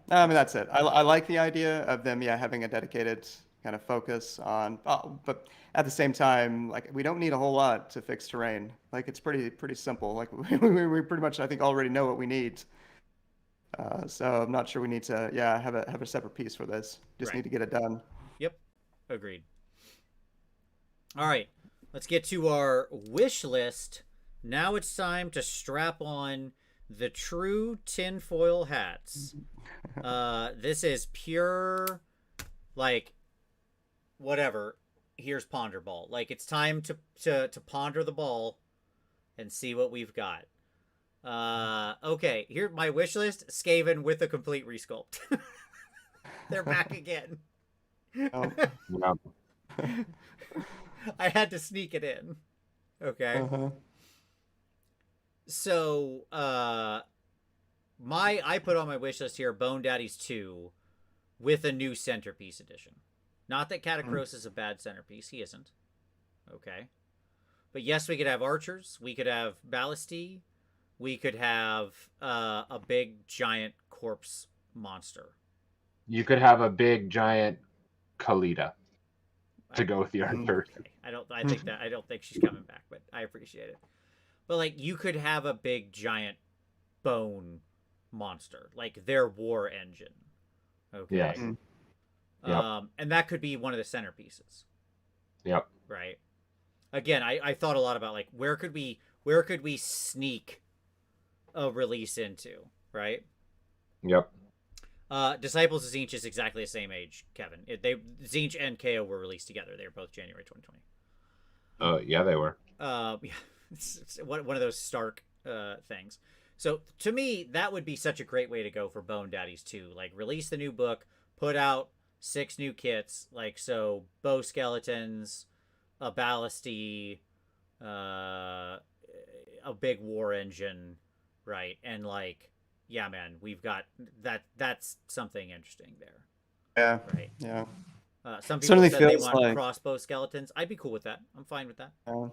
I mean, that's it. I like the idea of them, having a dedicated kind of focus on, but at the same time, like, we don't need a whole lot to fix terrain. Like, it's pretty simple. Like, we pretty much, I think, already know what we need. So I'm not sure we need to, have a separate piece for this. Just need to get it done. Yep. Agreed. All right. Let's get to our wish list. Now it's time to strap on the true tinfoil hats. This is pure, like, whatever. Here's Ponder Ball. Like, it's time to ponder the ball and see what we've got. Okay, here my wish list. Skaven with a complete resculpt. They're back again. Oh. I had to sneak it in. Okay. So, I put on my wish list here Bone Daddies 2 with a new centerpiece edition. Not that Catacross is a bad centerpiece. He isn't. Okay. But yes, we could have archers. We could have ballistae. We could have a big giant corpse monster. You could have a big giant Kalita to go with the archers. Okay. I don't think she's coming back, but I appreciate it. But like, you could have a big giant bone monster, like their war engine. Okay. Yes. And that could be one of the centerpieces. Yep. Right. Again, I thought a lot about like, where could we sneak a release into, right? Yep. Disciples of Tzeentch is exactly the same age, Kevin. Tzeentch and KO were released together. They were both January 2020. Yeah, they were. Yeah, it's one of those stark things. So to me, that would be such a great way to go for Bone Daddies 2. Like, release the new book, put out 6 new kits, like, so bow skeletons, a ballistae, a big war engine, right? And like, yeah, man, we've got that's something interesting there. Yeah. Right. Yeah. Some people Certainly said they feels want like crossbow skeletons. I'd be cool with that. I'm fine with that. Yeah.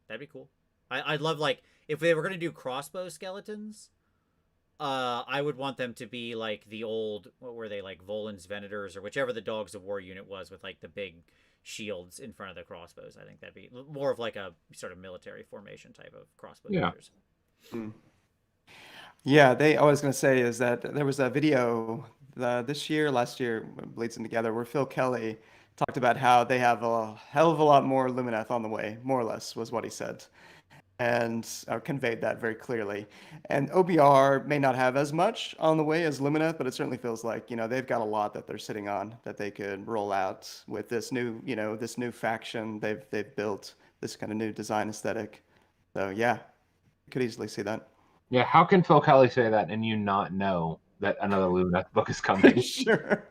That'd be cool. I'd love, like, if they were going to do crossbow skeletons, I would want them to be like the old, what were they, like Volan's Venators or whichever the Dogs of War unit was, with like the big shields in front of the crossbows. I think that'd be more of like a sort of military formation type of crossbow users. Yeah, I was going to say is that there was a video last year, bleeds in together, where Phil Kelly talked about how they have a hell of a lot more Lumineth on the way, more or less was what he said, and conveyed that very clearly. And OBR may not have as much on the way as Lumineth, but it certainly feels like, they've got a lot that they're sitting on that they could roll out with this new, this new faction they've built, this kind of new design aesthetic. So yeah, could easily see that. Yeah, how can Phil Kelly say that and you not know that another Lumineth book is coming? Sure.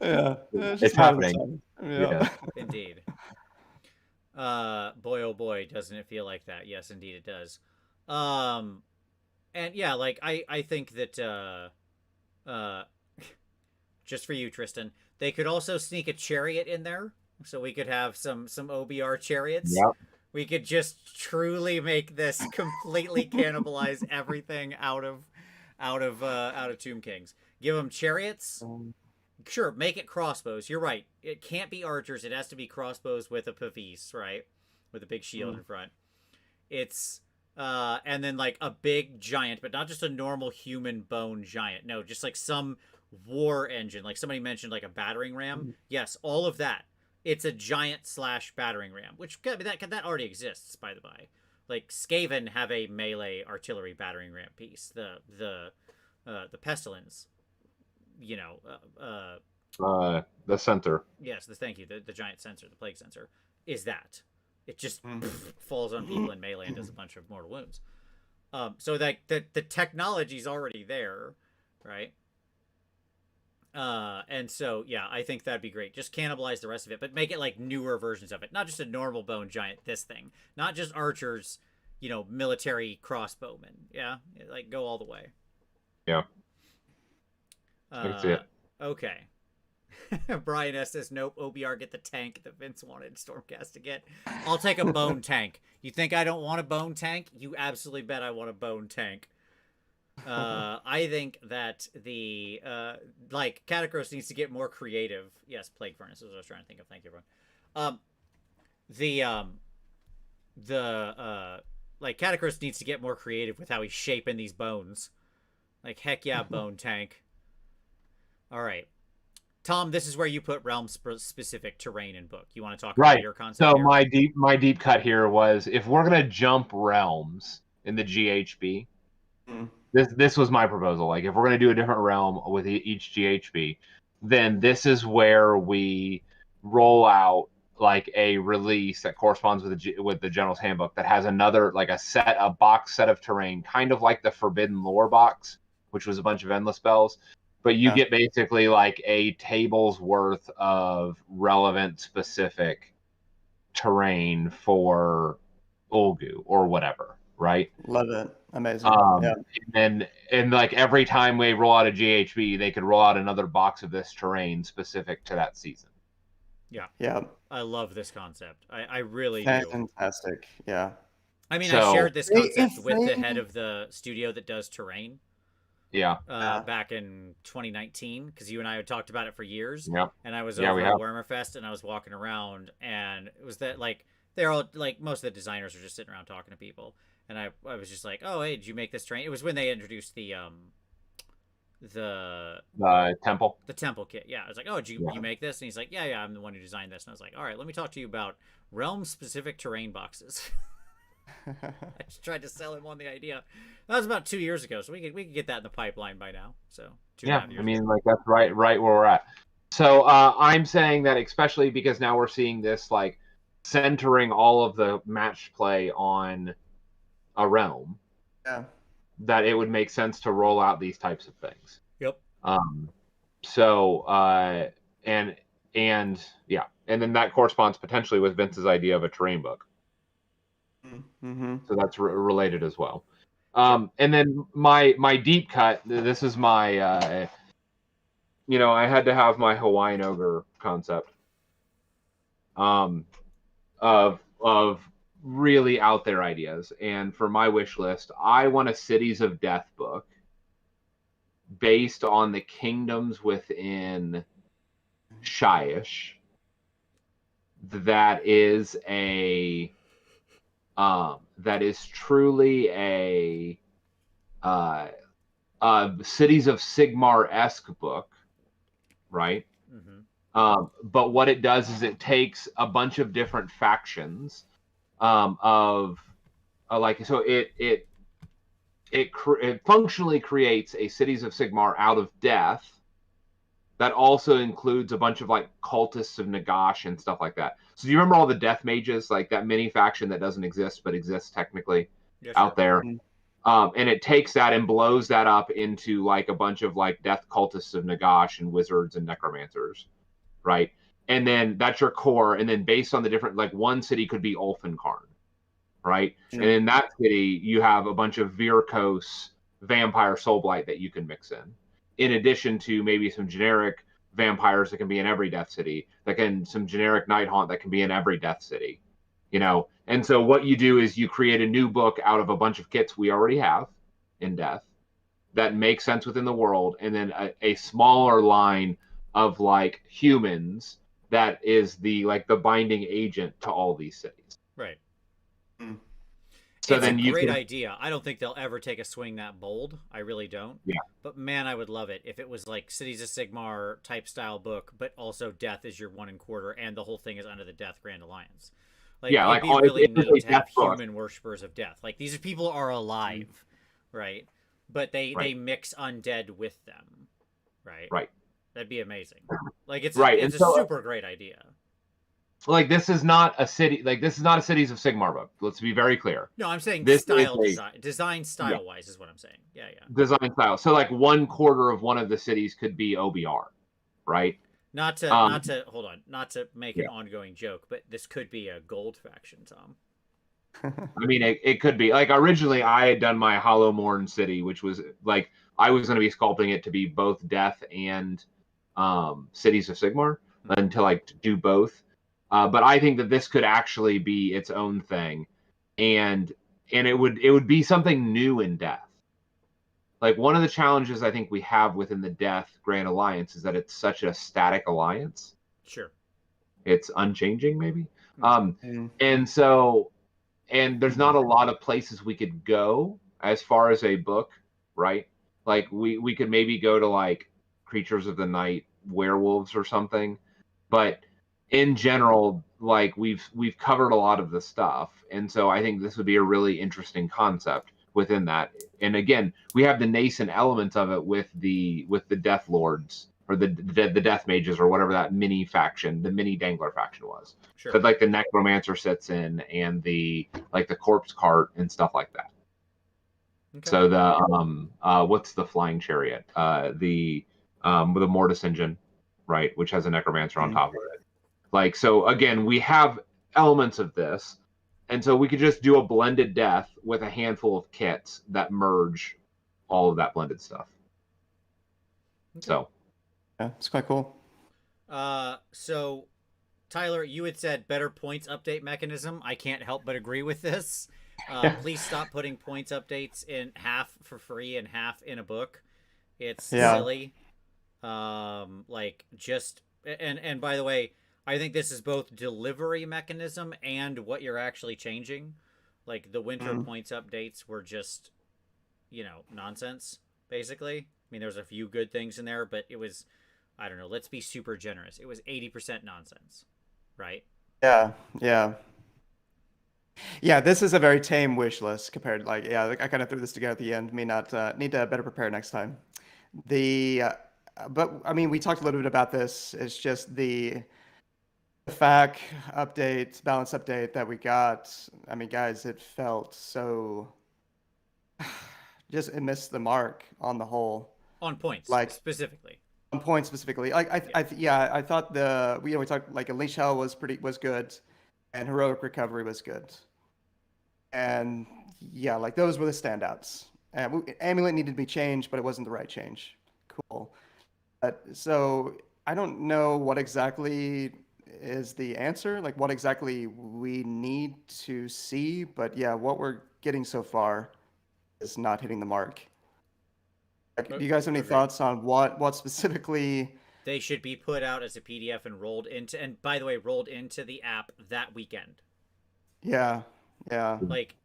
Yeah, it's happening. Yeah. Indeed. Boy, oh boy, doesn't it feel like that? Yes, indeed it does. And yeah, like I think that just for you, Tristan, they could also sneak a chariot in there, so we could have some OBR chariots. Yep. We could just truly make this completely cannibalize everything out of Tomb Kings. Give them chariots. Sure, make it crossbows. You're right. It can't be archers. It has to be crossbows with a pavis, right? With a big shield in front. It's and then like a big giant, but not just a normal human bone giant. No, just like some war engine. Like somebody mentioned, like a battering ram. Yes, all of that. It's a giant / battering ram, which that already exists, by the by. Like Skaven have a melee artillery battering ram piece. The pestilence, you know, the center. Yes, thank you. The giant sensor, the plague sensor, is that. It just falls on people in melee and does a bunch of mortal wounds. So that the technology's already there, right? And so yeah, I think that'd be great. Just cannibalize the rest of it, but make it like newer versions of it. Not just a normal bone giant, this thing. Not just archers, you know, military crossbowmen. Yeah? Like go all the way. Yeah. That's it. Okay. Brian S says, nope, OBR get the tank that Vince wanted Stormcast to get. I'll take a bone tank. You think I don't want a bone tank? You absolutely bet I want a bone tank. I think that the like Catacross needs to get more creative. Yes, Plague Furnace is what I was trying to think of. Thank you, everyone. Like Catacross needs to get more creative with how he's shaping these bones. Like heck yeah, bone tank. All right, Tom, this is where you put realm specific terrain in book. You want to talk about your concept? So here? my deep cut here was, if we're gonna jump realms in the GHB. This was my proposal. Like, if we're going to do a different realm with each GHB, then this is where we roll out like a release that corresponds with the General's Handbook that has another, like a box set of terrain, kind of like the Forbidden Lore box, which was a bunch of endless spells. But you get basically like a table's worth of relevant specific terrain for Ulgu or whatever, right? Love it. Amazing. Yeah. And like every time we roll out a GHB, they could roll out another box of this terrain specific to that season. Yeah. Yeah. I love this concept. I really do. Fantastic. Yeah. I mean, I shared this concept with the head of the studio that does terrain. Yeah. Back in 2019, because you and I had talked about it for years. Yeah. And I was over at Warhammer Fest, and I was walking around, and it was that like they're all like most of the designers are just sitting around talking to people. And I was just like, oh, hey, did you make this terrain? It was when they introduced the temple. The temple kit. Yeah. I was like, oh, did you make this? And he's like, yeah, I'm the one who designed this. And I was like, all right, let me talk to you about realm-specific terrain boxes. I just tried to sell him on the idea. That was about 2 years ago, so we could get that in the pipeline by now. So 2.5 years. I mean, like that's right where we're at. So I'm saying that especially because now we're seeing this like centering all of the match play on a realm, that it would make sense to roll out these types of things. Yep. And then that corresponds potentially with Vince's idea of a terrain book. So that's related as well. And then my deep cut. This is my I had to have my Hawaiian ogre concept. Of really out there ideas, and for my wish list, I want a Cities of Death book based on the kingdoms within Shyish. That is truly a Cities of Sigmar-esque book, right? But what it does is it takes a bunch of different factions it functionally creates a Cities of Sigmar out of death that also includes a bunch of like cultists of Nagash and stuff like that. So do you remember all the death mages, like that mini faction that doesn't exist but exists technically out there? And it takes that and blows that up into like a bunch of like death cultists of Nagash and wizards and necromancers, right? And then that's your core. And then based on the different, like one city could be Ulfenkarn, right? Sure. And in that city, you have a bunch of Virkos vampire soulblight that you can mix in addition to maybe some generic vampires that can be in every death city, some generic night haunt that can be in every death city, you know. And so what you do is you create a new book out of a bunch of kits we already have in death that make sense within the world, and then a smaller line of like humans that is the binding agent to all these cities. Right. So it's then a you great can, idea. I don't think they'll ever take a swing that bold. I really don't. Yeah. But man, I would love it if it was like Cities of Sigmar type style book, but also Death is your 1 1/4, and the whole thing is under the Death Grand Alliance. Like, yeah, it'd like be really it's a neat to have death book. human worshippers of death. Like, these people are alive, right? But they mix undead with them, right? Right. That'd be amazing. Like, it's Right. it's a super great idea. Like, this is not a city. Like, this is not a Cities of Sigmar book. Let's be very clear. No, I'm saying This style is design style wise is what I'm saying. Yeah, yeah. Design style. So like 1/4 of one of the cities could be OBR, right? Not to hold on, not to make an Yeah. ongoing joke, but this could be a gold faction, Tom. I mean, it could be. Like, originally I had done my Hollowmorn city, which was like I was going to be sculpting it to be both Death and Cities of Sigmar, and to like do both. But I think that this could actually be its own thing, and it would be something new in Death. Like, one of the challenges I think we have within the Death Grand Alliance is that it's such a static alliance. Sure. It's unchanging, maybe. Mm-hmm. And there's not a lot of places we could go as far as a book, right? Like, we could maybe go to like Creatures of the Night, werewolves or something, but in general, like we've covered a lot of the stuff, and so I think this would be a really interesting concept within that. And again, we have the nascent elements of it with the Death Lords or the Death Mages or whatever that mini faction, the mini Dangler faction was. Sure. But like the Necromancer sits in, and the Corpse Cart and stuff like that. Okay. So the what's the Flying Chariot? The Mortis engine, right, which has a Necromancer on top of it. Like, so again, we have elements of this, and so we could just do a blended Death with a handful of kits that merge all of that blended stuff. Okay. So yeah, it's quite cool. So Tyler, you had said better points update mechanism. I can't help but agree with this. Please stop putting points updates in half for free and half in a book. It's silly. Like, just and by the way, I think this is both delivery mechanism and what you're actually changing. Like, the winter points updates were just, nonsense, basically. I mean, there's a few good things in there, but it was, I don't know, let's be super generous. It was 80% nonsense, right? Yeah, yeah. Yeah, this is a very tame wish list compared, like, I kind of threw this together at the end. May not need to better prepare next time. But I mean, we talked a little bit about this. It's just the FAQ update, balance update that we got. I mean, guys, it felt so just it missed the mark on the whole. On points, like specifically. On points specifically, like I thought we talked like Unleash Hell was good, and Heroic Recovery was good, and yeah, like those were the standouts. And Amulet needed to be changed, but it wasn't the right change. Cool. So I don't know what exactly is the answer, like what exactly we need to see, but yeah, what we're getting so far is not hitting the mark. Like, do you guys have any thoughts on what specifically they should be put out as a PDF and rolled into the app that weekend? Yeah. Like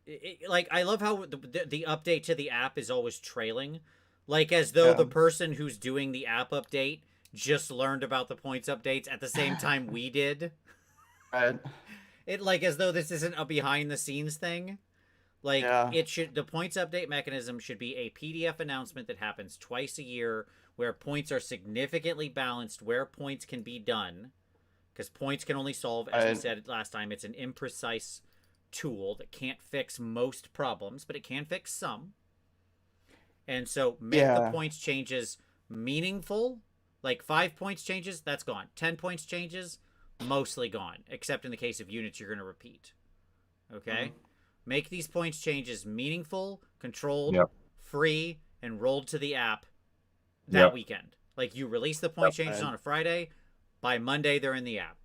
I love how the update to the app is always trailing, like as though the person who's doing the app update just learned about the points updates at the same time we did. Right. It, like, as though this isn't a behind the scenes thing. Like, the points update mechanism should be a PDF announcement that happens twice a year, where points are significantly balanced, where points can be done, because points can only solve, as we said last time, it's an imprecise tool that can't fix most problems, but it can fix some. And so make the Yeah. points changes meaningful. Like 5 points changes, that's gone. 10 points changes, mostly gone, except in the case of units you're going to repeat. Okay? Make these points changes meaningful, controlled, Yep. free, and rolled to the app that Yep. weekend. Like you release the point changes on a Friday, by Monday they're in the app.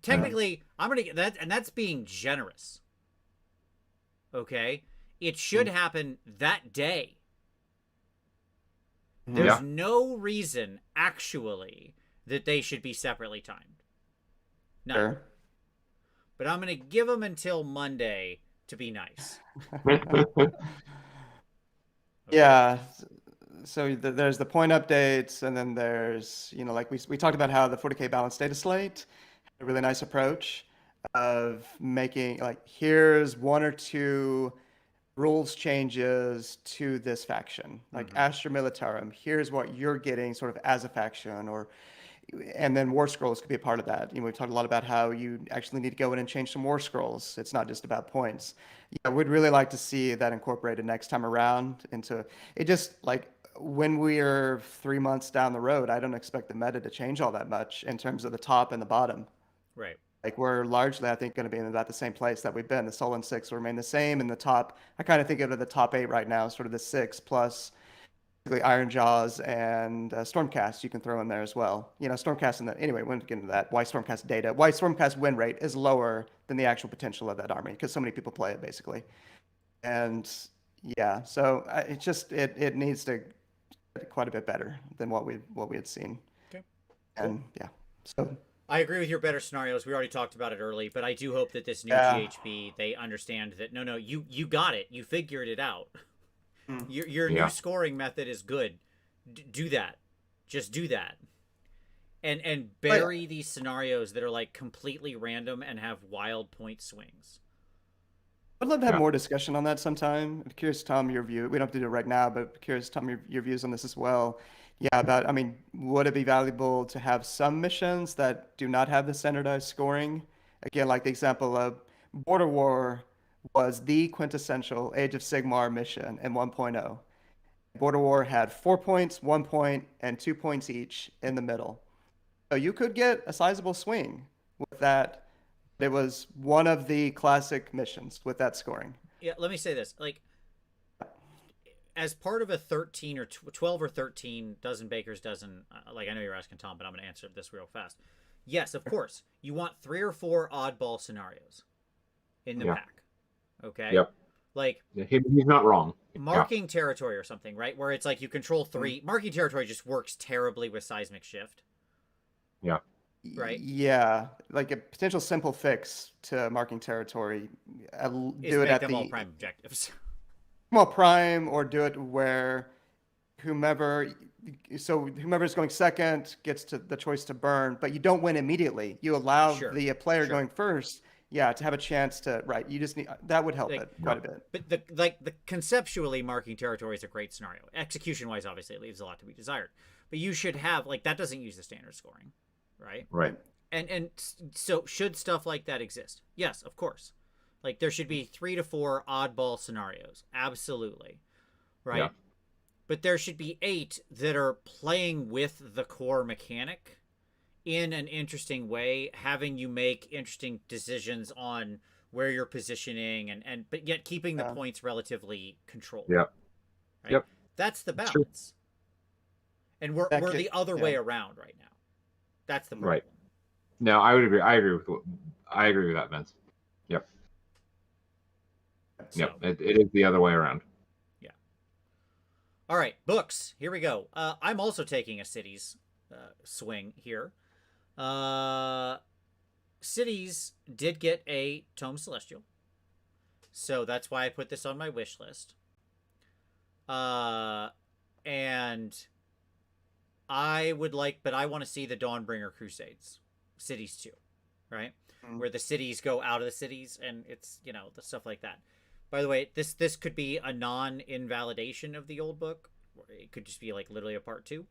Technically, I'm gonna get that, and that's being generous. Okay, it should happen that day. There's no reason actually that they should be separately timed. No. Sure. But I'm gonna give them until Monday to be nice. Okay. Yeah. So there's the point updates, and then there's, like we talked about how the 40K balanced data slate had a really nice approach of making, like, here's 1 or 2 rules changes to this faction. Like Astra Militarum, here's what you're getting sort of as a faction, and then War Scrolls could be a part of that. We've talked a lot about how you actually need to go in and change some War Scrolls. It's not just about points. Yeah, we'd really like to see that incorporated next time around into it. Just like when we're 3 months down the road, I don't expect the meta to change all that much in terms of the top and the bottom. Right. Like we're largely, I think, going to be in about the same place that we've been. The Sol and 6 will remain the same, and the top, I kind of think of the top 8 right now, sort of the 6 plus Iron Jaws and Stormcast you can throw in there as well. Stormcast anyway, we won't get into that. Why Stormcast data, why Stormcast win rate is lower than the actual potential of that army, because so many people play it basically. And yeah, so it needs to get quite a bit better than what we had seen. Okay. And yeah, so I agree with your better scenarios. We already talked about it early, but I do hope that this new GHB, they understand that no, you got it, you figured it out. Your new scoring method is good. Do that. Just do that. And bury these scenarios that are like completely random and have wild point swings. I'd love to have more discussion on that sometime. I'm curious, Tom, your view. We don't have to do it right now, but curious, Tom, your views on this as well. Yeah, would it be valuable to have some missions that do not have the standardized scoring? Again, like the example of Border War was the quintessential Age of Sigmar mission in 1.0. Border War had 4 points, 1 point, and 2 points each in the middle. So you could get a sizable swing with that. It was one of the classic missions with that scoring. Yeah, let me say this. Like, as part of a 13 or 12 or 13 dozen baker's dozen, like I know you're asking Tom, but I'm going to answer this real fast. Yes, of course. You want 3 or 4 oddball scenarios in the pack. Okay? Yep. Like, he's not wrong. Marking territory or something, right? Where it's like you control 3. Marking territory just works terribly with seismic shift. Yeah. Right? Yeah. Like a potential simple fix to marking territory. Do it at them all prime objectives. Well, prime, or do it where whomever's going second gets to the choice to burn, but you don't win immediately. You allow the player going first, to have a chance to, right. You just need, that would help it quite a bit. But the conceptually marking territory is a great scenario. Execution wise, obviously it leaves a lot to be desired, but you should have, like, that doesn't use the standard scoring, right? Right. And so should stuff like that exist? Yes, of course. Like, there should be 3 to 4 oddball scenarios. Absolutely. Right? Yeah. But there should be 8 that are playing with the core mechanic in an interesting way, having you make interesting decisions on where you're positioning, but yet keeping the points relatively controlled. Yeah. Right? Yep. That's the balance. And we're the other way around right now. That's the problem. Right. No, I would agree. I agree with that, Vince. Yep. So, yep. It is the other way around. Yeah. All right, books. Here we go. I'm also taking a cities swing here. Cities did get a Tome Celestial, so that's why I put this on my wish list. And I would like, but I want to see the Dawnbringer Crusades cities too, right? Where the cities go out of the cities, and it's, the stuff like that. By the way, this could be a non-invalidation of the old book. It could just be like literally a part 2.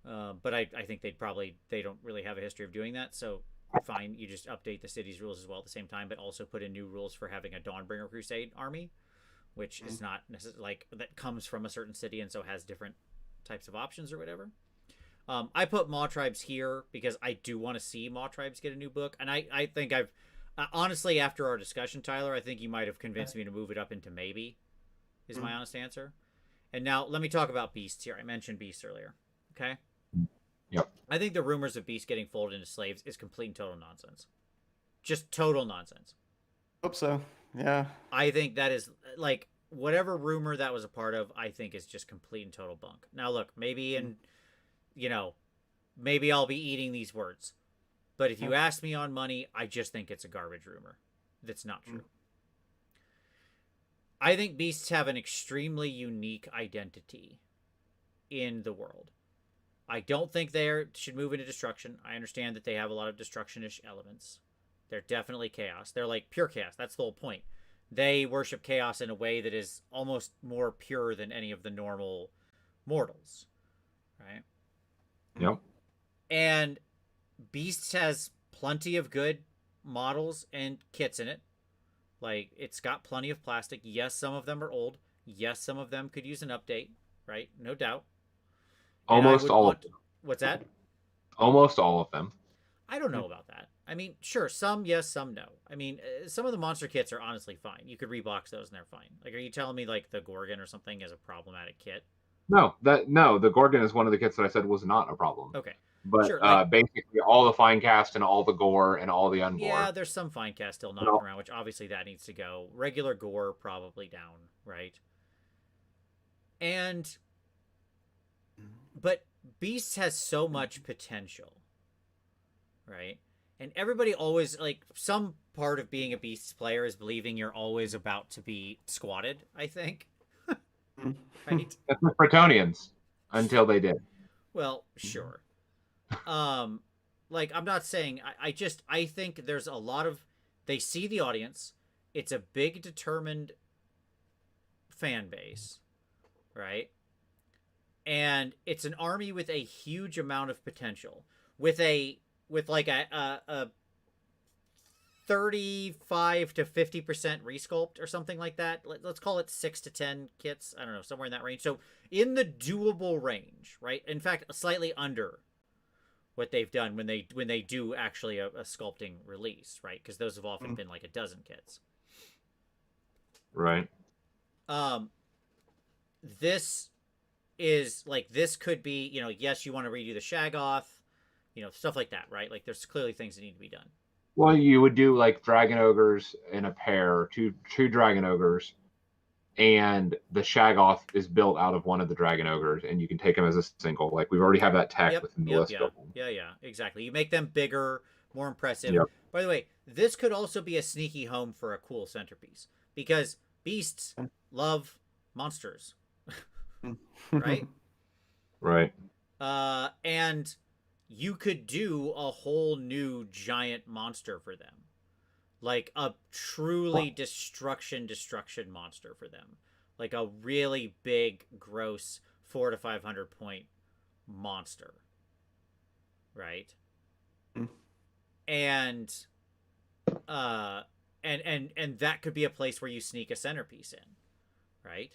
But I think they don't really have a history of doing that. So fine, you just update the city's rules as well at the same time, but also put in new rules for having a Dawnbringer Crusade army, which is not necessarily like that comes from a certain city and so has different types of options or whatever. I put Maw Tribes here because I do want to see Maw Tribes get a new book, and I think I've honestly, after our discussion, Tyler, I think you might have convinced me to move it up into maybe, is my honest answer. And now let me talk about Beasts here. I mentioned Beasts earlier. Okay. Yep. I think the rumors of Beasts getting folded into slaves is complete and total nonsense. Just total nonsense. Hope so. Yeah. I think that is like whatever rumor that was a part of, I think is just complete and total bunk. Now look, maybe in maybe I'll be eating these words. But if you ask me on money, I just think it's a garbage rumor. That's not true. I think beasts have an extremely unique identity in the world. I don't think they should move into destruction. I understand that they have a lot of destruction-ish elements. They're definitely chaos. They're like pure chaos. That's the whole point. They worship chaos in a way that is almost more pure than any of the normal mortals. Right? Yep. And Beasts has plenty of good models and kits in it. Like, it's got plenty of plastic. Yes, some of them are old. Yes, some of them could use an update, right? No doubt. Almost all of them. What's that? Almost all of them. I don't know about that. I mean, sure, some yes, some no. I mean, some of the monster kits are honestly fine. You could rebox those and they're fine. Like, are you telling me, like, the Gorgon or something is a problematic kit? No, the Gorgon is one of the kits that I said was not a problem. Okay. But sure, like, basically all the fine cast and all the gore and all the ungore. Yeah, there's some fine cast still knocking around, which obviously that needs to go. Regular gore probably down, right? But Beasts has so much potential, right? And everybody always, like, some part of being a Beasts player is believing you're always about to be squatted, I think. Right? That's the Bretonians until they did. Well, sure. Like, I'm not saying, I think there's a lot of, they see the audience. It's a big, determined fan base, right? And it's an army with a huge amount of potential, with like a 35 to 50% resculpt or something like that. Let's call it 6 to 10 kits. I don't know, somewhere in that range. So in the doable range, right? In fact, slightly under what they've done when they do actually a sculpting release, right? Because those have often been like a dozen kits. Right. This is like, this could be, yes, you want to redo the Shaggoth, stuff like that, right? Like, there's clearly things that need to be done. Well, you would do like dragon ogres in a pair, two dragon ogres, and the Shaggoth is built out of one of the dragon ogres, and you can take them as a single. Like, we already have that tech with the list of them. Yeah, exactly. You make them bigger, more impressive. Yep. By the way, this could also be a sneaky home for a cool centerpiece, because beasts love monsters, right? Right. And you could do a whole new giant monster for them. Like a truly destruction monster for them. Like a really big, gross 400 to 500 point monster. Right? And that could be a place where you sneak a centerpiece in. Right?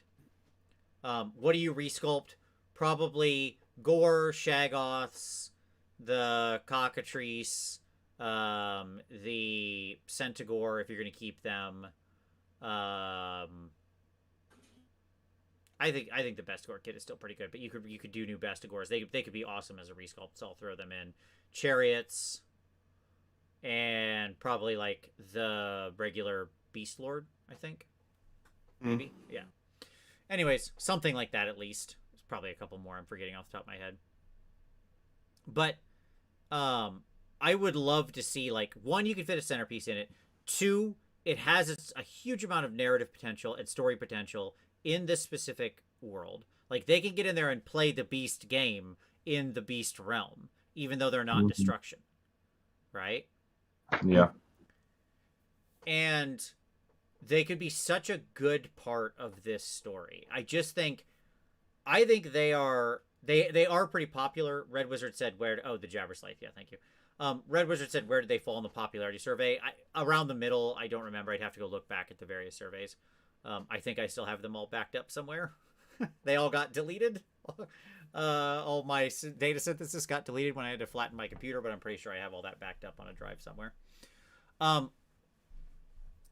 What do you resculpt? Probably Gore, Shaggoths, the Cockatrice, the Centaur, if you're going to keep them. I think the Bestigor kit is still pretty good, but you could do new Bestigors. They could be awesome as a resculpt, so I'll throw them in. Chariots, and probably like the regular Beast Lord, I think. Maybe, yeah. Anyways, something like that at least. There's probably a couple more I'm forgetting off the top of my head. But I would love to see, like, one, you can fit a centerpiece in it. Two, it has a huge amount of narrative potential and story potential in this specific world. Like, they can get in there and play the Beast game in the Beast realm, even though they're not destruction. Right? Yeah. And they could be such a good part of this story. I think they are pretty popular. Red Wizard said the Jabberslith. Yeah, thank you. Red Wizard said, where did they fall in the popularity survey? Around the middle. I don't remember. I'd have to go look back at the various surveys. I think I still have them all backed up somewhere. They all got deleted. All my data synthesis got deleted when I had to flatten my computer, but I'm pretty sure I have all that backed up on a drive somewhere.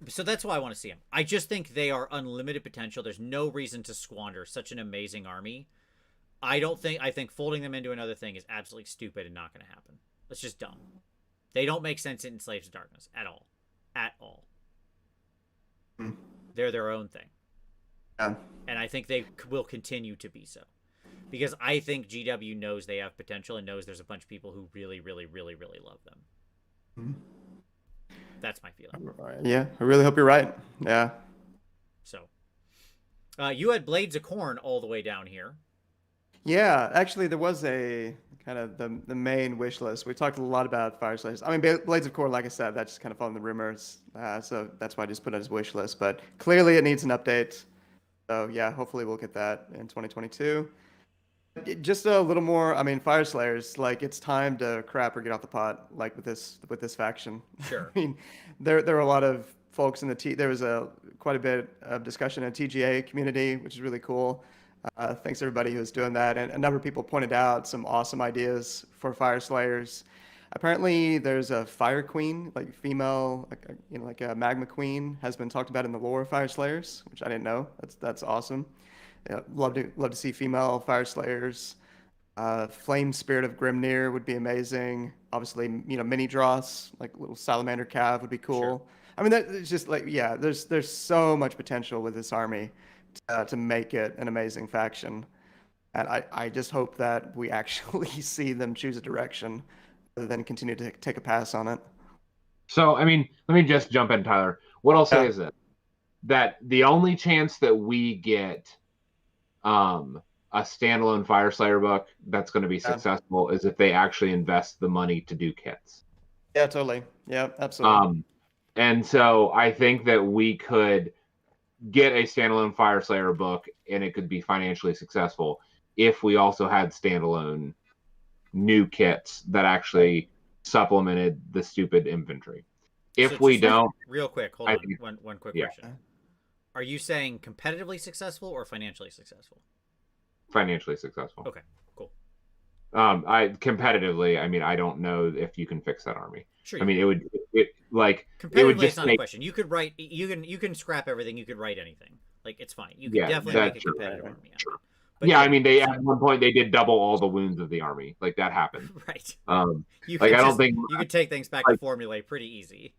So that's why I want to see them. I just think they are unlimited potential. There's no reason to squander such an amazing army. I think folding them into another thing is absolutely stupid and not going to happen. It's just dumb. They don't make sense in Slaves of Darkness at all. At all. They're their own thing. Yeah. And I think they will continue to be so. Because I think GW knows they have potential and knows there's a bunch of people who really, really, really, really love them. That's my feeling. Yeah, I really hope you're right. Yeah. So, you had Blades of Corn all the way down here. Yeah, actually, there was a kind of the main wish list. We talked a lot about Fire Slayers. I mean, Blades of Corn, like I said, that's just kind of following the rumors. So that's why I just put it as wish list. But clearly, it needs an update. So yeah, hopefully we'll get that in 2022. Just a little more. I mean, Fire Slayers, like it's time to crap or get off the pot, like with this faction. Sure. I mean, there are a lot of folks in the there was quite a bit of discussion in the TGA community, which is really cool. Thanks everybody who's doing that, and a number of people pointed out some awesome ideas for Fire Slayers. Apparently, there's a Fire Queen, like female, like a Magma Queen, has been talked about in the lore of Fire Slayers, which I didn't know. That's awesome. Yeah, love to see female Fire Slayers. Flame Spirit of Grimnir would be amazing. Obviously, mini Dross, like little Salamander Cav would be cool. Sure. I mean, it's just like, yeah, there's so much potential with this army to make it an amazing faction. And I just hope that we actually see them choose a direction rather than continue to take a pass on it. So, I mean, let me just jump in, Tyler. What I'll say is that the only chance that we get a standalone Fire Slayer book that's going to be successful is if they actually invest the money to do kits. Yeah, totally. Yeah, absolutely. And so I think that we could get a standalone Fire Slayer book and it could be financially successful if we also had standalone new kits that actually supplemented the stupid inventory. If we don't... Real quick, hold on. One quick question. Are you saying competitively successful or financially successful? Financially successful. Okay, cool. Competitively, I mean, I don't know if you can fix that army. Sure. I mean, it would competitively, just it's not a question. You could write. You can scrap everything. You could write anything. Like it's fine. You can definitely make a competitive army. Sure. But I mean, at one point they did double all the wounds of the army. Like that happened. Right. I don't think you could take things back to formulate pretty easy.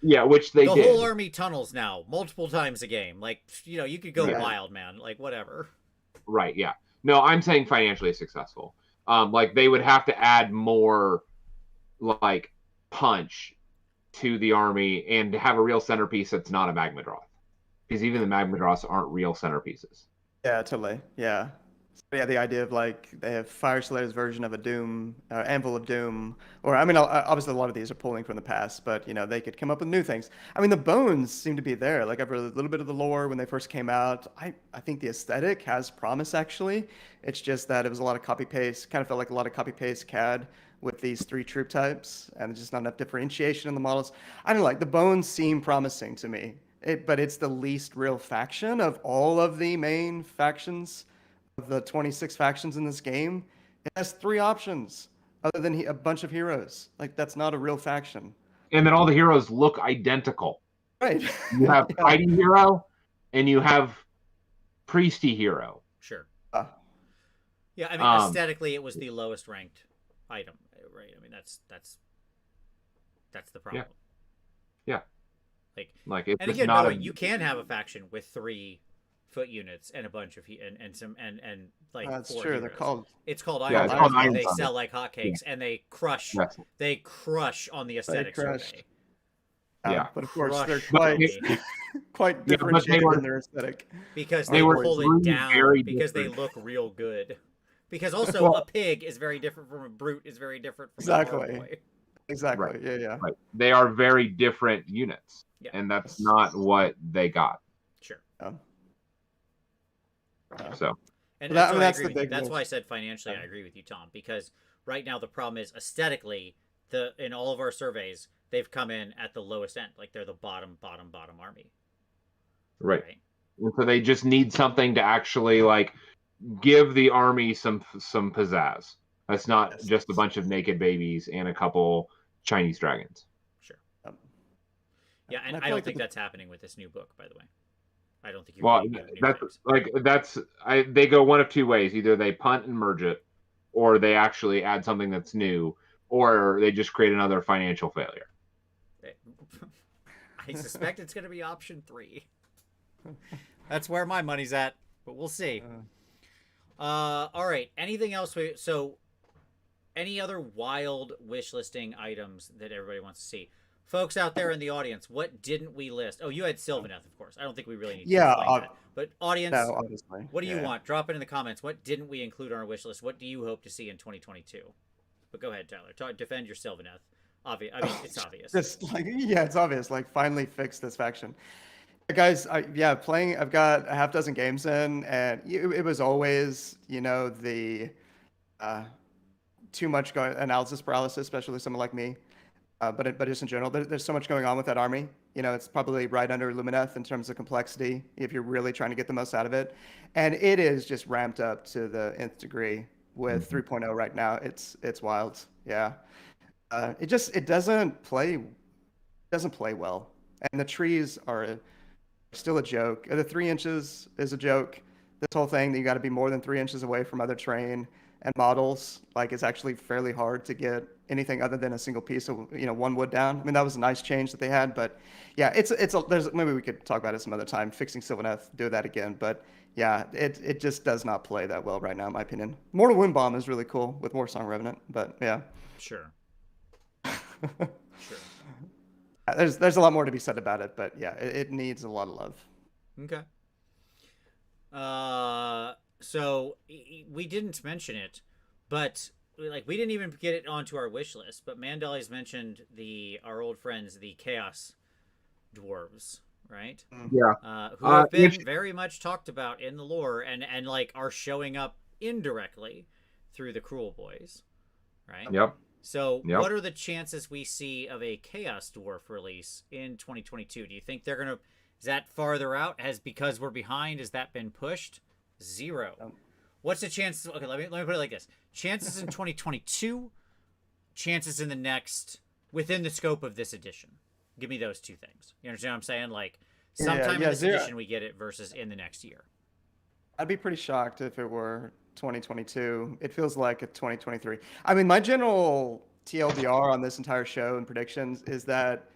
Yeah, which they did. The whole army tunnels now multiple times a game. Like you could go wild, man. Like whatever. Right. Yeah. No, I'm saying financially successful. Like they would have to add more, like punch to the army and to have a real centerpiece that's not a Magma Droth, because even the Magma Droths aren't real centerpieces. Yeah, totally. Yeah. So, yeah, the idea of like they have Fire Slayer's version of a Doom, Anvil of Doom, or I mean, obviously a lot of these are pulling from the past, but they could come up with new things. I mean, the bones seem to be there. Like I've read a little bit of the lore when they first came out. I think the aesthetic has promise actually. It's just that it was a lot of copy paste. Kind of felt like a lot of copy paste CAD with these 3 troop types, and just not enough differentiation in the models. I don't know, like the bones seem promising to me. But it's the least real faction of all of the main factions of the 26 factions in this game. It has 3 options other than a bunch of heroes. Like that's not a real faction. And then all the heroes look identical. Right. You have fighting hero and you have priesty hero. Sure. Yeah, I mean aesthetically it was the lowest ranked item, right? I mean that's the problem. Yeah. Like it's and again, not you can have a faction with 3 foot units and a bunch of and like that's 4 true. heroes. They're called It's called Iron. it's called Iron They Thunder. sell like hotcakes, and they crush. Yes. They crush on the aesthetic survey. Yeah, but of course they're Crush quite differentiated in their aesthetic. because They they were pull it down very because they different. look real good. Because also a pig is very different from a brute is very different from a boy. Exactly. Right. Yeah. Right. They are very different units, and that's not what they got. Sure. So. And Well, so that's I the agree with you. big That's move. why I said financially I agree with you, Tom, because right now the problem is aesthetically in all of our surveys they've come in at the lowest end, like they're the bottom army. Right. And so they just need something to actually like give the army some pizzazz. That's not just a bunch of naked babies and a couple Chinese dragons. Sure. Yeah, and I don't think that's happening with this new book, by the way. I don't think you're Well, getting new that's things. they go one of two ways. Either they punt and merge it, or they actually add something that's new, or they just create another financial failure. I suspect it's going to be option 3. That's where my money's at, but we'll see. All right. Anything else? So, any other wild wish listing items that everybody wants to see? Folks out there in the audience, what didn't we list? Oh, you had Sylvaneth, of course. I don't think we really need to explain that. But audience, what do you want? Drop it in the comments. What didn't we include on our wish list? What do you hope to see in 2022? But go ahead, Tyler. Defend your Sylvaneth. I mean, it's obvious. It's obvious. Like, finally fix this faction. Guys, I've got a half dozen games in, and it was always, the too much analysis paralysis, especially someone like me. But just in general, there's so much going on with that army. It's probably right under Lumineth in terms of complexity if you're really trying to get the most out of it. And it is just ramped up to the nth degree with 3.0 right now. It's wild. Yeah. It doesn't play well. And the trees are still a joke. The 3 inches is a joke. This whole thing that you got to be more than 3 inches away from other terrain and models, like, it's actually fairly hard to get anything other than a single piece of one wood down. I mean, that was a nice change that they had, but yeah, there's maybe we could talk about it some other time. Fixing Sylvaneth, do that again, but yeah, it just does not play that well right now, in my opinion. Mortal Wind Bomb is really cool with Warsong Revenant, but yeah. Sure. There's a lot more to be said about it, but yeah, it needs a lot of love. Okay. So we didn't mention it, but we didn't even get it onto our wish list. But Mandali's mentioned our old friends, the Chaos Dwarves, right? Yeah. Who have been very much talked about in the lore, and are showing up indirectly through the Cruel Boys, right? Yep. So what are the chances we see of a Chaos Dwarf release in 2022? Do you think they're gonna? Is that farther out? Because we're behind, has that been pushed? 0. What's the chances? Okay, let me put it like this: chances in 2022, chances in the next, within the scope of this edition. Give me those 2 things. You understand what I'm saying? Like, sometime in this edition we get it versus in the next year. I'd be pretty shocked if it were 2022. It feels like a 2023. I mean, my general TLDR on this entire show and predictions is that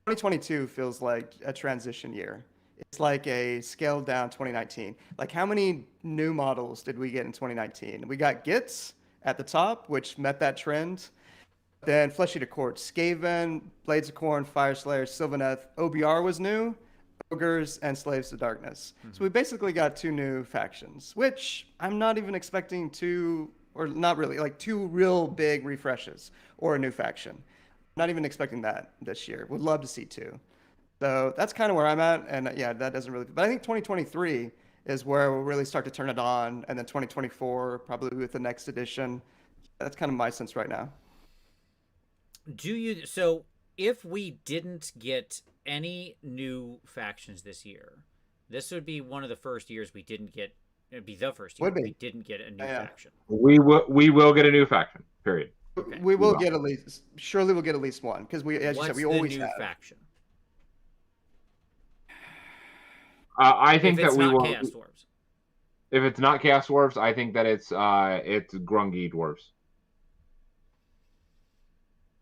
2022 feels like a transition year. It's like a scaled down 2019. Like, how many new models did we get in 2019? We got Gits at the top, which met that trend. Then Flesh Eater Court, Skaven, Blades of Corn, Fireslayer, Sylvaneth, OBR was new, Ogres, and Slaves to Darkness. So we basically got 2 new factions, which I'm not even expecting 2, or not really, like 2 real big refreshes or a new faction. I'm not even expecting that this year. Would love to see 2. So that's kind of where I'm at, and yeah, that doesn't really. But I think 2023 is where we'll really start to turn it on, and then 2024 probably with the next edition. That's kind of my sense right now. So if we didn't get any new factions this year, this would be one of the first years we didn't get. It'd be the first year we didn't get a new faction. We will get a new faction. Period. Okay. We will get at least. Surely we'll get at least one because as you said, we always have faction. I think that we will. Chaos Dwarves. If it's not Chaos Dwarves, I think that it's Grungy Dwarves.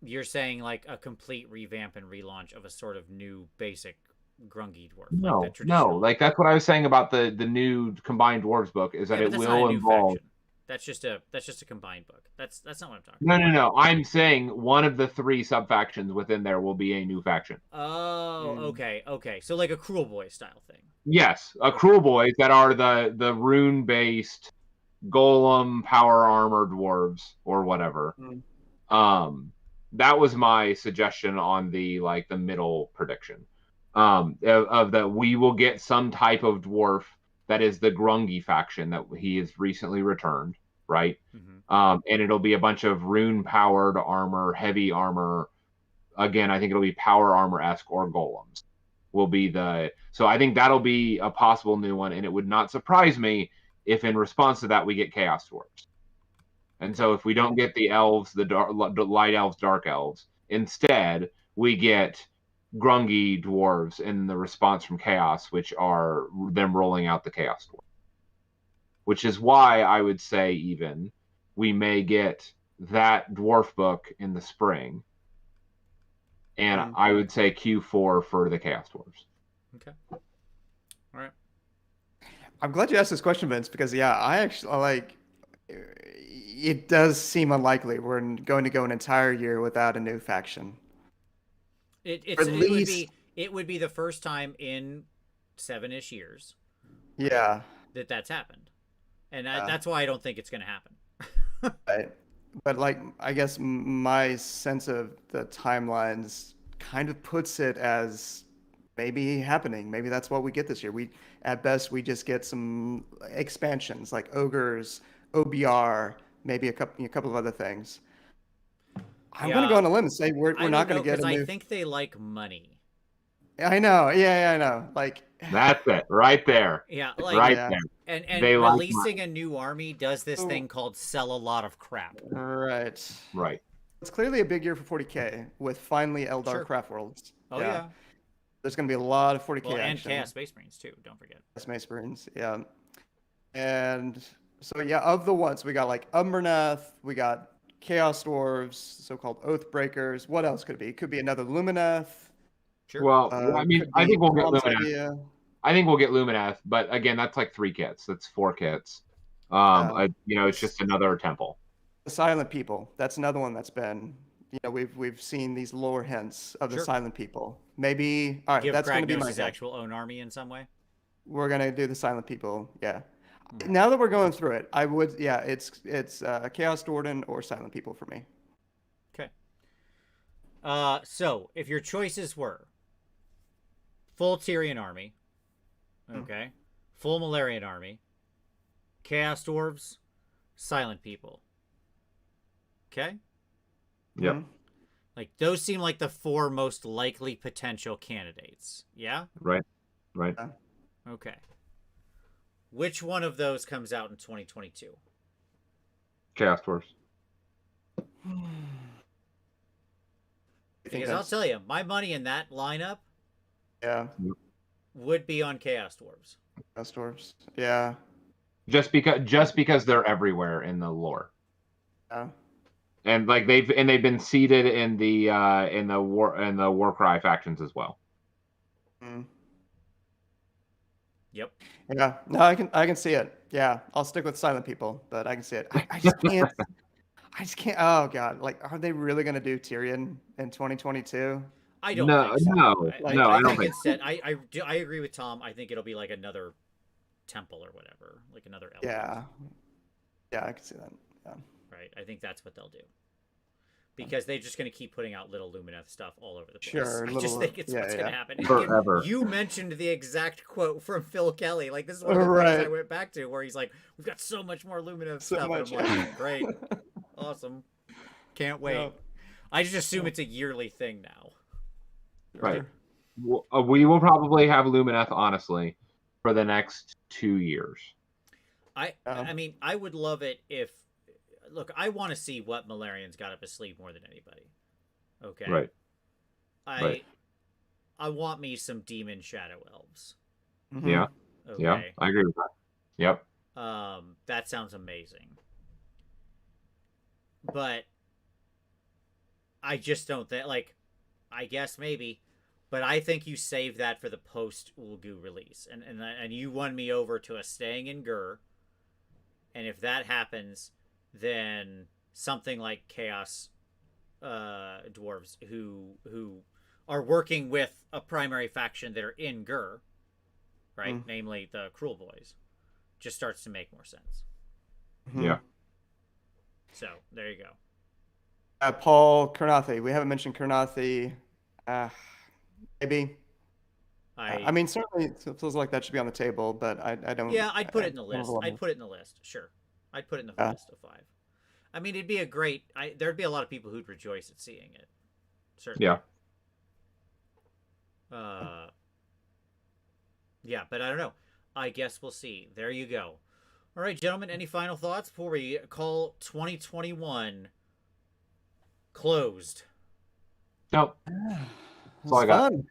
You're saying like a complete revamp and relaunch of a sort of new basic Grungy Dwarf. No. Like, that's what I was saying about the new combined dwarves book is that it will involve. That's just a combined book. That's not what I'm talking about. No. I'm saying one of the 3 sub factions within there will be a new faction. Oh, okay. So like a Cruel Boy style thing. Yes, Cruel Boys that are the rune based golem power armor dwarves or whatever. That was my suggestion on the middle prediction. Of that we will get some type of dwarf that is the Grungy faction that he has recently returned, right? And it'll be a bunch of rune-powered armor, heavy armor. Again, I think it'll be power armor-esque or golems. will be the. So I think that'll be a possible new one, and it would not surprise me if in response to that we get Chaos Dwarves. And so if we don't get the elves, the light elves, dark elves, instead we get grungy dwarves in the response from Chaos, which are them rolling out the Chaos Dwarf. Which is why I would say even we may get that dwarf book in the spring. And I would say Q4 for the Chaos Dwarves. Okay. All right. I'm glad you asked this question, Vince, because I actually like. It does seem unlikely we're going to go an entire year without a new faction. It would be the first time in 7-ish years. Yeah. That's happened, and that's why I don't think it's going to happen. Right. But like, I guess my sense of the timelines kind of puts it as maybe happening. Maybe that's what we get this year. At best we just get some expansions like ogres, OBR, maybe a couple of other things. I'm going to go on a limb and say we're not going to get a new. I think they like money. I know. Yeah, I know. Like that's it right there. Yeah, like right there. And they releasing a new army does this thing called sell a lot of crap. Right. It's clearly a big year for 40K with finally Eldar Craft Worlds. Oh yeah. There's going to be a lot of 40K and action. Chaos Space Marines too. Don't forget. Space Marines, yeah. And so of the ones we got like Umbernath, we got Chaos Dwarves, so-called Oathbreakers. What else could it be? It could be another Luminath. Sure. Well, I mean, I think we'll get Luminath. I think we'll get Luminath, but again, that's like 3 kits. That's 4 kits. It's just another temple. The Silent People. That's another one that's been. We've seen these lore hints of the Silent People. Maybe that's going to be my actual own army in some way. We're gonna do the Silent People. Yeah. Now that we're going through it, I would. Yeah, it's Chaos Dwarden or Silent People for me. Okay. So if your choices were full Tyrian army, okay, full Malarian army, Chaos Dwarves, Silent People. Okay. Yep. Like those seem like the 4 most likely potential candidates. Yeah? Right. Okay. Which one of those comes out in 2022? Chaos Dwarves. Because I'll tell you, my money in that lineup would be on Chaos Dwarves. Chaos Dwarves. Yeah. Just because they're everywhere in the lore. Yeah. And like they've been seeded in the Warcry factions as well. Yep. Yeah. No, I can see it. Yeah, I'll stick with Silent People, but I can see it. I just can't. Oh god, like, are they really gonna do Tyrion in 2022? I don't think so. No, I don't think. Instead, I agree with Tom. I think it'll be like another temple or whatever, like another element. Yeah, I can see that. Yeah. Right. I think that's what they'll do. Because they're just going to keep putting out little Lumineth stuff all over the place. Sure. I just think it's what's going to happen. Forever. You mentioned the exact quote from Phil Kelly. Like, this is one of the things I went back to where he's like, we've got so much more Lumineth stuff. And I'm like, great. Awesome. Can't wait. No. I just assume it's a yearly thing now. Right. We will probably have Lumineth, honestly, for the next 2 years. I mean, I would love it if... Look, I want to see what Malarian's got up his sleeve more than anybody. Okay? Right. I want me some demon shadow elves. Mm-hmm. Yeah. Okay? Yeah, I agree with that. Yep. That sounds amazing. But I just don't think... Like, I guess maybe... But I think you save that for the post-Ulgu release. And you won me over to a staying in Gur. And if that happens... then something like Chaos Dwarves who are working with a primary faction that are in Gur, right? Namely the Cruel Boys, just starts to make more sense. Yeah. So there you go. Paul Kurnathi. We haven't mentioned Kurnathi. Maybe. I mean, certainly it feels like that should be on the table, but I don't. Yeah, I'd put it in the list. I'd put it in the list. Sure. I'd put it in the list of 5. I mean, it'd be a great... there'd be a lot of people who'd rejoice at seeing it. Certainly. Yeah. Yeah, but I don't know. I guess we'll see. There you go. All right, gentlemen, any final thoughts before we call 2021 closed? Nope. It all I was got. fun.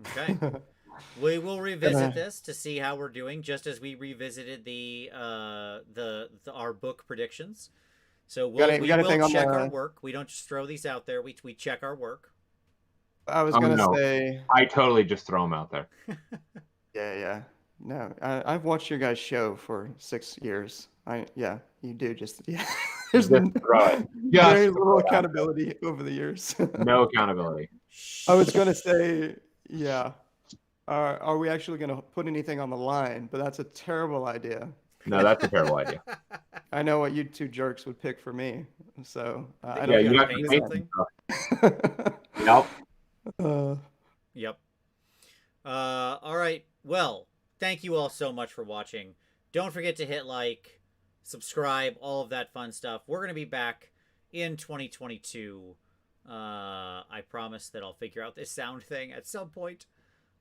Okay. We will revisit this to see how we're doing, just as we revisited our book predictions. So we will check our work. We don't just throw these out there. We check our work. I was gonna say I totally just throw them out there. Yeah. No, I've watched your guys' show for 6 years. You do just There's Just throw it. very little accountability over the years. No accountability. I was gonna say, yeah. Are we actually gonna put anything on the line? But that's a terrible idea. No, that's a terrible idea. I know what you two jerks would pick for me, so I Yeah, don't you have to paint something. Yep. Yep. All right. Well, thank you all so much for watching. Don't forget to hit like, subscribe, all of that fun stuff. We're gonna be back in 2022. I promise that I'll figure out this sound thing at some point.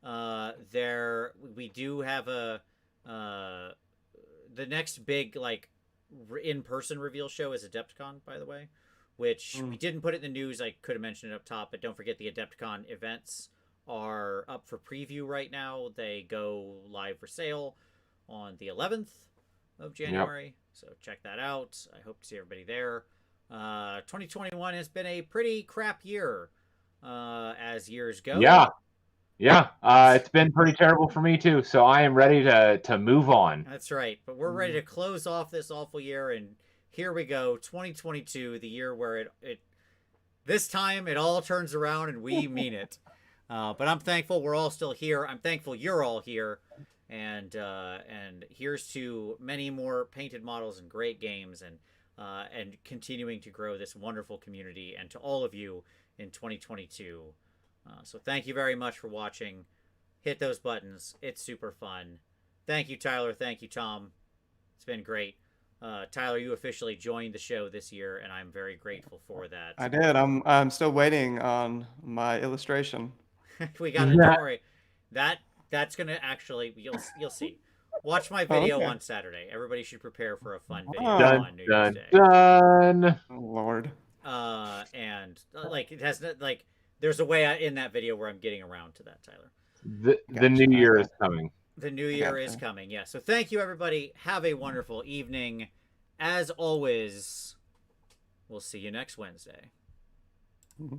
We do have the next big in-person reveal show is Adepticon, by the way, which we didn't put it in the news. I could have mentioned it up top, but don't forget the Adepticon events are up for preview right now. They go live for sale on the 11th of January. Yep. So check that out. I hope to see everybody there. 2021 has been a pretty crap year as years go. Yeah, it's been pretty terrible for me too. So I am ready to move on. That's right. But we're ready to close off this awful year, and here we go, 2022, the year where it this time it all turns around and we mean it. But I'm thankful we're all still here. I'm thankful you're all here, and here's to many more painted models and great games, and continuing to grow this wonderful community, and to all of you in 2022. So thank you very much for watching. Hit those buttons. It's super fun. Thank you, Tyler. Thank you, Tom. It's been great. Tyler, you officially joined the show this year, and I'm very grateful for that. I did. I'm still waiting on my illustration. We got it. Don't worry. That's gonna actually you'll see. Watch my video on Saturday. Everybody should prepare for a fun video on New Year's Day. Done. Oh, Lord. And it has there's a way in that video where I'm getting around to that, Tyler. The new year is coming. The new year is coming, yeah. So thank you, everybody. Have a wonderful evening. As always, we'll see you next Wednesday. Mm-hmm.